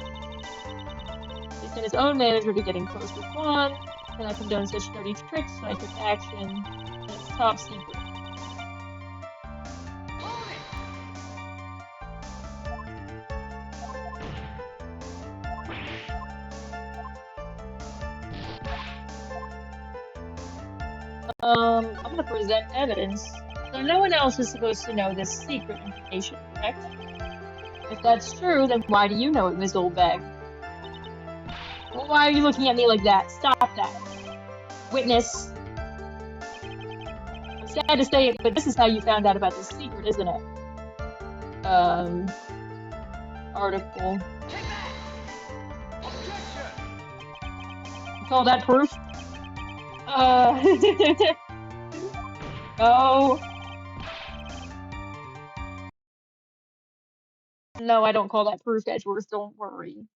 He sent his own manager to getting close with Juan, and I condone such dirty tricks, so I took action, and it's top secret. I'm gonna present evidence. So no one else is supposed to know this secret information, correct? If that's true, then why do you know it, Ms. Oldbag? Well, why are you looking at me like that? Stop that. Witness. I'm sad to say it, but this is how you found out about this secret, isn't it? Article. You call that proof? No. No, I don't call that proof, Edgeworth. Don't worry.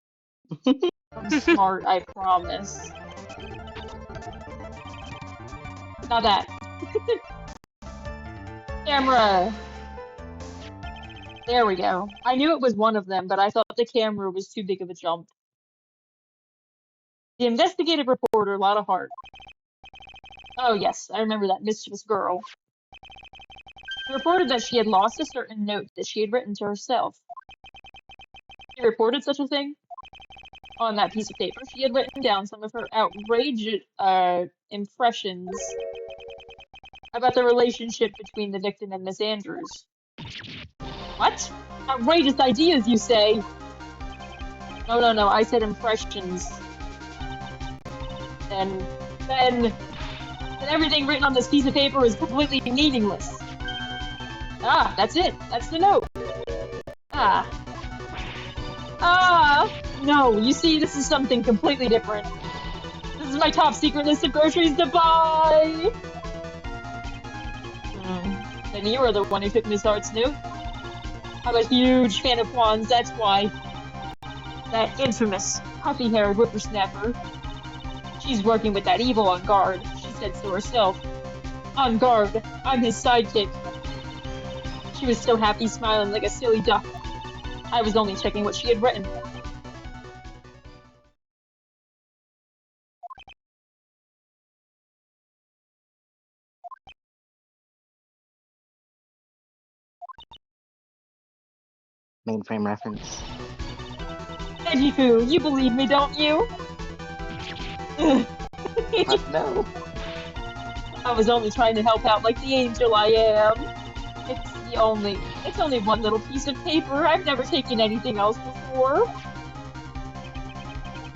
I'm smart, I promise. Not that. Camera! There we go. I knew it was one of them, but I thought the camera was too big of a jump. The investigative reporter, Lotta Hart. Oh yes, I remember that mischievous girl. She reported that she had lost a certain note that she had written to herself. She reported such a thing? On that piece of paper, she had written down some of her outrageous impressions about the relationship between the victim and Miss Andrews. What? Outrageous ideas, you say? No, I said impressions. Then everything written on this piece of paper is completely meaningless. Ah, that's it. That's the note. Ah. No, you see, this is something completely different. This is my top secret list of groceries to buy! Then you were the one who took Miss Hart's note. I'm a huge fan of Juan's, that's why. That infamous, puffy-haired whippersnapper. She's working with that evil on guard. She said so herself. On guard, I'm his sidekick. She was so happy, smiling like a silly duck. I was only checking what she had written. Mainframe reference. Ejifu, you believe me, don't you? No. I was only trying to help out like the angel I am. It's only one little piece of paper. I've never taken anything else before.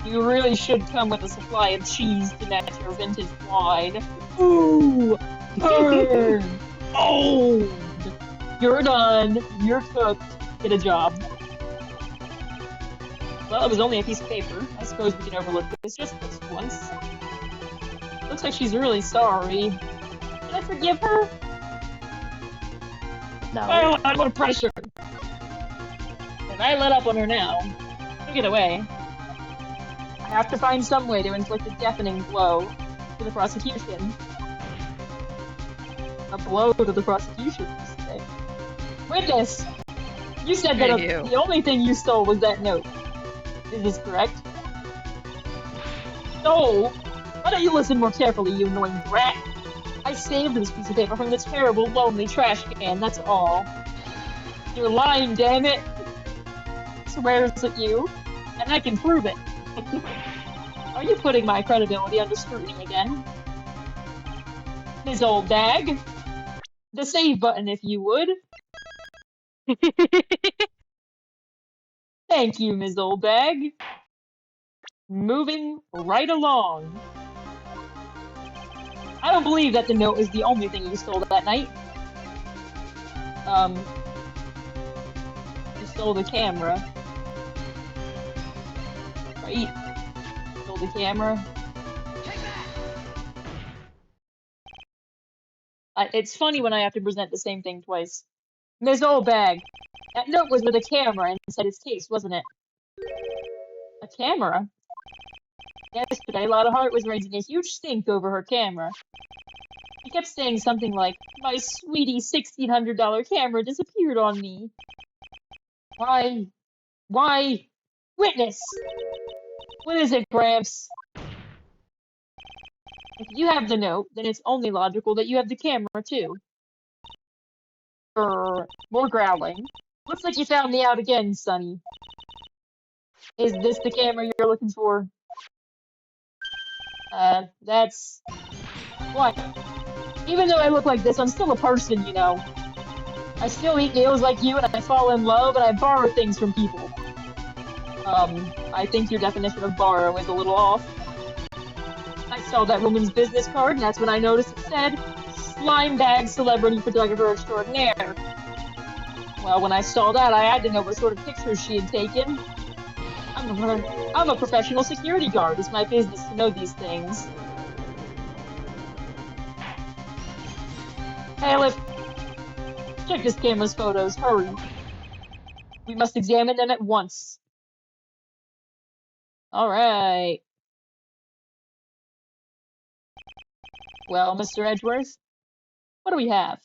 You really should come with a supply of cheese to match your vintage wine. Ooh! Burn! Old! You're done. You're cooked. Get a job. Well, it was only a piece of paper. I suppose we can overlook this just this once. Looks like she's really sorry. Can I forgive her? No. Oh, a lot of pressure. And I let up on her now. She'll get away. I have to find some way to inflict a deafening blow to the prosecution. A blow to the prosecution, you say. Witness! You said that the only thing you stole was that note. Is this correct? Stole? Why don't you listen more carefully, you annoying brat? I saved this piece of paper from the terrible, lonely trash can, that's all. You're lying, damn it! Swears at you, and I can prove it. Are you putting my credibility under scrutiny again? Ms. Old Bag? The save button, if you would. Thank you, Ms. Old Bag. Moving right along. I don't believe that the note is the only thing you stole that night. You stole the camera. Right? Stole the camera. It's funny when I have to present the same thing twice. Ms. Oldbag, that note was with a camera inside its case, wasn't it? A camera? Yesterday, Lotta Hart was raising a huge stink over her camera. She kept saying something like, "My sweetie $1,600 camera disappeared on me." Why? Witness! What is it, Gramps? If you have the note, then it's only logical that you have the camera, too. More growling. Looks like you found me out again, Sonny. Is this the camera you're looking for? That's... What? Even though I look like this, I'm still a person, you know. I still eat meals like you, and I fall in love, and I borrow things from people. I think your definition of borrow is a little off. I saw that woman's business card, and that's when I noticed it said, Slime Bag Celebrity Photographer Extraordinaire. Well, when I saw that, I had to know what sort of pictures she had taken. I'm a professional security guard. It's my business to know these things. Bailiff, check this camera's photos. Hurry. We must examine them at once. All right. Well, Mr. Edgeworth, what do we have?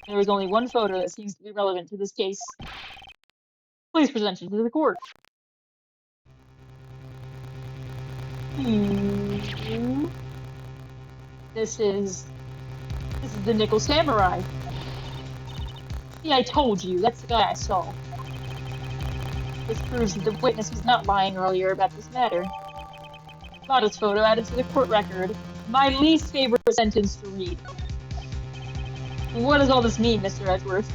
There is only one photo that seems to be relevant to this case. Please present it to the court. This is the Nickel Samurai. See, I told you, that's the guy I saw. This proves that the witness was not lying earlier about this matter. Modest photo added to the court record. My least favorite sentence to read. What does all this mean, Mr. Edgeworth?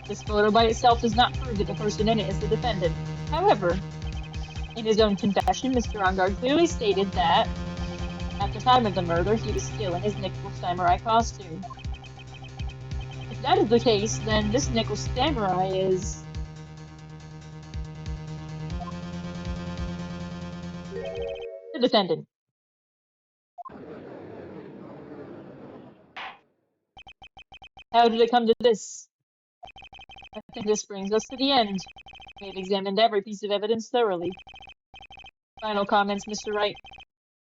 This photo by itself does not prove that the person in it is the defendant. However, in his own confession, Mr. Ongard clearly stated that, at the time of the murder, he was still in his Nickel Samurai costume. If that is the case, then this Nickel Samurai is... the defendant. How did it come to this? I think this brings us to the end. We have examined every piece of evidence thoroughly. Final comments, Mr. Wright.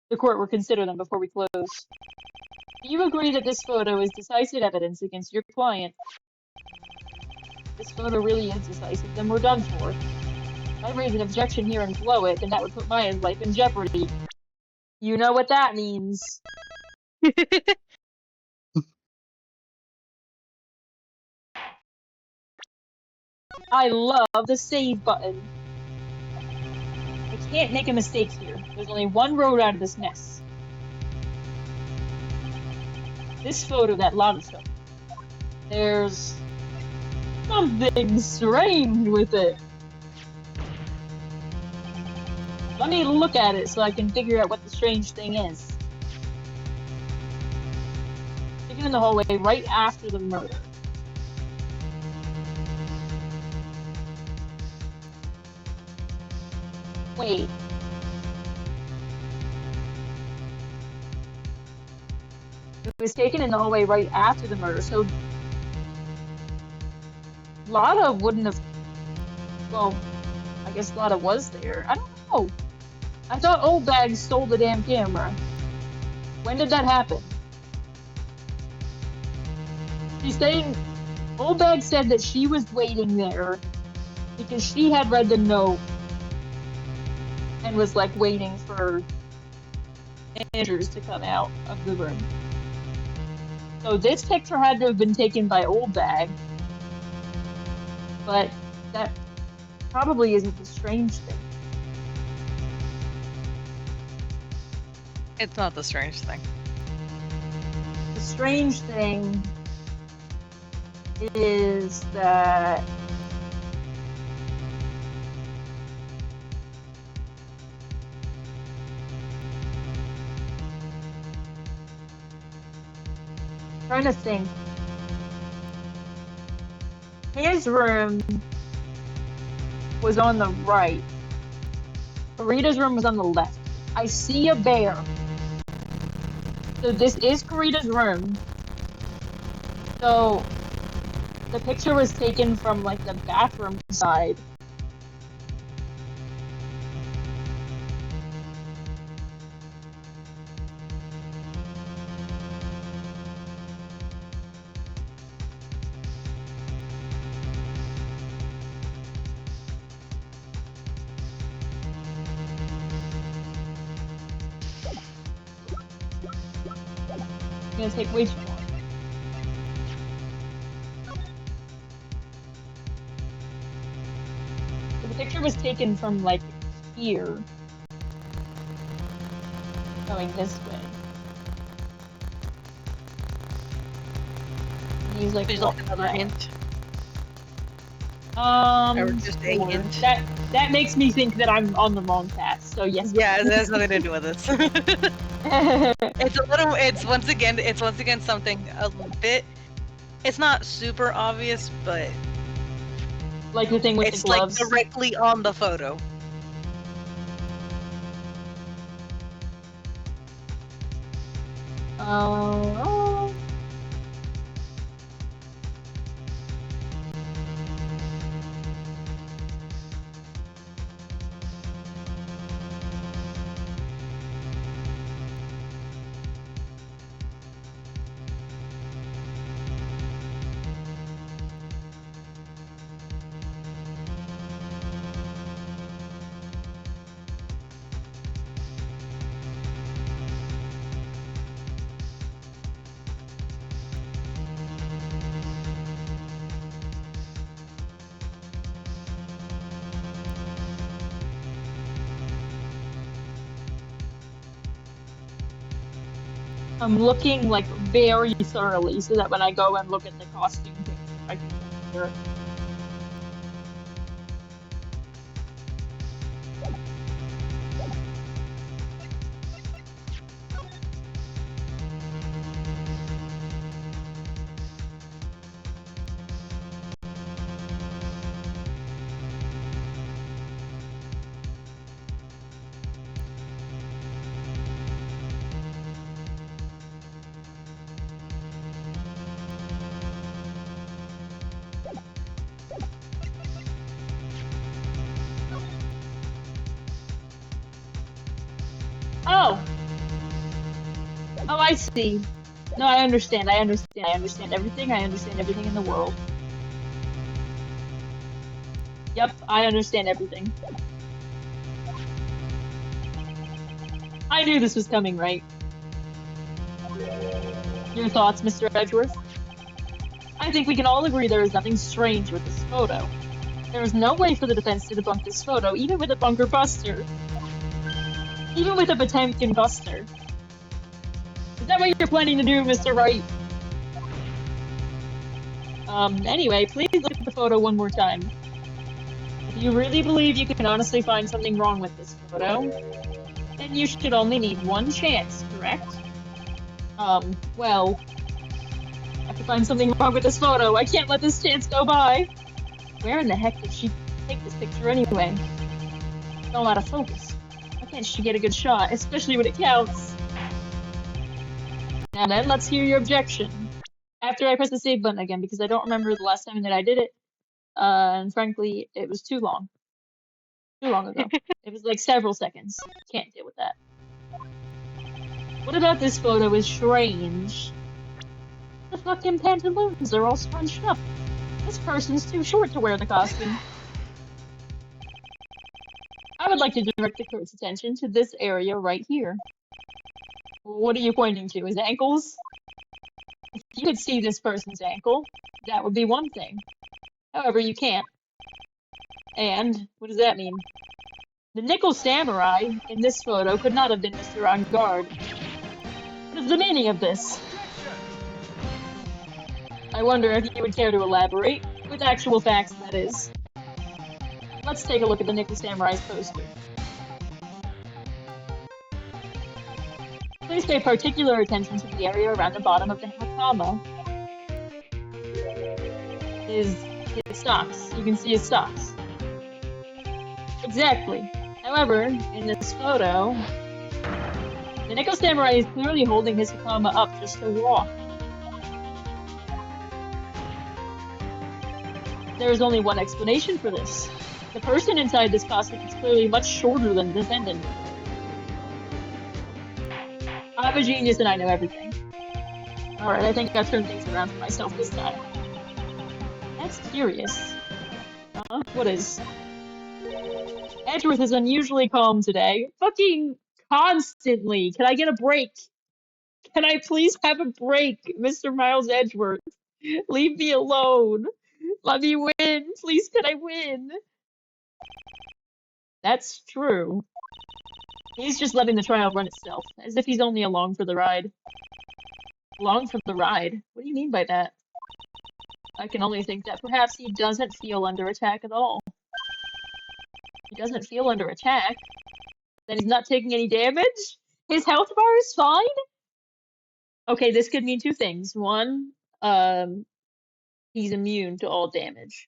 The court will consider them before we close. Do you agree that this photo is decisive evidence against your client? This photo really is decisive, then we're done for. If I raise an objection here and blow it, then that would put Maya's life in jeopardy. You know what that means. I love the save button. I can't make a mistake here. There's only one road out of this mess. This photo that Lana took. There's something strange with it. Let me look at it so I can figure out what the strange thing is. Taken in the hallway right after the murder. Wait. It was taken in the hallway right after the murder, so Lana wouldn't have... Well, I guess Lana was there. I don't know. I thought Old Bag stole the damn camera. When did that happen? She's saying... Old Bag said that she was waiting there because she had read the note and was, like, waiting for Andrews to come out of the room. So this picture had to have been taken by Old Bag. But that probably isn't the strange thing. It's not the strange thing. The strange thing is that I'm trying to think. His room was on the right. Karita's room was on the left. I see a bear. So this is Karita's room. So the picture was taken from like the bathroom side. It's gonna take way too long. So the picture was taken from like here, going this way. And he's like, There's like another hint. Or just a hint. That makes me think that I'm on the wrong path. So yes. Yeah, that has nothing to do with this. It's once again something a bit. It's not super obvious, but like the thing with the gloves. It's like directly on the photo. I'm looking like very thoroughly so that when I go and look at the costume picture, I can compare. Oh! Oh, I see. No, I understand. I understand. I understand everything. I understand everything in the world. Yep, I understand everything. I knew this was coming, right? Your thoughts, Mr. Edgeworth? I think we can all agree there is nothing strange with this photo. There is no way for the defense to debunk this photo, even with a bunker buster. Even with a Potemkin buster. Is that what you're planning to do, Mr. Wright? Anyway, please look at the photo one more time. If you really believe you can honestly find something wrong with this photo, then you should only need one chance, correct? Well, I have to find something wrong with this photo. I can't let this chance go by. Where in the heck did she take this picture anyway? It's all out of focus. Why can't she get a good shot, especially when it counts? Now then, let's hear your objection. After I press the save button again, because I don't remember the last time that I did it. And frankly, it was too long. Too long ago. It was like several seconds. Can't deal with that. What about this photo is strange? The fucking pantaloons are all scrunched up. This person's too short to wear the costume. I would like to direct the court's attention to this area right here. What are you pointing to? His ankles? If you could see this person's ankle, that would be one thing. However, you can't. And what does that mean? The nickel samurai in this photo could not have been Mr. On Guard. What is the meaning of this? I wonder if you would care to elaborate, with actual facts, that is. Let's take a look at the nickel samurai's poster. Please pay particular attention to the area around the bottom of the hakama. His socks. You can see his socks. Exactly. However, in this photo, the nickel samurai is clearly holding his hakama up just to walk. There is only one explanation for this. The person inside this costume is clearly much shorter than the defendant. I'm a genius and I know everything. Alright, I think I've turned things around for myself this time. That's curious. What is? Edgeworth is unusually calm today. Fucking constantly. Can I get a break? Can I please have a break, Mr. Miles Edgeworth? Leave me alone. Let me win. Please, can I win? That's true. He's just letting the trial run itself, as if he's only along for the ride. Along for the ride? What do you mean by that? I can only think that perhaps he doesn't feel under attack at all. He doesn't feel under attack? Then he's not taking any damage? His health bar is fine? Okay, this could mean two things. One, he's immune to all damage.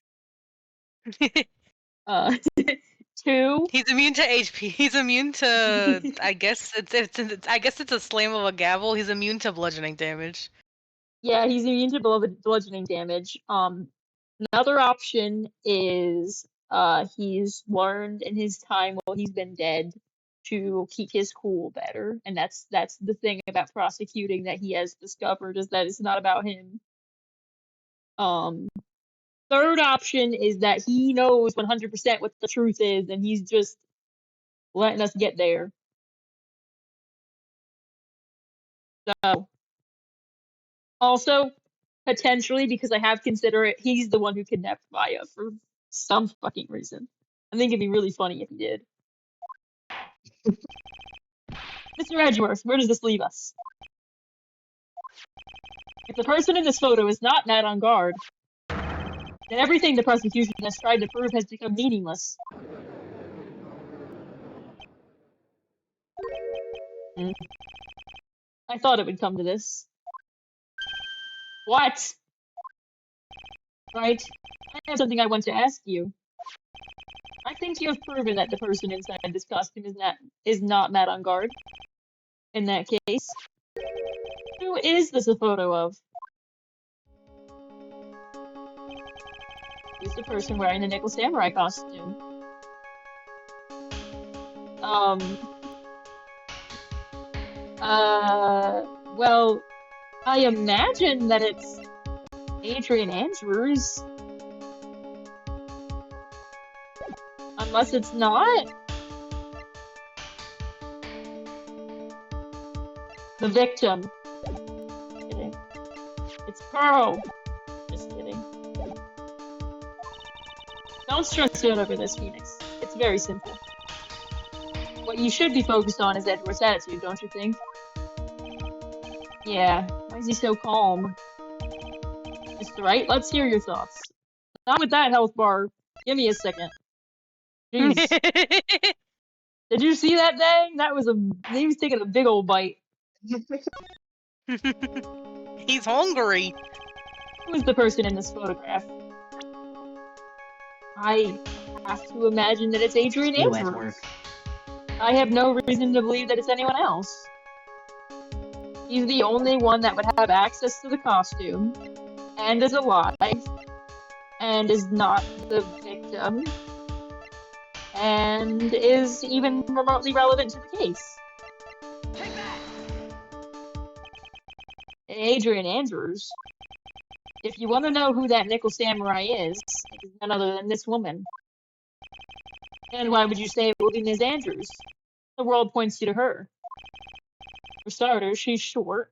Two. He's immune to HP. He's immune to. I guess it's a slam of a gavel. He's immune to bludgeoning damage. Yeah, he's immune to bludgeoning damage. Another option is he's learned in his time while he's been dead to keep his cool better, and that's the thing about prosecuting that he has discovered, is that it's not about him. Third option is that he knows 100% what the truth is, and he's just letting us get there. So, also, potentially, because I have considered it, he's the one who kidnapped Maya for some fucking reason. I think it'd be really funny if he did. Mr. Edgeworth, where does this leave us? If the person in this photo is not Matt on guard, then everything the prosecution has tried to prove has become meaningless. I thought it would come to this. What? Right? I have something I want to ask you. I think you have proven that the person inside this costume is not Matt on guard. In that case, who is this a photo of? Who's the person wearing the Nickel Samurai costume? Well, I imagine that it's Adrian Andrews. Unless it's not. The victim. Just kidding. It's Pearl. Just kidding. Don't stress out over this, Phoenix. It's very simple. What you should be focused on is Edward's attitude, don't you think? Yeah. Why is he so calm? Mr. Wright, let's hear your thoughts. Not with that health bar. Give me a second. Jeez. Did you see that thing? He was taking a big old bite. He's hungry. Who is the person in this photograph? I have to imagine that it's Adrian Andrews. I have no reason to believe that it's anyone else. He's the only one that would have access to the costume, and is alive, and is not the victim, and is even remotely relevant to the case. Adrian Andrews. If you want to know who that Nickel Samurai is, it is none other than this woman. And why would you say it would be Ms. Andrews? The world points you to her. For starters, she's short,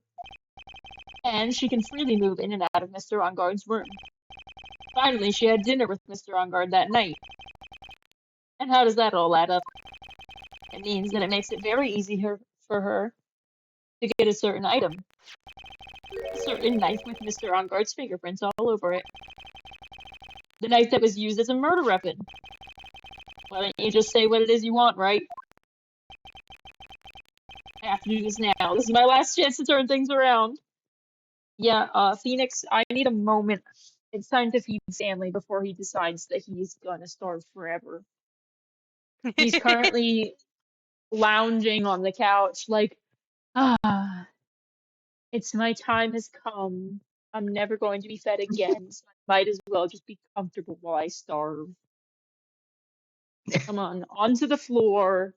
and she can freely move in and out of Mr. Onguard's room. Finally, she had dinner with Mr. Onguard that night. And how does that all add up? It means that it makes it very easy for her to get a certain item. A certain knife with Mr. Onguard's fingerprints all over it. The knife that was used as a murder weapon. Why don't you just say what it is you want, right? I have to do this now. This is my last chance to turn things around. Yeah, Phoenix, I need a moment. It's time to feed Stanley before he decides that he's gonna starve forever. He's currently lounging on the couch like, it's my time has come. I'm never going to be fed again, so I might as well just be comfortable while I starve. Come on, onto the floor.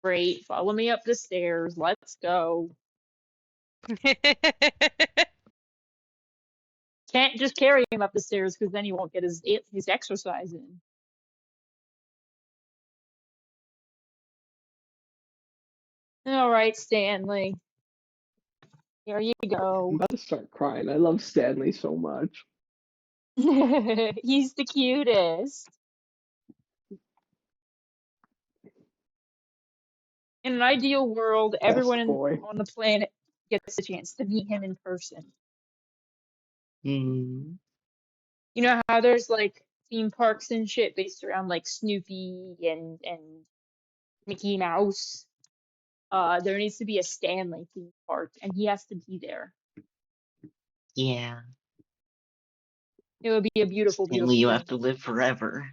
Great, follow me up the stairs. Let's go. Can't just carry him up the stairs because then he won't get his exercise in. All right, Stanley. Here you go. I'm about to start crying. I love Stanley so much. He's the cutest. In an ideal world, everyone on the planet gets a chance to meet him in person. Mm. You know how there's like theme parks and shit based around like Snoopy and Mickey Mouse? There needs to be a Stanley theme park, and he has to be there. Yeah. It would be a beautiful, beautiful Stanley, you thing. have to live forever.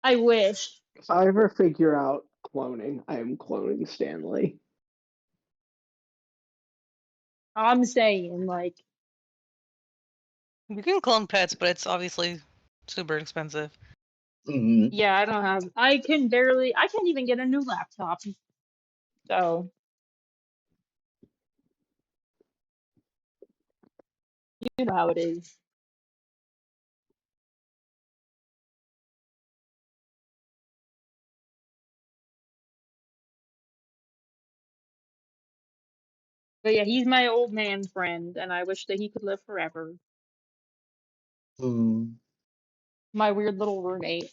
I wish. If I ever figure out cloning, I am cloning Stanley. I'm saying, like, you can clone pets, but it's obviously super expensive. Mm-hmm. Yeah, I can't even get a new laptop. So, you know how it is. But yeah, he's my old man friend, and I wish that he could live forever. Mm. My weird little roommate.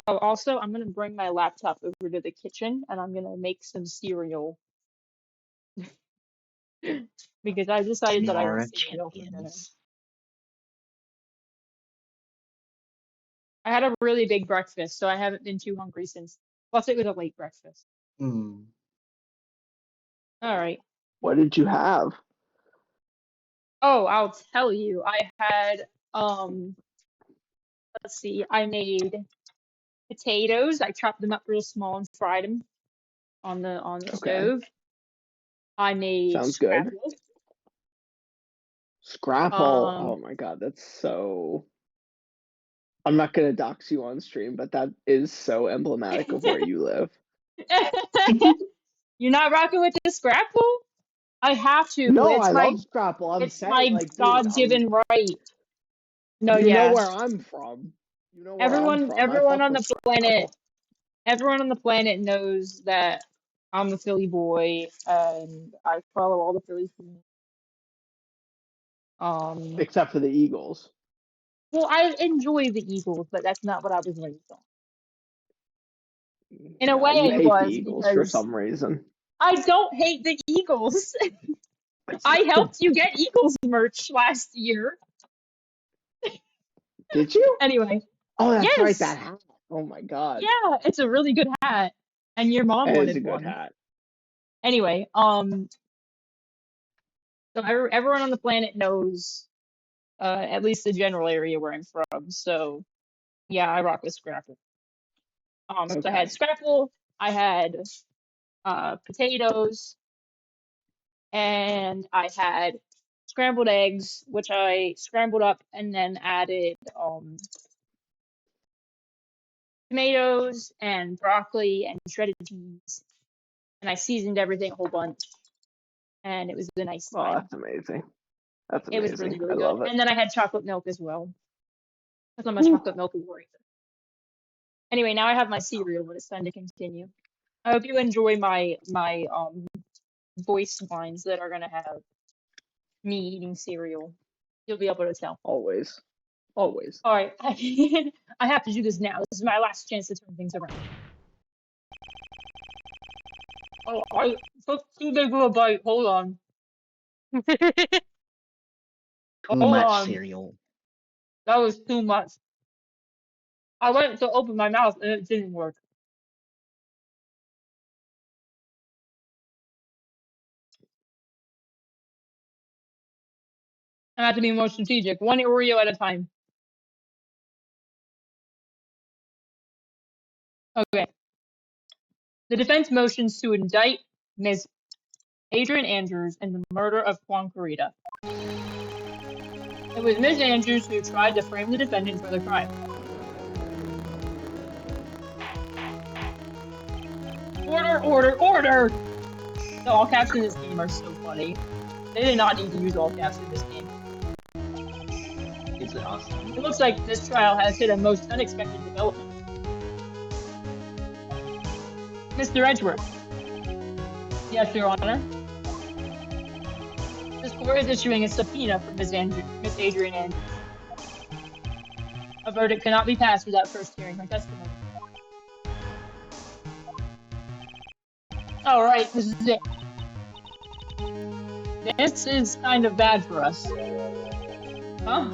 Oh, also, I'm gonna bring my laptop over to the kitchen, and I'm gonna make some cereal because I decided that I Are would cereal for dinner. champions. I had a really big breakfast, so I haven't been too hungry since. Plus, it was a late breakfast. Hmm. All right. What did you have? Oh, I'll tell you. I had let's see. I made potatoes. I chopped them up real small and fried them on the Okay. stove. I made Sounds good. scrambled. Scrapple. Um, Oh my god, that's so. I'm not gonna dox you on stream, but that is so emblematic of where you live. you're not rocking with the scrapple? I have to. No, I love Scrapple. I'm It's saying, my like, dude, God-given right. No, you know yeah. where I'm from. You know where I'm from. I Everyone fuck on with the planet, Scrapple. everyone on the planet knows that I'm a Philly boy and I follow all the Philly teams. Except for the Eagles. Well, I enjoy the Eagles, but that's not what I was raised on. In a No, way, you I hate the was Eagles for because some reason. I don't hate the Eagles. I helped you get Eagles merch last year. Did you? Anyway, Oh, that's right, yes, that hat. Oh my god. yeah, it's a really good hat, and your mom It is a wanted good one. hat. Anyway, so everyone on the planet knows, at least the general area where I'm from. So yeah, I rock with Scrapple. So I Okay. had Scrapple, I had potatoes, and I had scrambled eggs, which I scrambled up and then added tomatoes and broccoli and shredded cheese, and I seasoned everything a whole bunch, and it was a nice Oh, time. that's amazing. That's It was really, amazing. I really good. love it. And then I had chocolate milk as well. Because I'm a chocolate milk warrior. Anyway, now I have my cereal, but it's time to continue. I hope you enjoy my voice lines that are gonna have me eating cereal. You'll be able to tell. Always. Always. All right, I have to do this now. This is my last chance to turn things around. Oh, I took too big of a bite. Hold on. Too Hold much on. cereal. That was too much. I went to open my mouth and it didn't work. I have to be more strategic. One Oreo at a time. Okay. The defense motions to indict Ms. Adrian Andrews in the murder of Juan Carita. It was Ms. Andrews who tried to frame the defendant for the crime. Order, order, order! The all caps in this game are so funny. They did not need to use all caps in this game. It's awesome. It looks like this trial has hit a most unexpected development. Mr. Edgeworth. Yes, Your Honor. This court is issuing a subpoena for Ms. Adrian Andrews. A verdict cannot be passed without first hearing her testimony. Alright, this is it. This is kind of bad for us. Huh?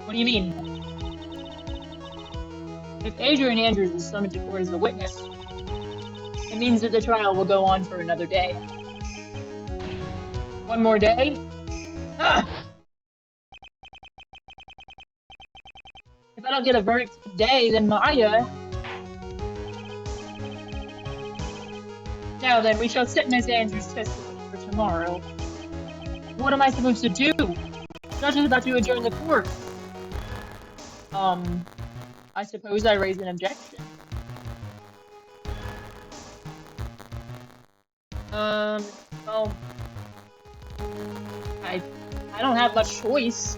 What do you mean? If Adrian Andrews is summoned to court as a witness, it means that the trial will go on for another day. One more day? Ah! If I don't get a verdict today, then Maya. Now then, we shall set Ms. Andrews' testimony for tomorrow. What am I supposed to do? The judge is about to adjourn the court. I suppose I raise an objection. Well, I don't have much choice.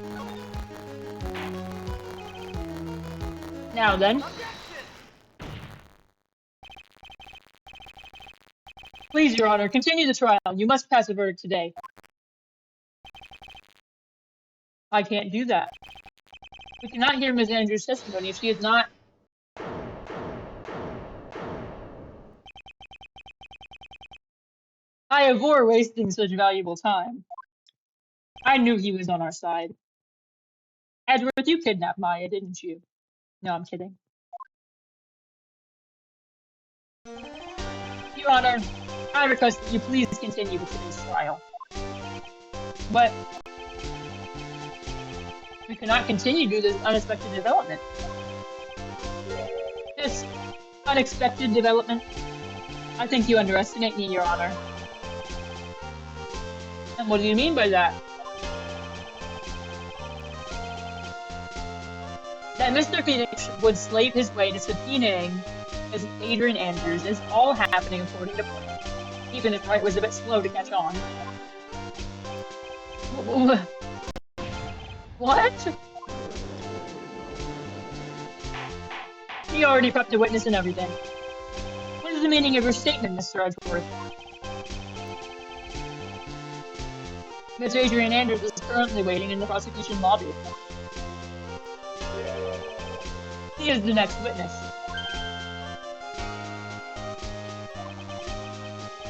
Now then. Please, Your Honor, continue the trial. You must pass a verdict today. I can't do that. We cannot hear Ms. Andrews' testimony if she is not... I abhor wasting such valuable time. I knew he was on our side. Edward, you kidnapped Maya, didn't you? No, I'm kidding. Your Honor, I request that you please continue with today's trial. But we cannot continue due to this unexpected development. This unexpected development? I think you underestimate me, Your Honor. And what do you mean by that? That Mr. Phoenix would slave his way to subpoenaing as Adrian Andrews is all happening according to plan, even if Wright was a bit slow to catch on. What? He already prepped a witness and everything. What is the meaning of your statement, Mr. Edgeworth? Miss Adrian Andrews is currently waiting in the prosecution lobby. He is the next witness.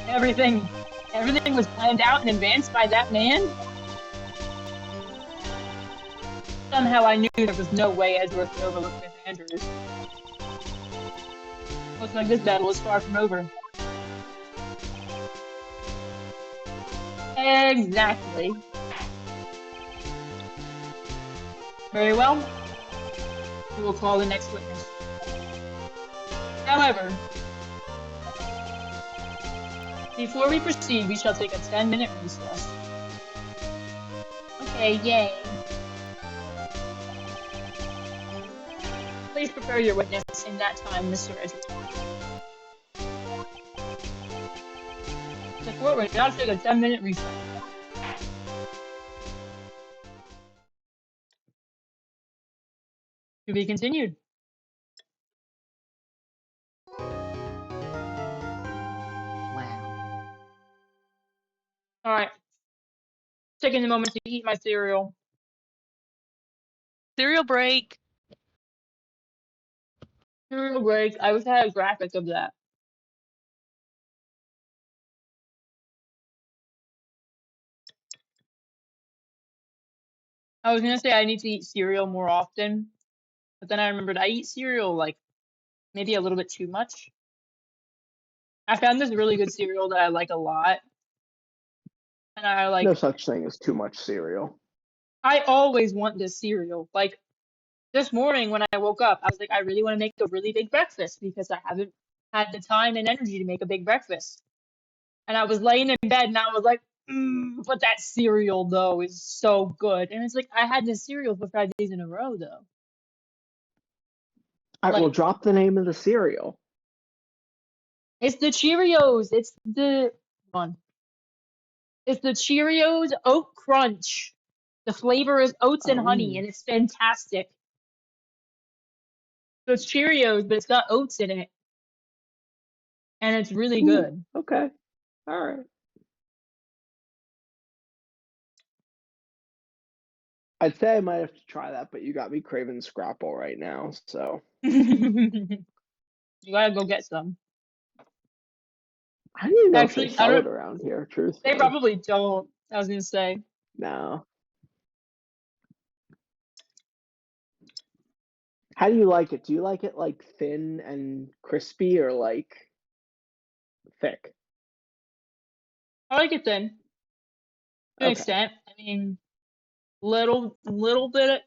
Everything was planned out in advance by that man? Somehow I knew there was no way Edgeworth could overlook Miss Andrews. Looks like this battle is far from over. Exactly. Very well. We will call the next witness. However, before we proceed, we shall take a 10-minute recess. Okay, yay. Please prepare your witness in that time, Mr. Edgeworth. The court will now take a 10-minute recess. To be continued. Wow. Alright. Taking a moment to eat my cereal. Cereal break. Cereal break. I wish I had a graphic of that. I was gonna say I need to eat cereal more often, but then I remembered I eat cereal like maybe a little bit too much. I found this really good cereal that I like a lot. And I like. No such thing as too much cereal. I always want this cereal. Like this morning when I woke up, I was like, I really want to make a really big breakfast because I haven't had the time and energy to make a big breakfast. And I was laying in bed and I was like, but that cereal though is so good. And it's like I had this cereal for 5 days in a row though. I will drop the name of the cereal. It's the Cheerios. It's the one. It's the Cheerios Oat Crunch. The flavor is oats and honey, and it's fantastic. So it's Cheerios, but it's got oats in it. And it's really good. Okay. All right. I'd say I might have to try that, but you got me craving Scrapple right now, so. You gotta go get some. I don't even know if they sell it around here, truthfully. They probably don't, I was gonna say. No. How do you like it? Do you like it like thin and crispy or like thick? I like it thin. To an extent. I mean, little bit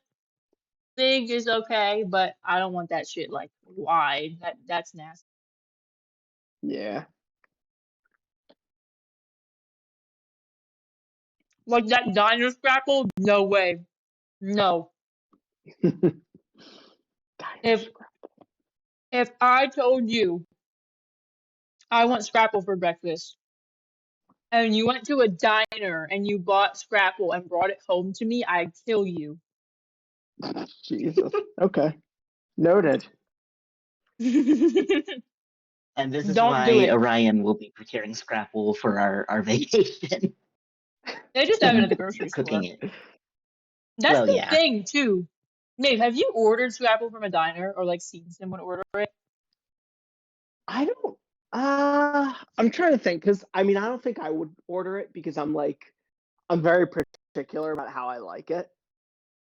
big is okay, but I don't want that shit like wide. That's nasty. Yeah. Like that diner scrapple? No way. No. If I told you I want scrapple for breakfast, and you went to a diner and you bought scrapple and brought it home to me, I'd kill you. Jesus. Okay. Noted. And this is why Orion will be preparing scrapple for our vacation. They just have it at the grocery store. Cooking it. That's the thing too. Nate, have you ordered scrapple from a diner or like seen someone order it? I don't I'm trying to think because I don't think I would order it because I'm very particular about how I like it.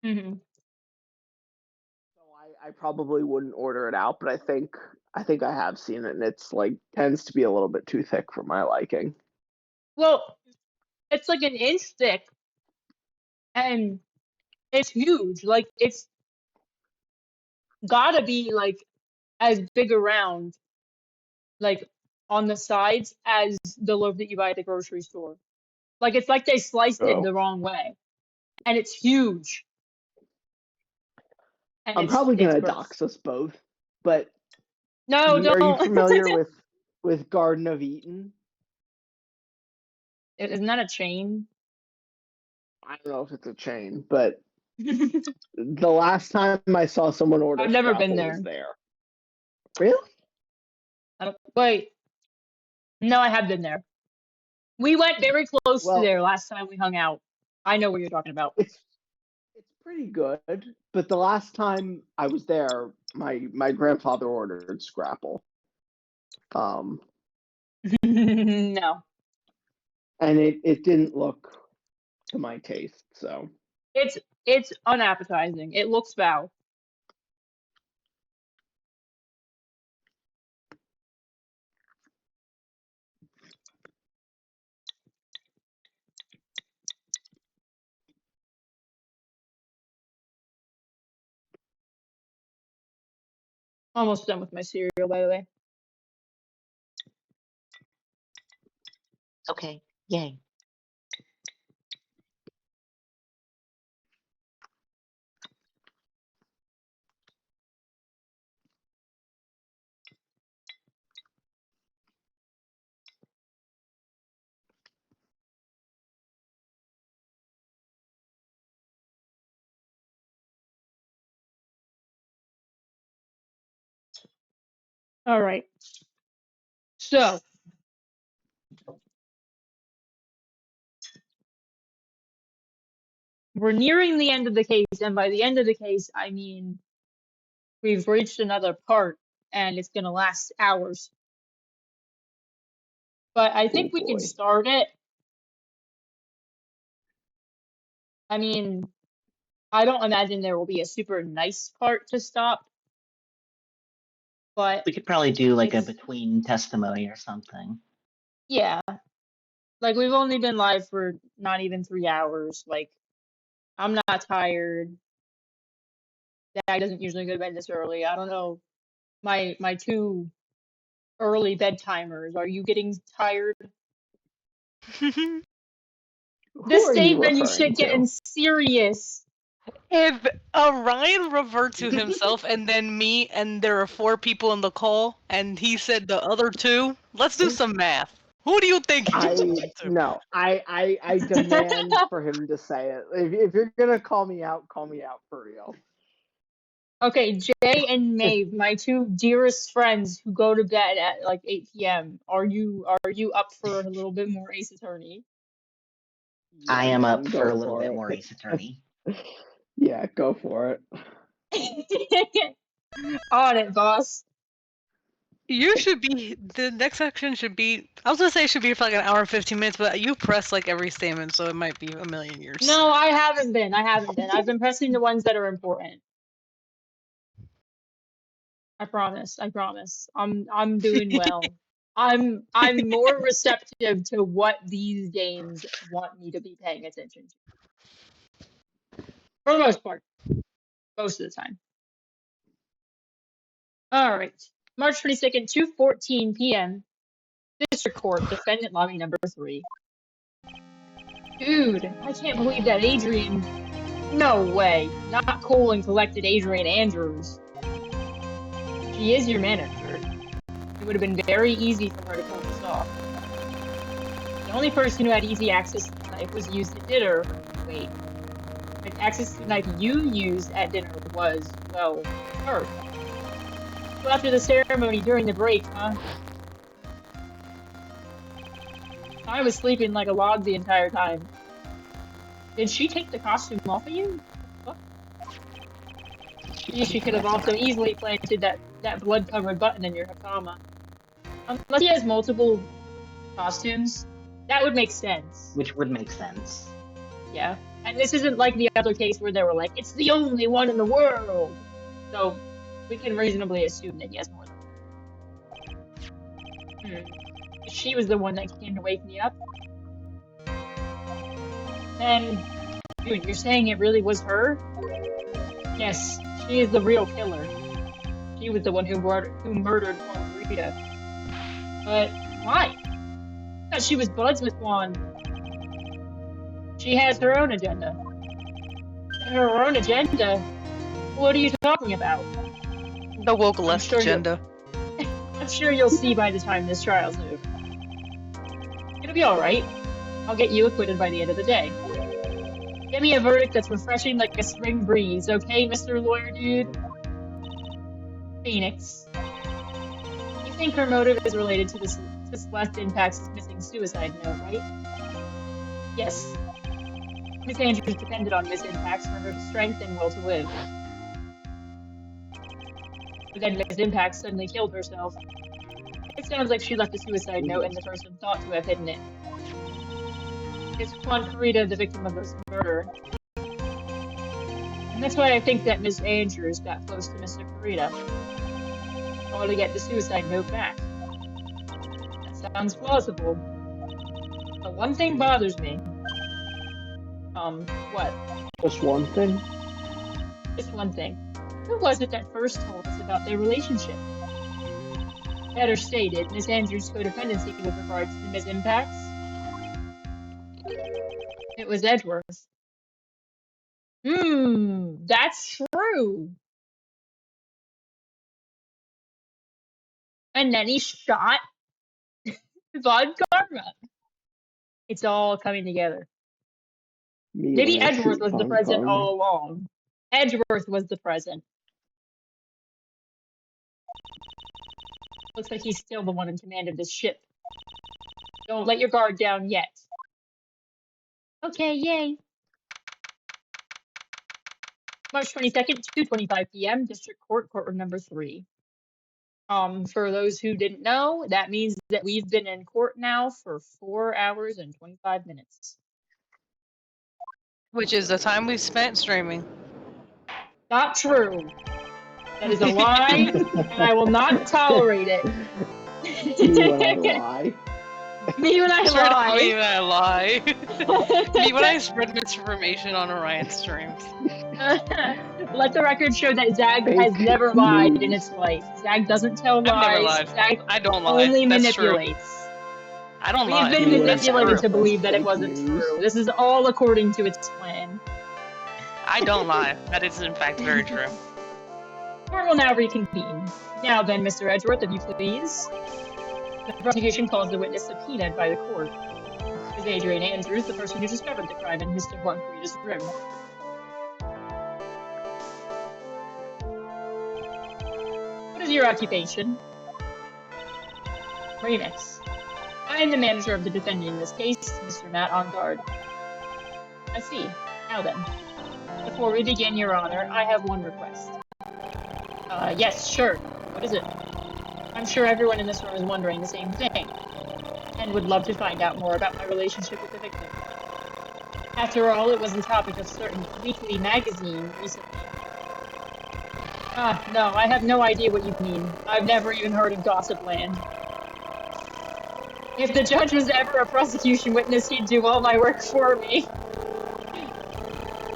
Mm-hmm. So I probably wouldn't order it out, but I think I have seen it, and it's tends to be a little bit too thick for my liking. Well, it's like an inch thick, and it's huge. Like it's gotta be like as big around, like on the sides as the loaf that you buy at the grocery store. Like it's like they sliced it Oh, the wrong way, and it's huge, and I'm probably it's gonna gross. dox us both, but No, are you don't. familiar with Garden of Eden? Isn't that a chain? I don't know if it's a chain, but the last time I saw someone order I've never been Scrapple was there. there. Really? Wait, no, I have been there. We went very close to Well, there last time we hung out. I know what you're talking about. it's pretty good, but the last time I was there, my grandfather ordered Scrapple. No, And it didn't look to my taste, so it's unappetizing. It looks foul. Almost done with my cereal, by the way. Okay, yay. All right. So we're nearing the end of the case, and by the end of the case, I mean we've reached another part, and it's gonna last hours. But I oh think we can boy. start it. I mean, I don't imagine there will be a super nice part to stop, but We could probably do like a it's, between testimony or something. yeah. Like we've only been live for not even 3 hours. Like I'm not tired. Dad doesn't usually go to bed this early. I don't know. My two early bedtimers. Are you getting tired? Who This are you statement you referring should get in to? serious. If Ryan referred to himself and then me, and there are 4 people in the call, and he said the other 2, let's do some math. Who do you think he's referring to? No, I demand for him to say it. If you're gonna call me out for real. Okay, Jay and Maeve, my two dearest friends who go to bed at like 8 p.m. Are you up for a little bit more Ace Attorney? I Yeah, am man, up for go a little for bit it. more Ace Attorney. Yeah, go for it. On it, boss. You should be, the next section should be, I was gonna say it should be for like an hour and 15 minutes, but you press like every statement, so it might be a million years. No, I haven't been. I've been pressing the ones that are important. I promise. I promise. I'm doing well. I'm more receptive to what these games want me to be paying attention to. For the most part. Most of the time. All right. March 22nd, 2:14 p.m. District Court, defendant lobby number 3. Dude, I can't believe that Adrian. No way. Not cool and collected Adrian Andrews. She is your manager. It would have been very easy for her to pull this off. The only person who had easy access to the knife was used at dinner. Wait. The access to the knife you used at dinner was, well, her. So after the ceremony during the break, huh? I was sleeping like a log the entire time. Did she take the costume off of you? What? She could have also easily planted that blood-covered button in your hakama. Unless he has multiple costumes, that would make sense. Which would make sense. Yeah. And this isn't like the other case where they were like, it's the only one in the world. So we can reasonably assume that he has more than one. She was the one that came to wake me up. And, dude, you're saying it really was her? Yes, she is the real killer. She was the one who murdered Margarita. But why? I thought she was buds with Juan. She has her own agenda. Her own agenda? What are you talking about? The woke left agenda. I'm sure you'll see by the time this trial's over. It'll be alright. I'll get you acquitted by the end of the day. Give me a verdict that's refreshing like a spring breeze, okay, Mr. Lawyer Dude? Phoenix. You think her motive is related to Celeste Impact's missing suicide note, right? Yes. Miss Andrews depended on Miss Impacts for her strength and will to live. But then Miss Impact suddenly killed herself. It sounds like she left a suicide note and the person thought to have hidden it. Is Juan Carita the victim of this murder? And that's why I think that Miss Andrews got close to Mr. Carita. Or to get the suicide note back. That sounds plausible. But one thing bothers me. What? Just one thing? Just one thing. Who was it that first told us about their relationship? Better stated, Miss Andrews' codependency with regards to Miss Impacts? It was Edgeworth. That's true. And then he shot Von Karma. It's all coming together. Maybe Edgeworth was the present all along. Edgeworth was the present. Looks like he's still the one in command of this ship. Don't let your guard down yet. Okay, yay. March 22nd, 2:25 p.m., District Court, courtroom number 3. For those who didn't know, that means that we've been in court now for 4 hours and 25 minutes. Which is the time we spent streaming. Not true. That is a lie, and I will not tolerate it. Me when I lie. Me when I lie. Me when I lie. Me when I spread misinformation on Orion streams. Let the record show that Zag has never lied in its life. Zag doesn't tell lies. I've never lied. Zag I don't lie. only That's manipulates. True. I don't lie. We've been manipulated to believe that it wasn't true. This is all according to its plan. I don't lie. That is in fact very true. Court will now reconvene. Now then, Mr. Edgeworth, if you please. The prosecution calls the witness subpoenaed by the court. Is Adrian Andrews, the person who discovered the crime in Mr. Juan Carita's room. What is your occupation? Remix. I am the manager of the defendant in this case, Mr. Matt on guard. I see. Now then. Before we begin, Your Honor, I have one request. Yes, sure. What is it? I'm sure everyone in this room is wondering the same thing, and would love to find out more about my relationship with the victim. After all, it was the topic of certain weekly magazine recently. No, I have no idea what you mean. I've never even heard of Gossip Land. If the judge was ever a prosecution witness, he'd do all my work for me.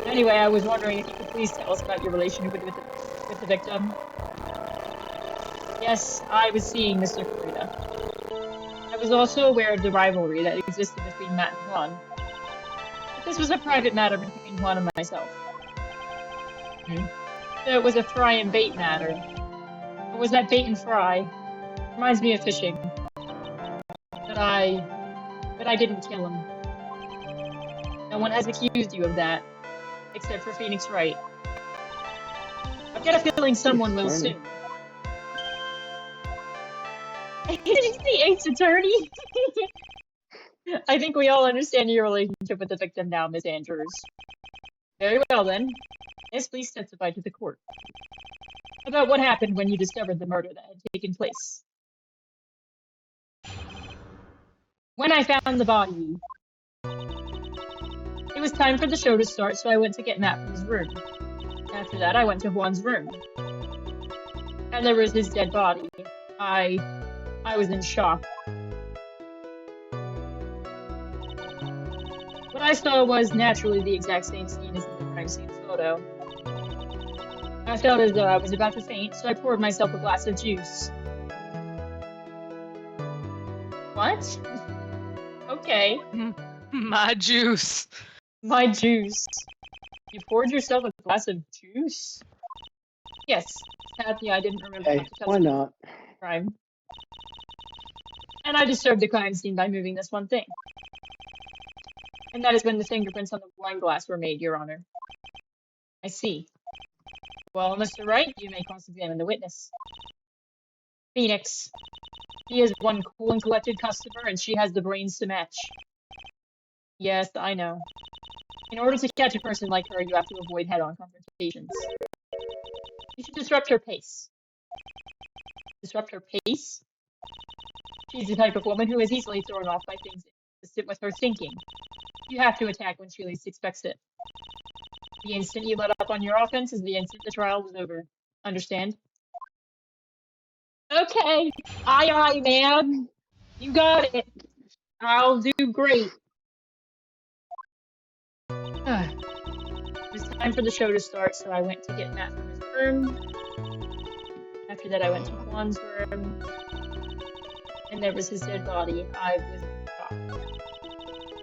Anyway, I was wondering if you could please tell us about your relationship with the victim. Yes, I was seeing Mr. Carita. I was also aware of the rivalry that existed between Matt and Juan. But this was a private matter between Juan and myself. So it was a fry and bait matter. Or was that bait and fry? Reminds me of fishing. But I didn't kill him. No one has accused you of that, except for Phoenix Wright. I've got a feeling someone will soon. Did you see Ace Attorney? I think we all understand your relationship with the victim now, Miss Andrews. Very well then. Yes, please testify to the court. About what happened when you discovered the murder that had taken place. When I found the body, it was time for the show to start, so I went to get Matt from his room. After that, I went to Juan's room. And there was his dead body. I was in shock. What I saw was naturally the exact same scene as in the crime scene photo. I felt as though I was about to faint, so I poured myself a glass of juice. What? Okay. My juice. My juice. You poured yourself a glass of juice? Yes. Sadly, I didn't remember Hey, why not? Crime. And I disturbed the crime scene by moving this one thing. And that is when the fingerprints on the wine glass were made, Your Honor. I see. Well, Mr. Wright, you may cross-examine the witness. Phoenix. He is one cool and collected customer, and she has the brains to match. Yes, I know. In order to catch a person like her, you have to avoid head-on confrontations. You should disrupt her pace. Disrupt her pace? She's the type of woman who is easily thrown off by things inconsistent with her thinking. You have to attack when she least expects it. The instant you let up on your offense is the instant the trial was over. Understand? Okay. Aye, man. You got it. I'll do great. It was time for the show to start, so I went to get Matt from his room. After that, I went to Juan's room. And there was his dead body. I was shocked.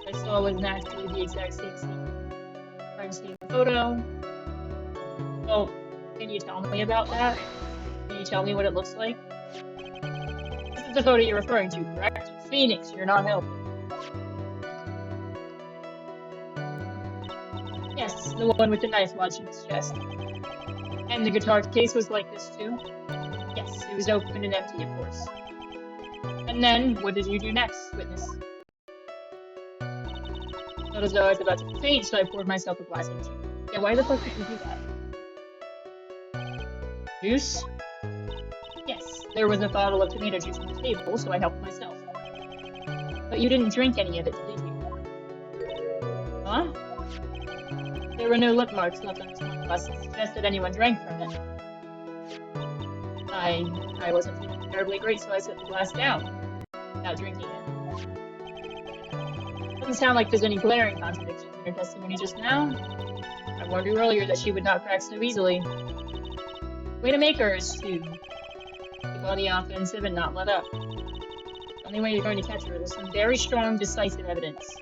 I saw was naturally the exact same scene. Crime scene photo. Well, can you tell me about that? Can you tell me what it looks like? This is the photo you're referring to, correct? Phoenix, you're not helping. Yes, the one with the knife lodged in his chest. And the guitar case was like this too? Yes, it was open and empty, of course. And then, what did you do next, witness? Not as though I was about to faint, so I poured myself a glass of juice. Yeah, why the fuck did you do that? Juice? Yes, there was a bottle of tomato juice on the table, so I helped myself. But you didn't drink any of it, did you? Huh? There were no lip marks left on this wine glass to suggest that anyone drank from it. I wasn't feeling terribly great, so I set the glass down, without drinking it. Doesn't sound like there's any glaring contradictions in her testimony just now. I warned you earlier that she would not crack so easily. Way to make her is to keep on the offensive and not let up. The only way you're going to catch her is some very strong, decisive evidence.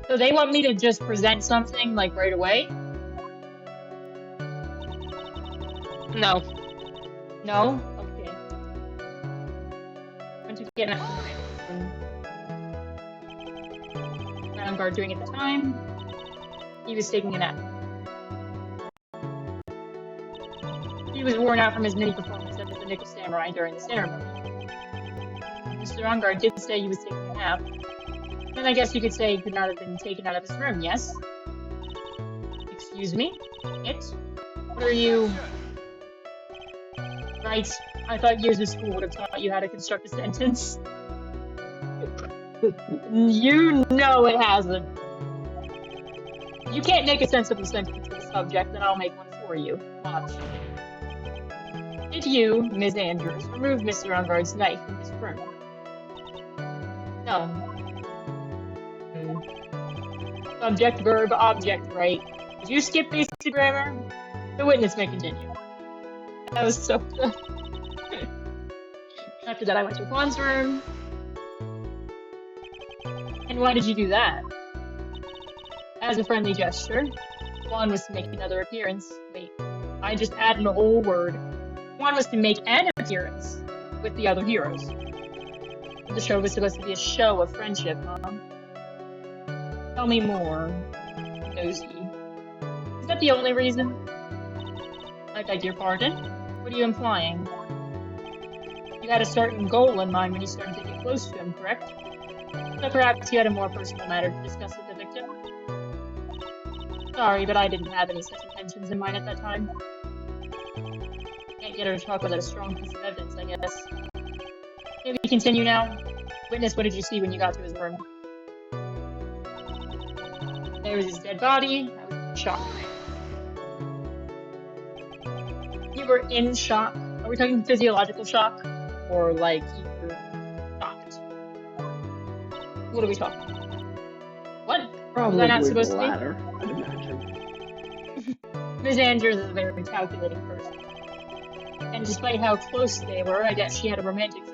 So they want me to just present something, like, right away? No. No? Okay. Went to get ground guard doing at the time. He was taking a nap. He was worn out from his mini performance at the Nickel Samurai during the ceremony. Mr. Ongard did say he was taking a nap. Then I guess you could say he could not have been taken out of his room, yes? Excuse me? It? What are you... Right, I thought years of school would have taught you how to construct a sentence. You know it hasn't. You can't make a sensible sentence with a subject, then I'll make one for you. Watch. Did you, Ms. Andrews, remove Mr. Ongard's knife from his room? No. Subject, verb, object, right? Did you skip basic grammar? The witness may continue. That was so good. After that, I went to Juan's room. And why did you do that? As a friendly gesture. Juan was to make another appearance. Wait, I just added a whole word. Juan was to make an appearance with the other heroes. The show was supposed to be a show of friendship, huh? Tell me more, Nosy. Is that the only reason? I beg your pardon? What are you implying? You had a certain goal in mind when you started to get close to him, correct? But perhaps you had a more personal matter to discuss with the victim? Sorry, but I didn't have any such intentions in mind at that time. Can't get her to talk without a strong piece of evidence, I guess. Maybe continue now. Witness, what did you see when you got to his room? There was his dead body. I was in shock. You were in shock? Are we talking physiological shock? Or like you were shocked? What are we talking about? What? Probably was I not the supposed to be? latter, I'd imagine. Ms. Andrews is a very calculating person. And despite how close they were, I guess she had a romantic feeling.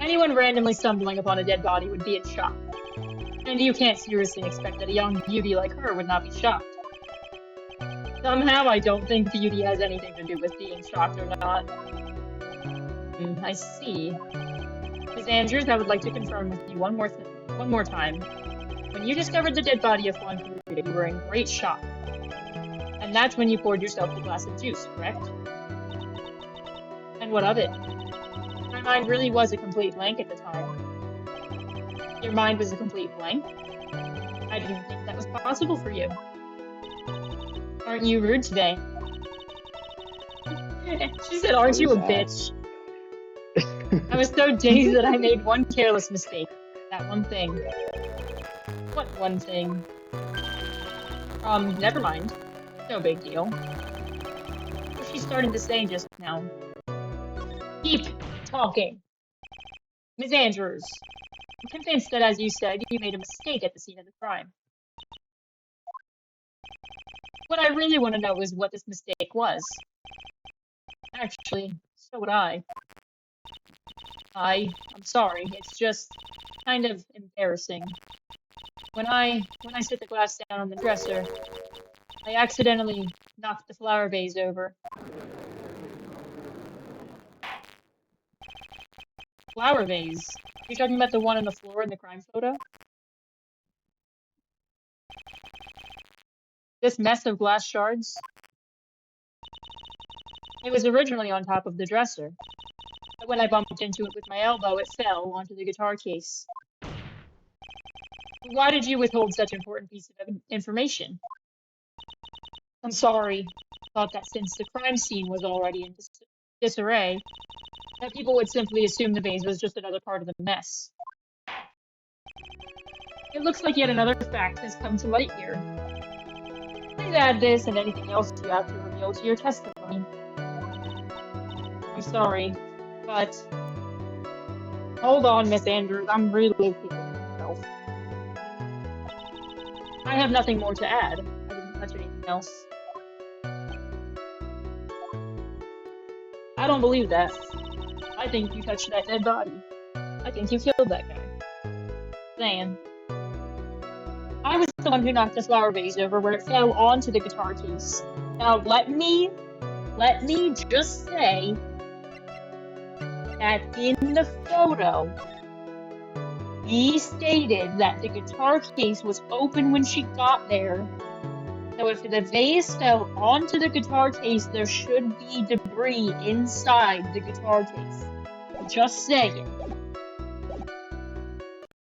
Anyone randomly stumbling upon a dead body would be in shock. And you can't seriously expect that a young beauty like her would not be shocked. Somehow, I don't think beauty has anything to do with being shocked or not. I see. Ms. Andrews, I would like to confirm with you one more time. When you discovered the dead body of Juan Carrera, you were in great shock. And that's when you poured yourself a glass of juice, correct? And what of it? My mind really was a complete blank at the time. Your mind was a complete blank? I didn't think that was possible for you. Aren't you rude today? She said, aren't you a bitch? I was so dazed that I made one careless mistake. That one thing. What one thing? Never mind. No big deal. What she started to say just now. Keep talking. Ms. Andrews, I'm convinced that, as you said, you made a mistake at the scene of the crime. What I really want to know is what this mistake was. Actually, so would I. I'm sorry, it's just kind of embarrassing. When I set the glass down on the dresser, I accidentally knocked the flower vase over. Flower vase? You're talking about the one on the floor in the crime photo? This mess of glass shards? It was originally on top of the dresser. But when I bumped into it with my elbow, it fell onto the guitar case. Why did you withhold such an important piece of information? I'm sorry. I thought that since the crime scene was already in disarray, that people would simply assume the vase was just another part of the mess. It looks like yet another fact has come to light here. Please add this and anything else you have to reveal to your testimony. I'm sorry, but... Hold on, Miss Andrews, I'm really thinking myself. I have nothing more to add. I didn't touch anything else. I don't believe that. I think you touched that dead body. I think you killed that guy. Saying. I was the one who knocked the flower vase over where it fell onto the guitar case. Now let me just say that in the photo, he stated that the guitar case was open when she got there. So if the vase fell onto the guitar case, there should be debris inside the guitar case. Just saying.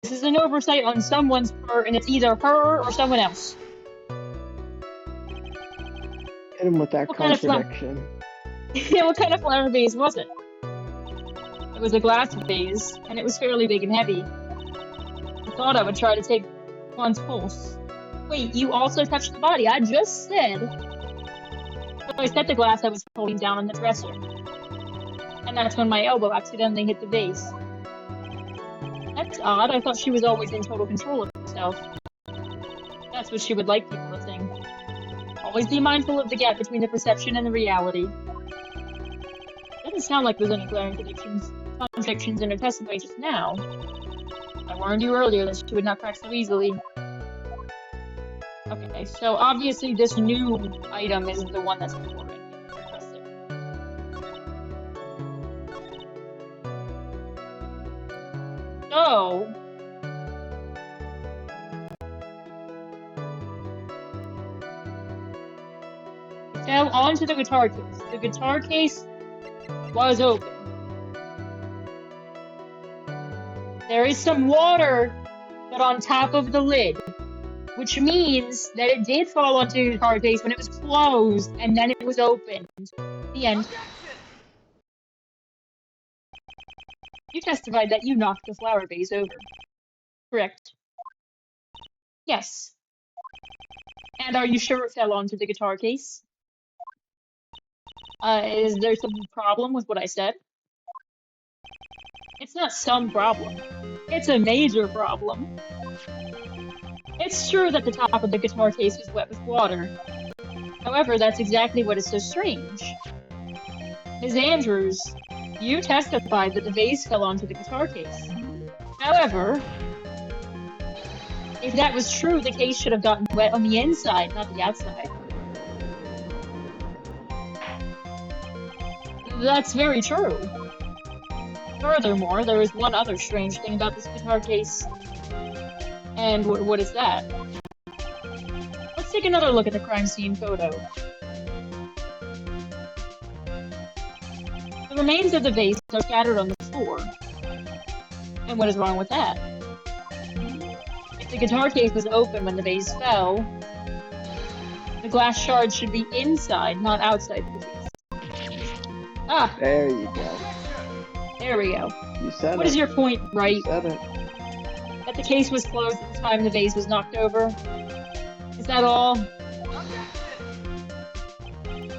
This is an oversight on someone's part, and it's either her or someone else. Hit him with that contradiction. Yeah, what kind of flower vase was it? It was a glass vase, and it was fairly big and heavy. I thought I would try to take Juan's pulse. Wait, you also touched the body? I just said. So I set the glass I was holding down on the dresser. And that's when my elbow accidentally hit the vase. That's odd. I thought she was always in total control of herself. That's what she would like people to think. Always be mindful of the gap between the perception and the reality. Doesn't sound like there's any glaring contradictions in her testimony just now. I warned you earlier that she would not crack so easily. Okay, so obviously this new item is the one that's important. So, it fell onto the guitar case. The guitar case was open. There is some water but on top of the lid, which means that it did fall onto the guitar case when it was closed and then it was opened. The end. You testified that you knocked the flower vase over. Correct. Yes. And are you sure it fell onto the guitar case? Is there some problem with what I said? It's not some problem. It's a major problem. It's true that the top of the guitar case was wet with water. However, that's exactly what is so strange. Ms. Andrews, you testified that the vase fell onto the guitar case. However, if that was true, the case should have gotten wet on the inside, not the outside. That's very true. Furthermore, there is one other strange thing about this guitar case. And what is that? Let's take another look at the crime scene photo. The remains of the vase are scattered on the floor. And what is wrong with that? If the guitar case was open when the vase fell, the glass shards should be inside, not outside the case. Ah! There you go. There we go. You said What is your point, Wright? You said it. That the case was closed at the time the vase was knocked over? Is that all?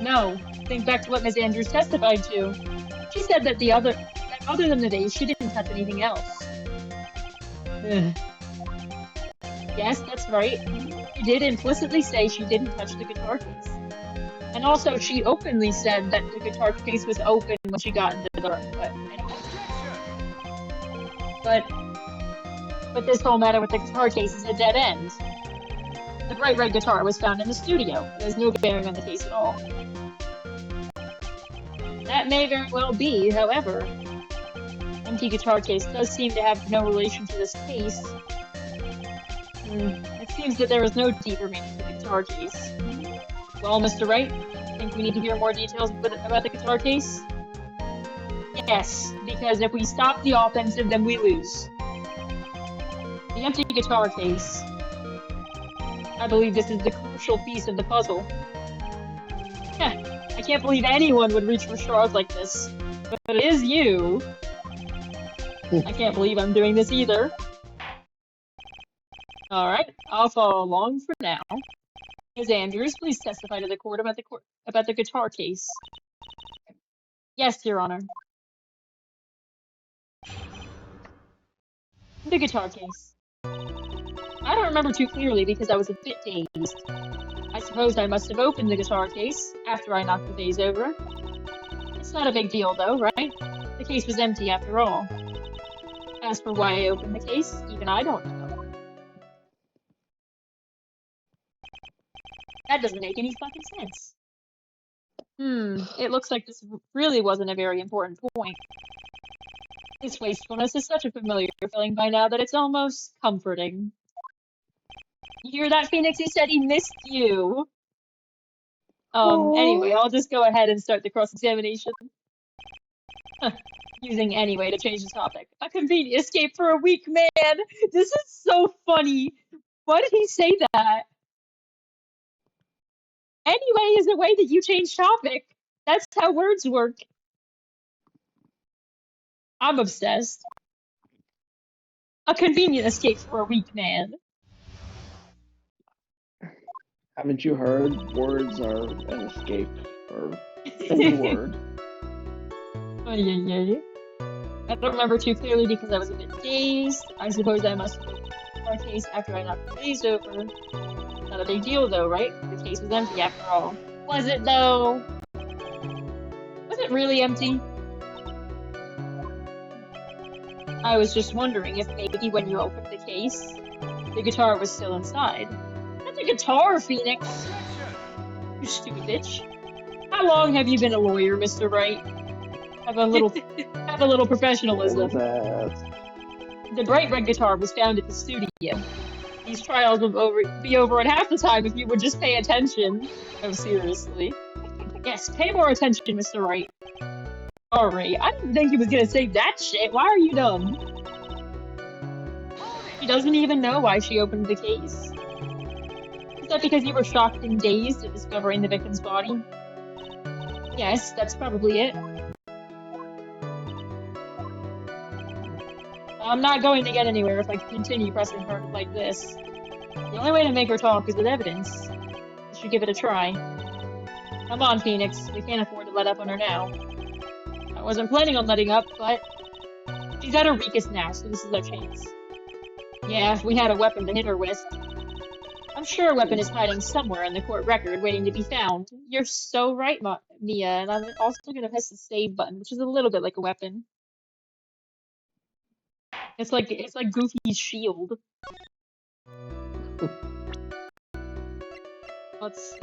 No. Think back to what Ms. Andrews testified to. She said that other than the vase, she didn't touch anything else. Yes, that's right. She did implicitly say she didn't touch the guitar case. And also, she openly said that the guitar case was open when she got into the dark. But anyway. But this whole matter with the guitar case is a dead end. The bright red guitar was found in the studio. There's no bearing on the case at all. That may very well be, however. Empty guitar case does seem to have no relation to this case. It seems that there is no deeper meaning to the guitar case. Well, Mr. Wright, I think we need to hear more details about the guitar case? Yes, because if we stop the offensive, then we lose. The empty guitar case. I believe this is the crucial piece of the puzzle. I can't believe anyone would reach for straws like this. But it is you. I can't believe I'm doing this either. Alright, I'll follow along for now. Ms. Andrews, please testify to the court about the guitar case. Yes, Your Honor. The guitar case. I don't remember too clearly because I was a bit dazed. I suppose I must have opened the guitar case after I knocked the vase over. It's not a big deal though, right? The case was empty after all. As for why I opened the case, even I don't know. That doesn't make any fucking sense. It looks like this really wasn't a very important point. This wastefulness is such a familiar feeling by now that it's almost comforting. You hear that, Phoenix? He said he missed you. Anyway, I'll just go ahead and start the cross-examination. Using anyway to change the topic. A convenient escape for a weak man! This is so funny! Why did he say that? Anyway is a way that you change topic. That's how words work. I'm obsessed. A convenient escape for a weak man. Haven't you heard? Words are an escape for any word. I don't remember too clearly because I was a bit dazed. I suppose I must have opened our case after I knocked the vase over. Not a big deal though, right? The case was empty after all. Was it though? Was it really empty? I was just wondering if maybe when you opened the case, the guitar was still inside. That's a guitar, Phoenix! You stupid bitch. How long have you been a lawyer, Mr. Wright? Have a little professionalism. The bright red guitar was found at the studio. These trials would be over in half the time if you would just pay attention. Oh, seriously. Yes, pay more attention, Mr. Wright. Sorry, I didn't think he was gonna say that shit. Why are you dumb? She doesn't even know why she opened the case. Is that because you were shocked and dazed at discovering the victim's body? Yes, that's probably it. I'm not going to get anywhere if I continue pressing her like this. The only way to make her talk is with evidence. I should give it a try. Come on, Phoenix. We can't afford to let up on her now. I wasn't planning on letting up, but she's at her weakest now, so this is our chance. Yeah, if we had a weapon to hit her with. I'm sure a weapon is hiding somewhere in the court record, waiting to be found. You're so right, Mia, and I'm also gonna press the save button, which is a little bit like a weapon. It's like Goofy's shield. Let's see.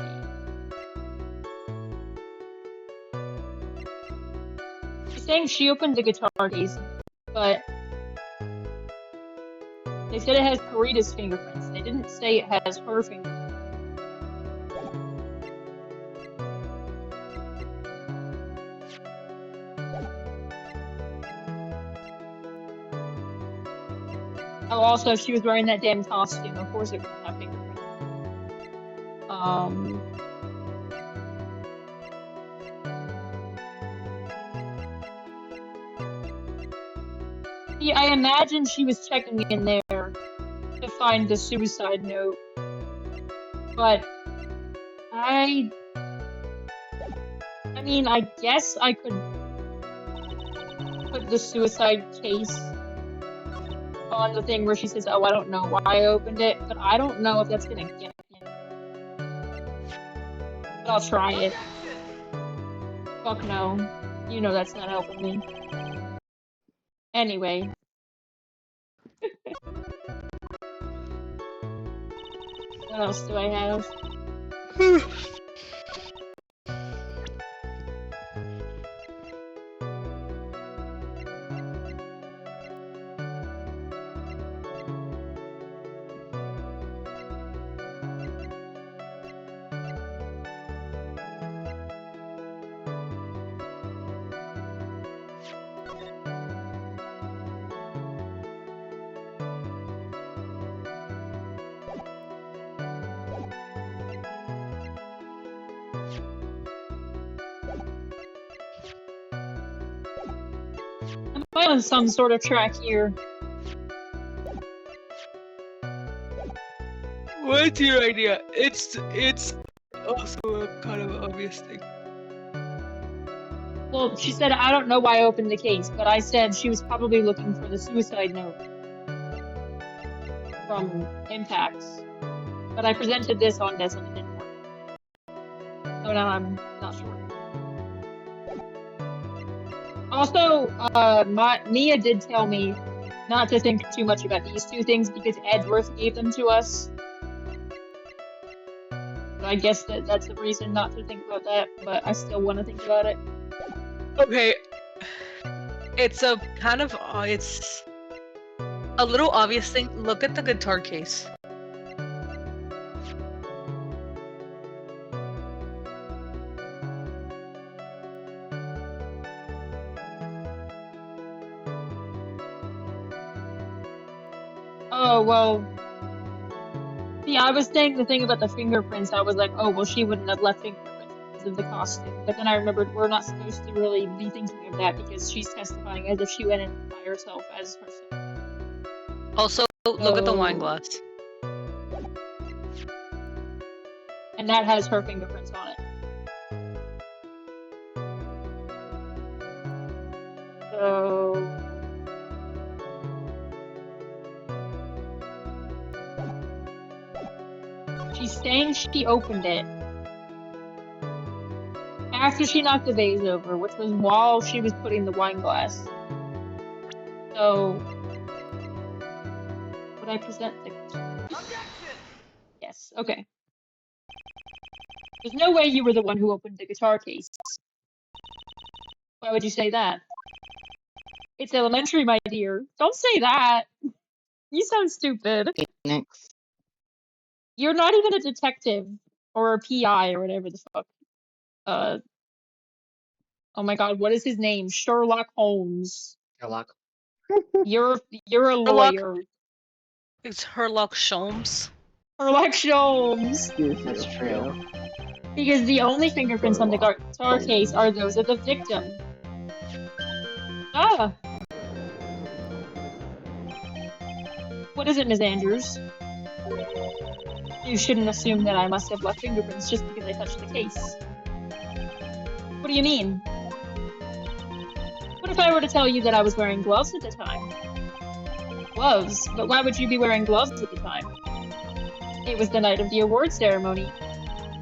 She's saying she opened the guitar case, but they said it has Karita's fingerprints. They didn't say it has her fingerprints. Oh, also, she was wearing that damn costume. Of course it wouldn't have fingerprints. Yeah, I imagine she was checking in there to find the suicide note. But I mean, I guess I could put the suicide case on the thing where she says, oh, I don't know why I opened it, but I don't know if that's gonna get in. But I'll try it. Fuck no. You know that's not helping me. Anyway. What else do I have? I'm on some sort of track here. What's your idea? It's also a kind of obvious thing. Well, she said, I don't know why I opened the case, but I said she was probably looking for the suicide note from Impacts. But I presented this on this and it didn't work. So now I'm not sure. Also, Mia did tell me not to think too much about these two things because Edgeworth gave them to us. So I guess that's the reason not to think about that, but I still want to think about it. Okay. It's a kind of, it's a little obvious thing. Look at the guitar case. Oh, well. Yeah, I was saying the thing about the fingerprints. I was like, oh, well, she wouldn't have left fingerprints because of the costume. But then I remembered we're not supposed to really be thinking of that because she's testifying as if she went in by herself as herself. Also, look at the wine glass. And that has her fingerprints on it. So... she's saying she opened it after she knocked the vase over, which was while she was putting the wine glass. So, would I present the... Yes, okay. There's no way you were the one who opened the guitar case. Why would you say that? It's elementary, my dear. Don't say that. You sound stupid. Phoenix. You're not even a detective or a PI or whatever the fuck. Oh my god, what is his name? Sherlock Holmes. Sherlock. You're a lawyer. It's Sherlock Sholmes. Sherlock Holmes. That's true. Because the only fingerprints on the guitar case are those of the victim. Ah. What is it, Ms. Andrews? You shouldn't assume that I must have left fingerprints just because I touched the case. What do you mean? What if I were to tell you that I was wearing gloves at the time? Gloves? But why would you be wearing gloves at the time? It was the night of the award ceremony,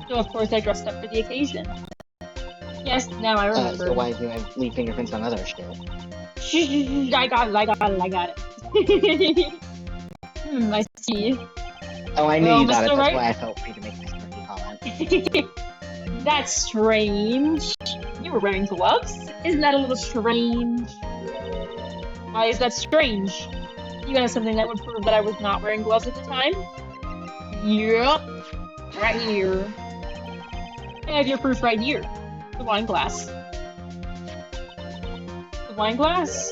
so of course I dressed up for the occasion. Yes, now I remember. So why do you leave fingerprints on other shit? Shh, I got it. I see. Oh, I knew Well, you got Mr. it, that's Wright? why I felt free to make this quirky comment. That's strange. You were wearing gloves? Isn't that a little strange? Why is that strange? You have something that would prove that I was not wearing gloves at the time? Yup. Right here. I have your proof right here. The wine glass. The wine glass?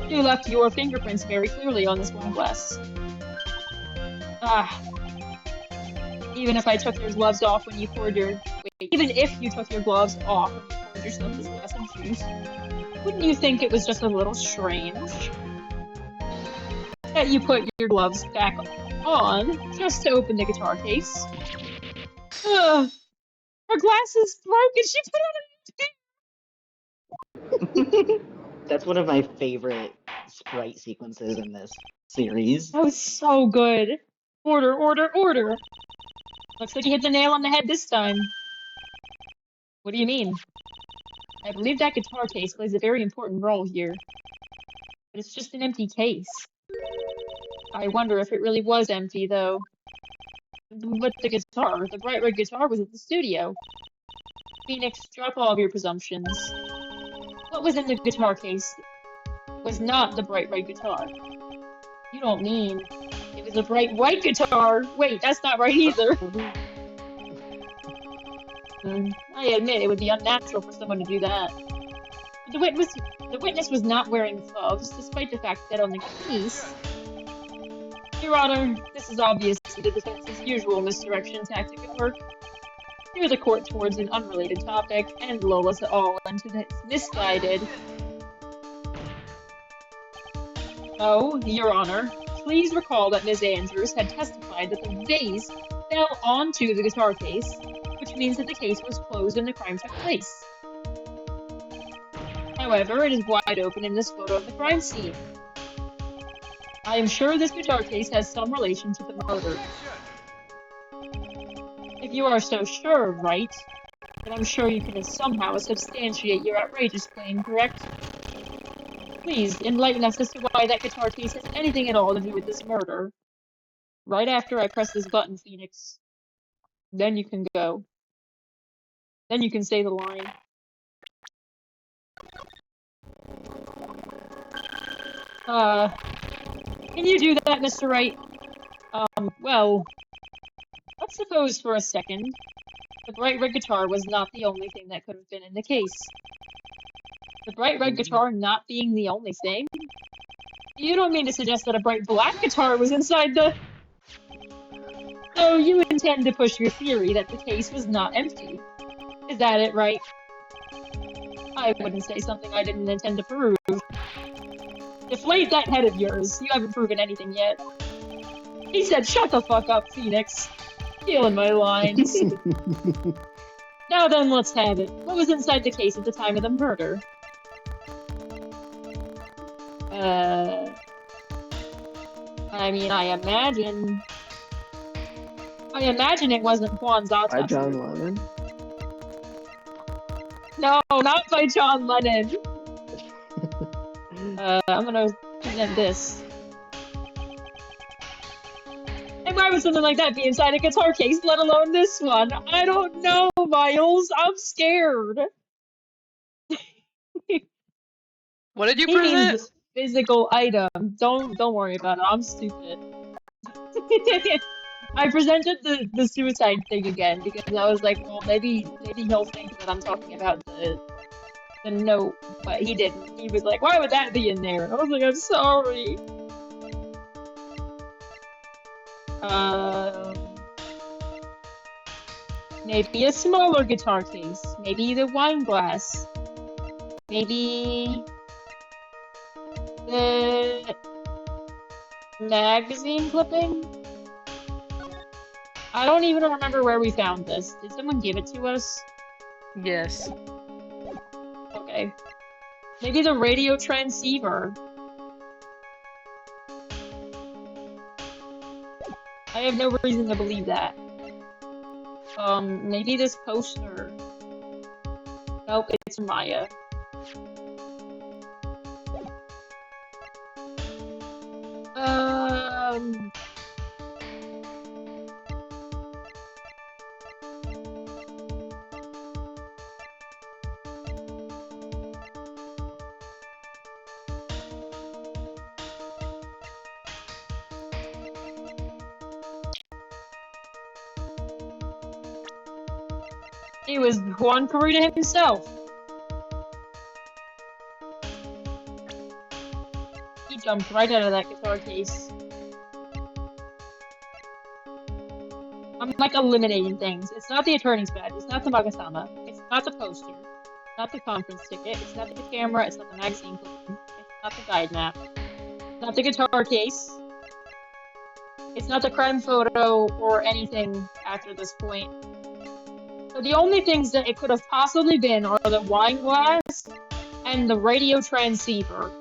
You left your fingerprints very clearly on this wine glass. Ah. Even if I took your gloves off when you poured your... Wait, even if you took your gloves off when you poured yourself this glass of juice, wouldn't you think it was just a little strange that you put your gloves back on just to open the guitar case? Ugh. Her glass is broken. She put on a... That's one of my favorite sprite sequences in this series. That was so good. Order, order, order. Looks like you hit the nail on the head this time. What do you mean? I believe that guitar case plays a very important role here. But it's just an empty case. I wonder if it really was empty, though. But the guitar, the bright red guitar, was at the studio. Phoenix, drop all of your presumptions. What was in the guitar case was not the bright red guitar. You don't mean it was a bright white guitar? Wait, that's not right either. I admit it would be unnatural for someone to do that. The witness was not wearing gloves, despite the fact that on the case... Your Honor, this is obviously the defense's usual misdirection tactic at work. Steer the court towards an unrelated topic and lull us all into this misguided... Oh, Your Honor, please recall that Ms. Andrews had testified that the vase fell onto the guitar case, which means that the case was closed and the crime took place. However, it is wide open in this photo of the crime scene. I am sure this guitar case has some relation to the murder. If you are so sure, Wright, then I'm sure you can somehow substantiate your outrageous claim, correct? Please, enlighten us as to why that guitar case has anything at all to do with this murder. Right after I press this button, Phoenix. Then you can go. Then you can say the line. Can you do that, Mr. Wright? Well, let's suppose for a second the bright red guitar was not the only thing that could have been in the case. The bright red guitar not being the only thing? You don't mean to suggest that a bright black guitar was inside the... So you intend to push your theory that the case was not empty. Is that it, Wright? I wouldn't say something I didn't intend to prove. Deflate that head of yours. You haven't proven anything yet. He said, shut the fuck up, Phoenix. Stealing my lines. Now then, let's have it. What was inside the case at the time of the murder? I mean, I imagine it wasn't Juan's autopsy. By John Lennon? No, not by John Lennon. I'm gonna present this. And why would something like that be inside a guitar case, let alone this one? I don't know, Miles. I'm scared. What did you He present? means physical item. Don't worry about it. I'm stupid. I presented the suicide thing again because I was like, well, maybe he'll think that I'm talking about the note, but he didn't. He was like, why would that be in there? I was like, I'm sorry. Maybe a smaller guitar case. Maybe the wine glass. Maybe the magazine clipping? I don't even remember where we found this. Did someone give it to us? Yes. Okay. Maybe the radio transceiver. I have no reason to believe that. Maybe this poster. Nope, it's Maya. It was Juan Carita himself. He jumped right out of that guitar case. I'm like eliminating things. It's not the attorney's badge. It's not the Magasama. It's not the poster. It's not the conference ticket. It's not the camera. It's not the magazine clipping. It's not the guide map. It's not the guitar case. It's not the crime photo or anything after this point. So the only things that it could have possibly been are the wine glass and the radio transceiver.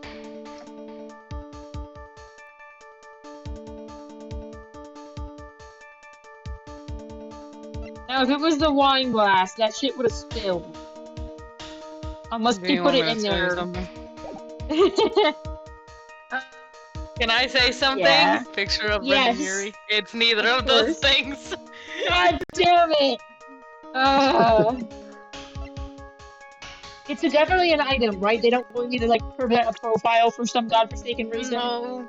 Now, if it was the wine glass, that shit would have spilled. Unless he put it in there. Can I say something? Yeah. Picture of Yes. Brendan Urie. It's neither of those things. God damn it! It's definitely an item, right? They don't want you to like prevent a profile for some godforsaken reason. No.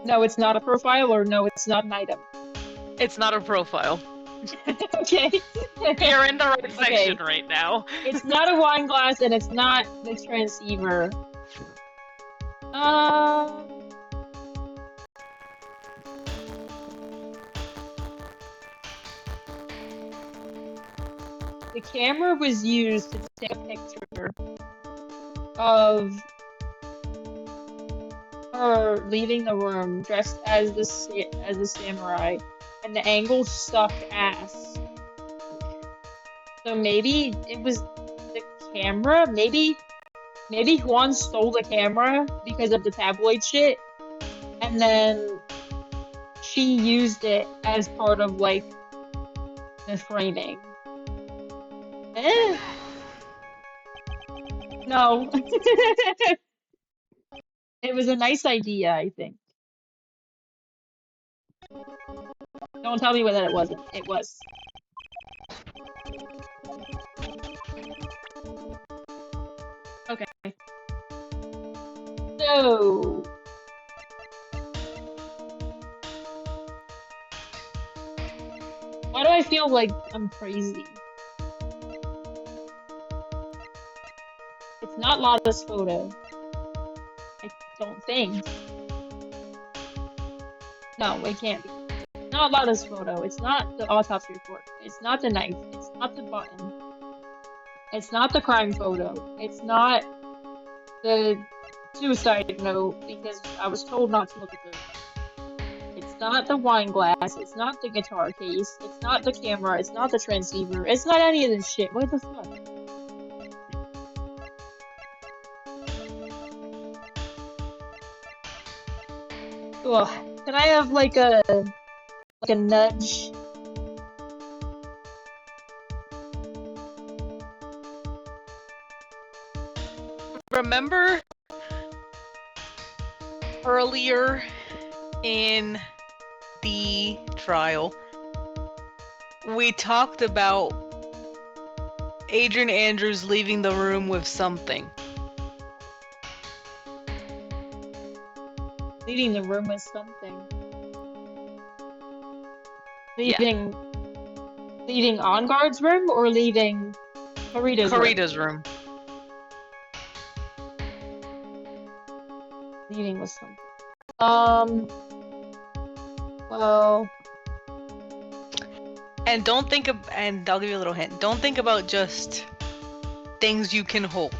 No, it's not a profile, or no, it's not an item. It's not a profile. Okay. You're in the right section right now. It's not a wine glass, and it's not the transceiver. The camera was used to take a picture of her leaving the room dressed as the samurai, and the angle sucked ass. So maybe it was the camera. Maybe Juan stole the camera because of the tabloid shit, and then she used it as part of like the framing. No. It was a nice idea, I think. Don't tell me that it wasn't. It was. Okay. So... why do I feel like I'm crazy? It's not Lada's photo. I don't think. No, it can't be. It's not Lada's photo. It's not the autopsy report. It's not the knife. It's not the button. It's not the crime photo. It's not the suicide note, because I was told not to look at those. It's not the wine glass. It's not the guitar case. It's not the camera. It's not the transceiver. It's not any of this shit. What the fuck? Ugh. Can I have like a nudge? Remember earlier in the trial, we talked about Adrian Andrews leaving the room with something. Leaving the room with something. Leaving On Guard's room, or leaving Carita's room? Leaving with something. Well. And and I'll give you a little hint. Don't think about just things you can hold.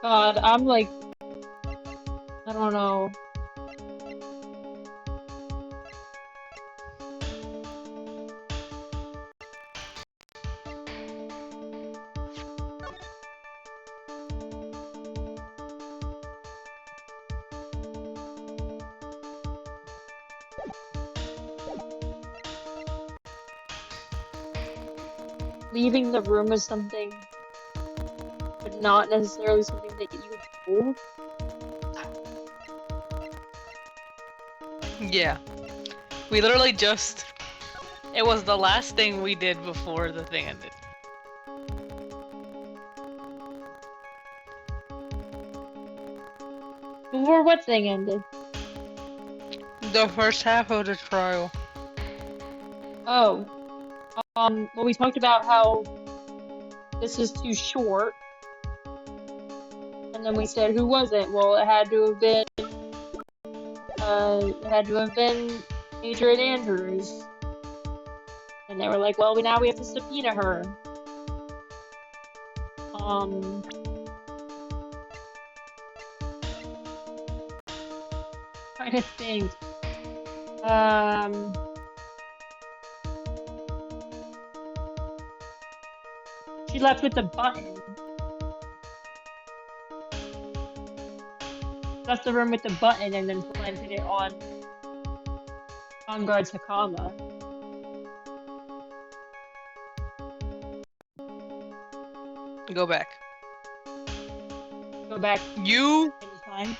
God, I'm like, I don't know. Leaving the room is something, but not necessarily something that you would do. Yeah. We literally just... It was the last thing we did before the thing ended. Before what thing ended? The first half of the trial. Oh. Well, we talked about how this is too short. And then we said, who was it? Well, it had to have been Adrian Andrews. And they were like, well, now we have to subpoena her. Trying to think. She left with the button. Left the room with the button and then planted it on guard Takama. Go back. Go back. You? Anytime.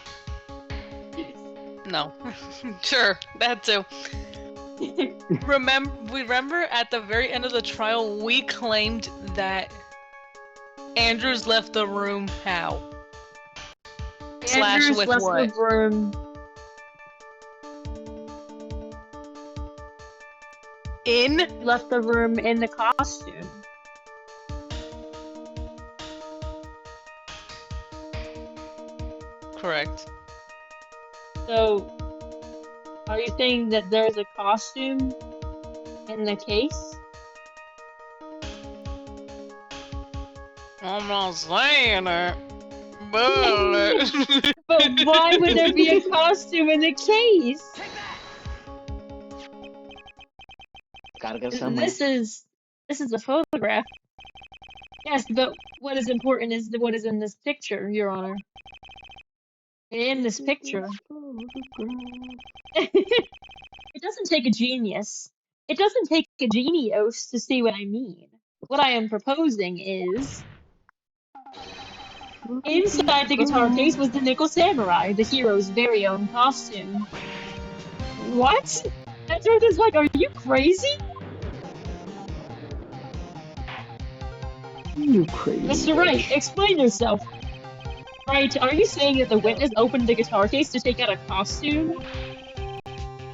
No. Sure, that too. Remember at the very end of the trial, we claimed that Andrews left the room how? Andrews with left what? the room. Left the room in the costume. Correct. So, are you saying that there's a costume in the case? I'm not saying it, but... But why would there be a costume in the case? Gotta go somewhere. This is a photograph. Yes, but what is important is what is in this picture, Your Honor. In this picture. It doesn't take a genius. It doesn't take a genius to see what I mean. What I am proposing is... Inside the guitar case was the Nickel Samurai, the hero's very own costume. What? Edward is like, are you crazy? You crazy. Mr. Wright, explain yourself. Wright, are you saying that the witness opened the guitar case to take out a costume?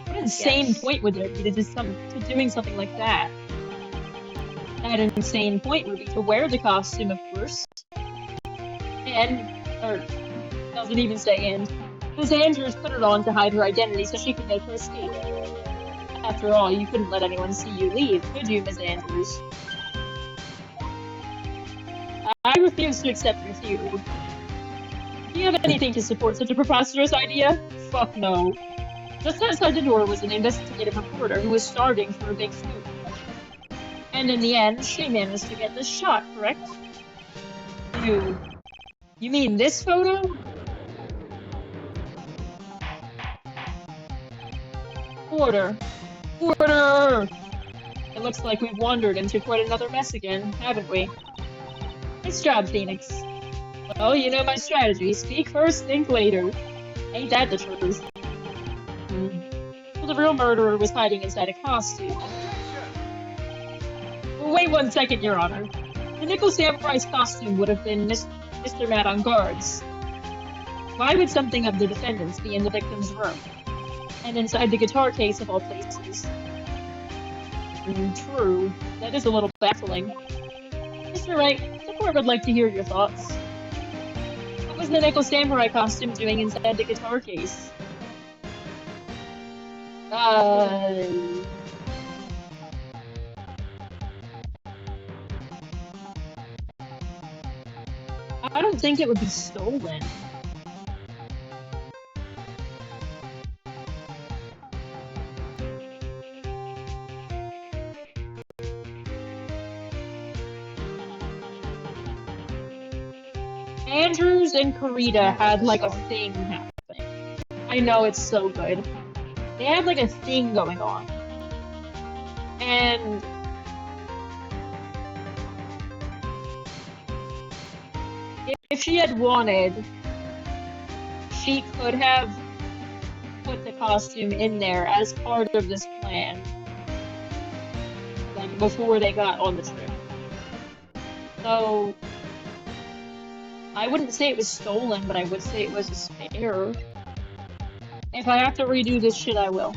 What insane point would there be to doing something like that? That insane point would be to wear the costume, of course. Doesn't even say and. Ms. Andrews put it on to hide her identity so she could make her escape. After all, you couldn't let anyone see you leave, could you, Ms. Andrews? I refuse to accept your theory. Do you have anything to support such a preposterous idea? Fuck no. Just outside the door was an investigative reporter who was starving for a big scoop. And in the end, she managed to get this shot, correct? You mean this photo? Order! Order! It looks like we've wandered into quite another mess again, haven't we? Nice job, Phoenix. Well, you know my strategy. Speak first, think later. Ain't that the truth? Well, the real murderer was hiding inside a costume. Wait 1 second, Your Honor. The Nickel Samurai's costume would have been Mr. Matt on guards. Why would something of the defendant's be in the victim's room? And inside the guitar case of all places? True. That is a little baffling. Mr. Wright, the court would like to hear your thoughts. What was the Nickel Samurai costume doing inside the guitar case? I I don't think it would be stolen. Andrews and Karita had like a thing happening. I know, it's so good. They had like a thing going on. And if she had wanted, she could have put the costume in there as part of this plan. Like before they got on the trip. So I wouldn't say it was stolen, but I would say it was a spare. If I have to redo this shit, I will.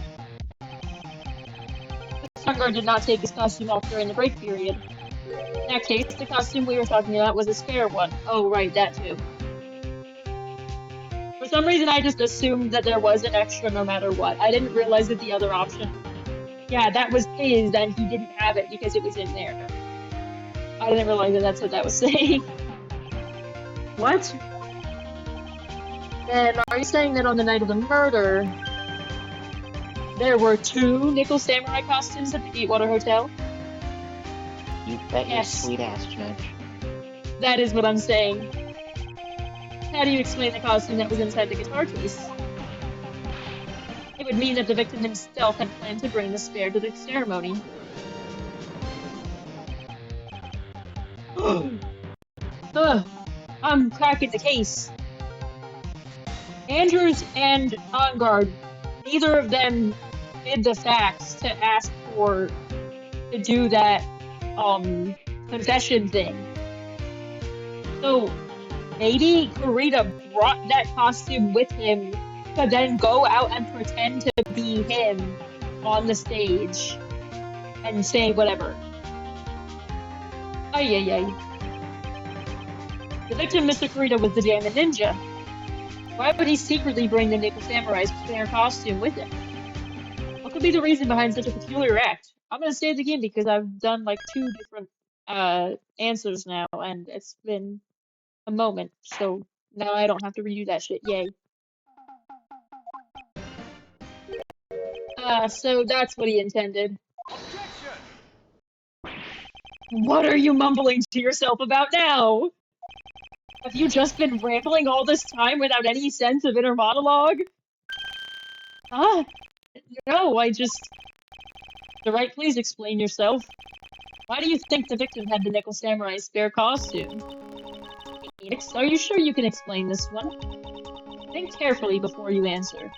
Sunguard did not take his costume off during the break period. In that case, the costume we were talking about was a spare one. Oh, right, that too. For some reason, I just assumed that there was an extra no matter what. I didn't realize that the other option, yeah, that was his, and he didn't have it because it was in there. I didn't realize that that's what that was saying. What? Then are you saying that on the night of the murder, there were 2 Nickel Samurai costumes at the Gatewater Hotel? You bet your sweet ass, Judge. That is what I'm saying. How do you explain the costume that was inside the guitar case? It would mean that the victim himself had planned to bring the spare to the ceremony. I'm cracking the case. Andrews and On Guard, neither of them did the facts to ask to do that, confession thing. So, maybe Karita brought that costume with him to then go out and pretend to be him on the stage and say whatever. Ay, ay, ay. The victim, Mr. Karita, was the Diamond Ninja. Why would he secretly bring the Nickel Samurai's spare costume with him? What could be the reason behind such a peculiar act? I'm gonna say it again because I've done like 2 different answers now, and it's been a moment, so now I don't have to redo that shit. Yay. So that's what he intended. What are you mumbling to yourself about now? Have you just been rambling all this time without any sense of inner monologue? No, Wright, please explain yourself. Why do you think the victim had the Nickel Samurai's spare costume? Phoenix, are you sure you can explain this one? Think carefully before you answer.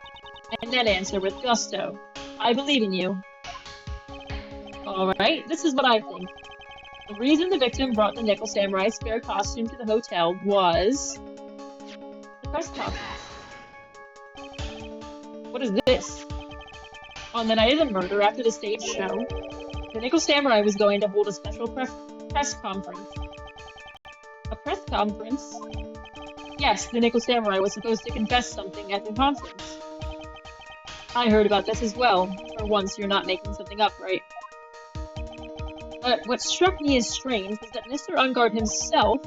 And then answer with gusto. I believe in you. Alright, this is what I think. The reason the victim brought the Nickel Samurai's spare costume to the hotel was the press conference. What is this? On the night of the murder, after the stage show, the Nickel Samurai was going to hold a special press conference. A press conference? Yes, the Nickel Samurai was supposed to confess something at the conference. I heard about this as well. For once, you're not making something up, right? But what struck me as strange was that Mr. Ungard himself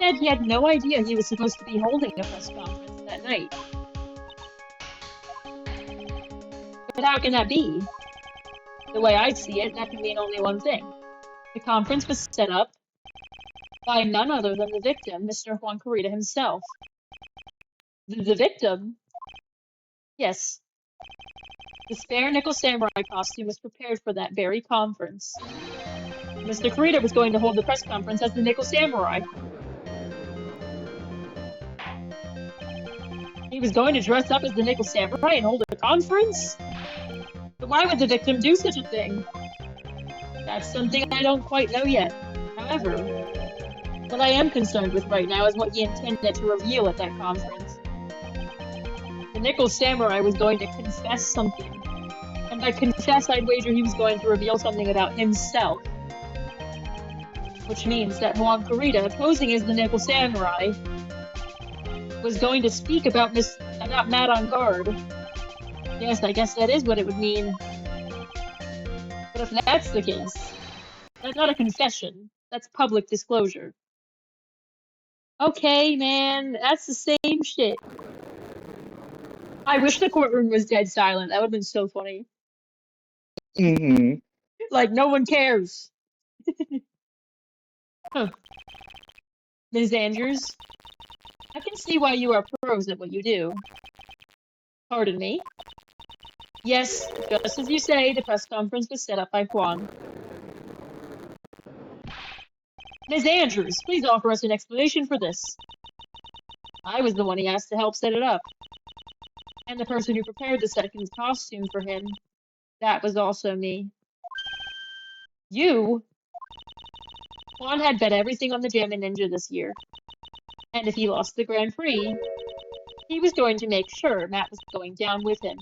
said he had no idea he was supposed to be holding a press conference that night. But how can that be? The way I see it, that can mean only one thing. The conference was set up by none other than the victim, Mr. Juan Carita himself. The victim? Yes. The spare Nickel Samurai costume was prepared for that very conference. Mr. Carita was going to hold the press conference as the Nickel Samurai. He was going to dress up as the Nickel Samurai and hold a conference? But why would the victim do such a thing? That's something I don't quite know yet. However, what I am concerned with right now is what he intended to reveal at that conference. The Nickel Samurai was going to confess something. And by confess, I'd wager he was going to reveal something about himself. Which means that Juan Carita, posing as the Nickel Samurai, was going to speak about Matt on guard. Yes, I guess that is what it would mean. But if that's the case, that's not a confession. That's public disclosure. Okay, man, that's the same shit. I wish the courtroom was dead silent. That would have been so funny. Mm-hmm. Like, no one cares. Huh. Ms. Andrews, I can see why you are pros at what you do. Pardon me? Yes, just as you say, the press conference was set up by Juan. Ms. Andrews, please offer us an explanation for this. I was the one he asked to help set it up. And the person who prepared the second costume for him, that was also me. You? Juan had bet everything on the Jammin' Ninja this year. And if he lost the Grand Prix, he was going to make sure Matt was going down with him.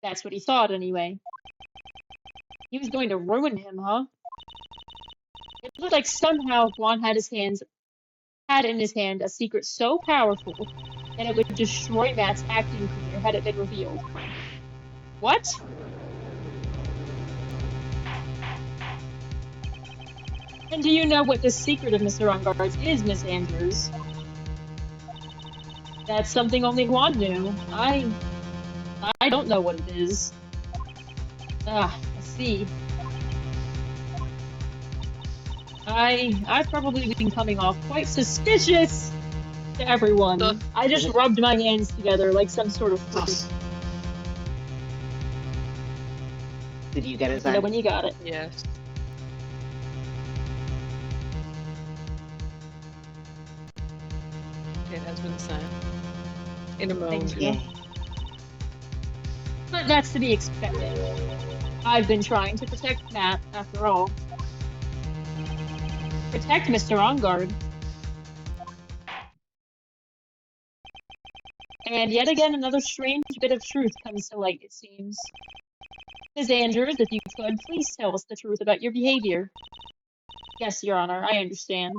That's what he thought, anyway. He was going to ruin him, huh? It looked like somehow Juan had in his hand a secret so powerful that it would destroy Matt's acting career had it been revealed. What? And do you know what the secret of Mr. Ungard's is, Miss Andrews? That's something only Juan knew. I don't know what it is. Ah, I see. I've probably been coming off quite suspicious to everyone. I just rubbed my hands together like some sort of freak. Did you get it, You know when you got it. Yes. It has been sent. In a moment. Thank you. But that's to be expected. I've been trying to protect Matt, after all. Protect Mr. Ongard. And yet again, another strange bit of truth comes to light, it seems. Ms. Andrews, if you could, please tell us the truth about your behavior. Yes, Your Honor, I understand.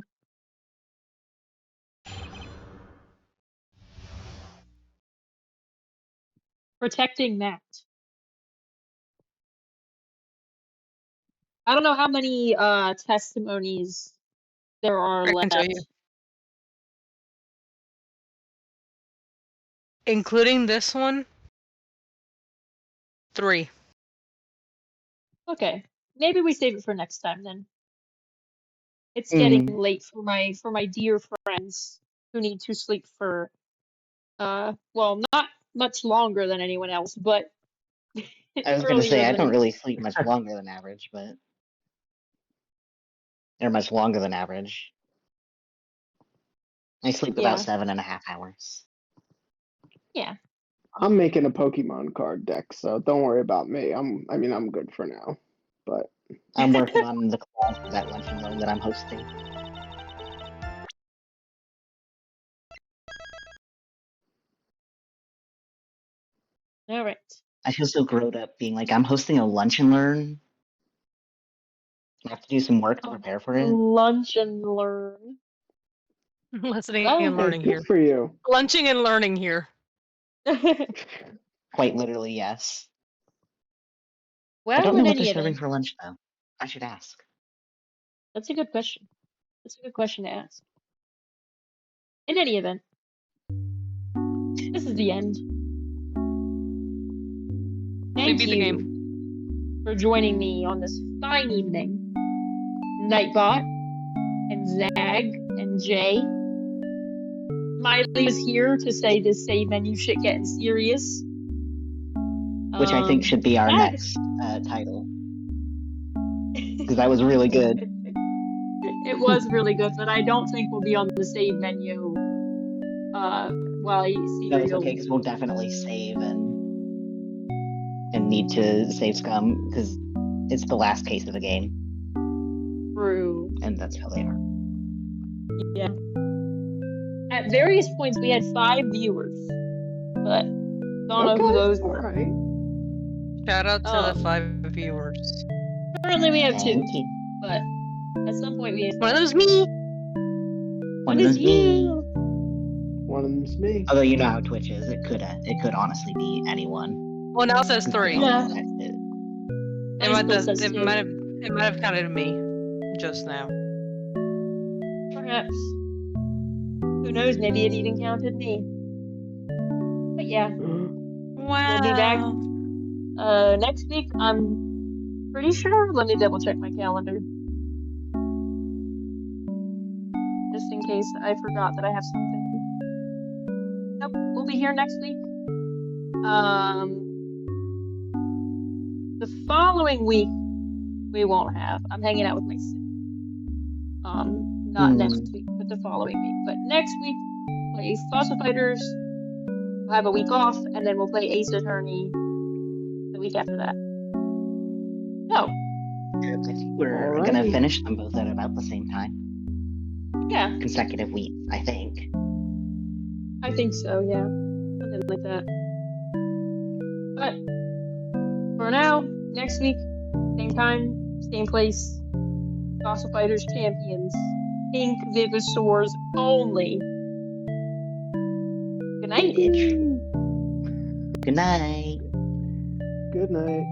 Protecting Matt. I don't know how many testimonies there are I can tell left. you. Including this one, 3. Okay, maybe we save it for next time then. It's getting late for my dear friends who need to sleep for well, not much longer than anyone else, but I was gonna say I don't really sleep much longer than average, but or much longer than average. I sleep about 7.5 hours. Yeah. I'm making a Pokemon card deck, so don't worry about me. I'm good for now. But I'm working on the class for that lunch and learn that I'm hosting. All right. I feel so grown up being like, I'm hosting a lunch and learn. I have to do some work to prepare for it. Lunch and learn. Listening and learning good here. For you. Lunching and learning here. Quite literally, yes. Well, I don't know what they're serving for lunch, though. I should ask. That's a good question. That's a good question to ask. In any event, this is the end. Thank you for joining me on this fine evening. Nightbot and Zag and Jay. Miley is here to say this save menu shit getting serious. Which I think should be our next title. Because that was really good. It was really good, but I don't think we'll be on the save menu while I eat cereal. No, it's okay, because we'll definitely save and need to save scum, because it's the last case of the game. True. And that's how they are. Yeah. At various points, we had 5 viewers, but don't know who those were. Right. Shout out to the 5 viewers. Currently, we have 2, but at some point we have. One of them's me. One of them's me. One of them's me. Although you know how Twitch is, it could honestly be anyone. Well, now it says 3. Yeah. It might have counted me just now. Perhaps. Who knows? Maybe it even counted me. But yeah. Wow. We'll be back next week. I'm pretty sure. Let me double check my calendar. Just in case I forgot that I have something. Nope, we'll be here next week. The following week we won't have. I'm hanging out with my sister. Not next week, but the following week. But next week, play Fossil Fighters. We'll have a week off, and then we'll play Ace Attorney the week after that. No. I think we're gonna finish them both at about the same time. Yeah. Consecutive weeks, I think. I think so, yeah. Something like that. But for now, next week, same time, same place. Fossil Fighters Champions. Pink Vivosaurs only. Good night. Good night. Good night.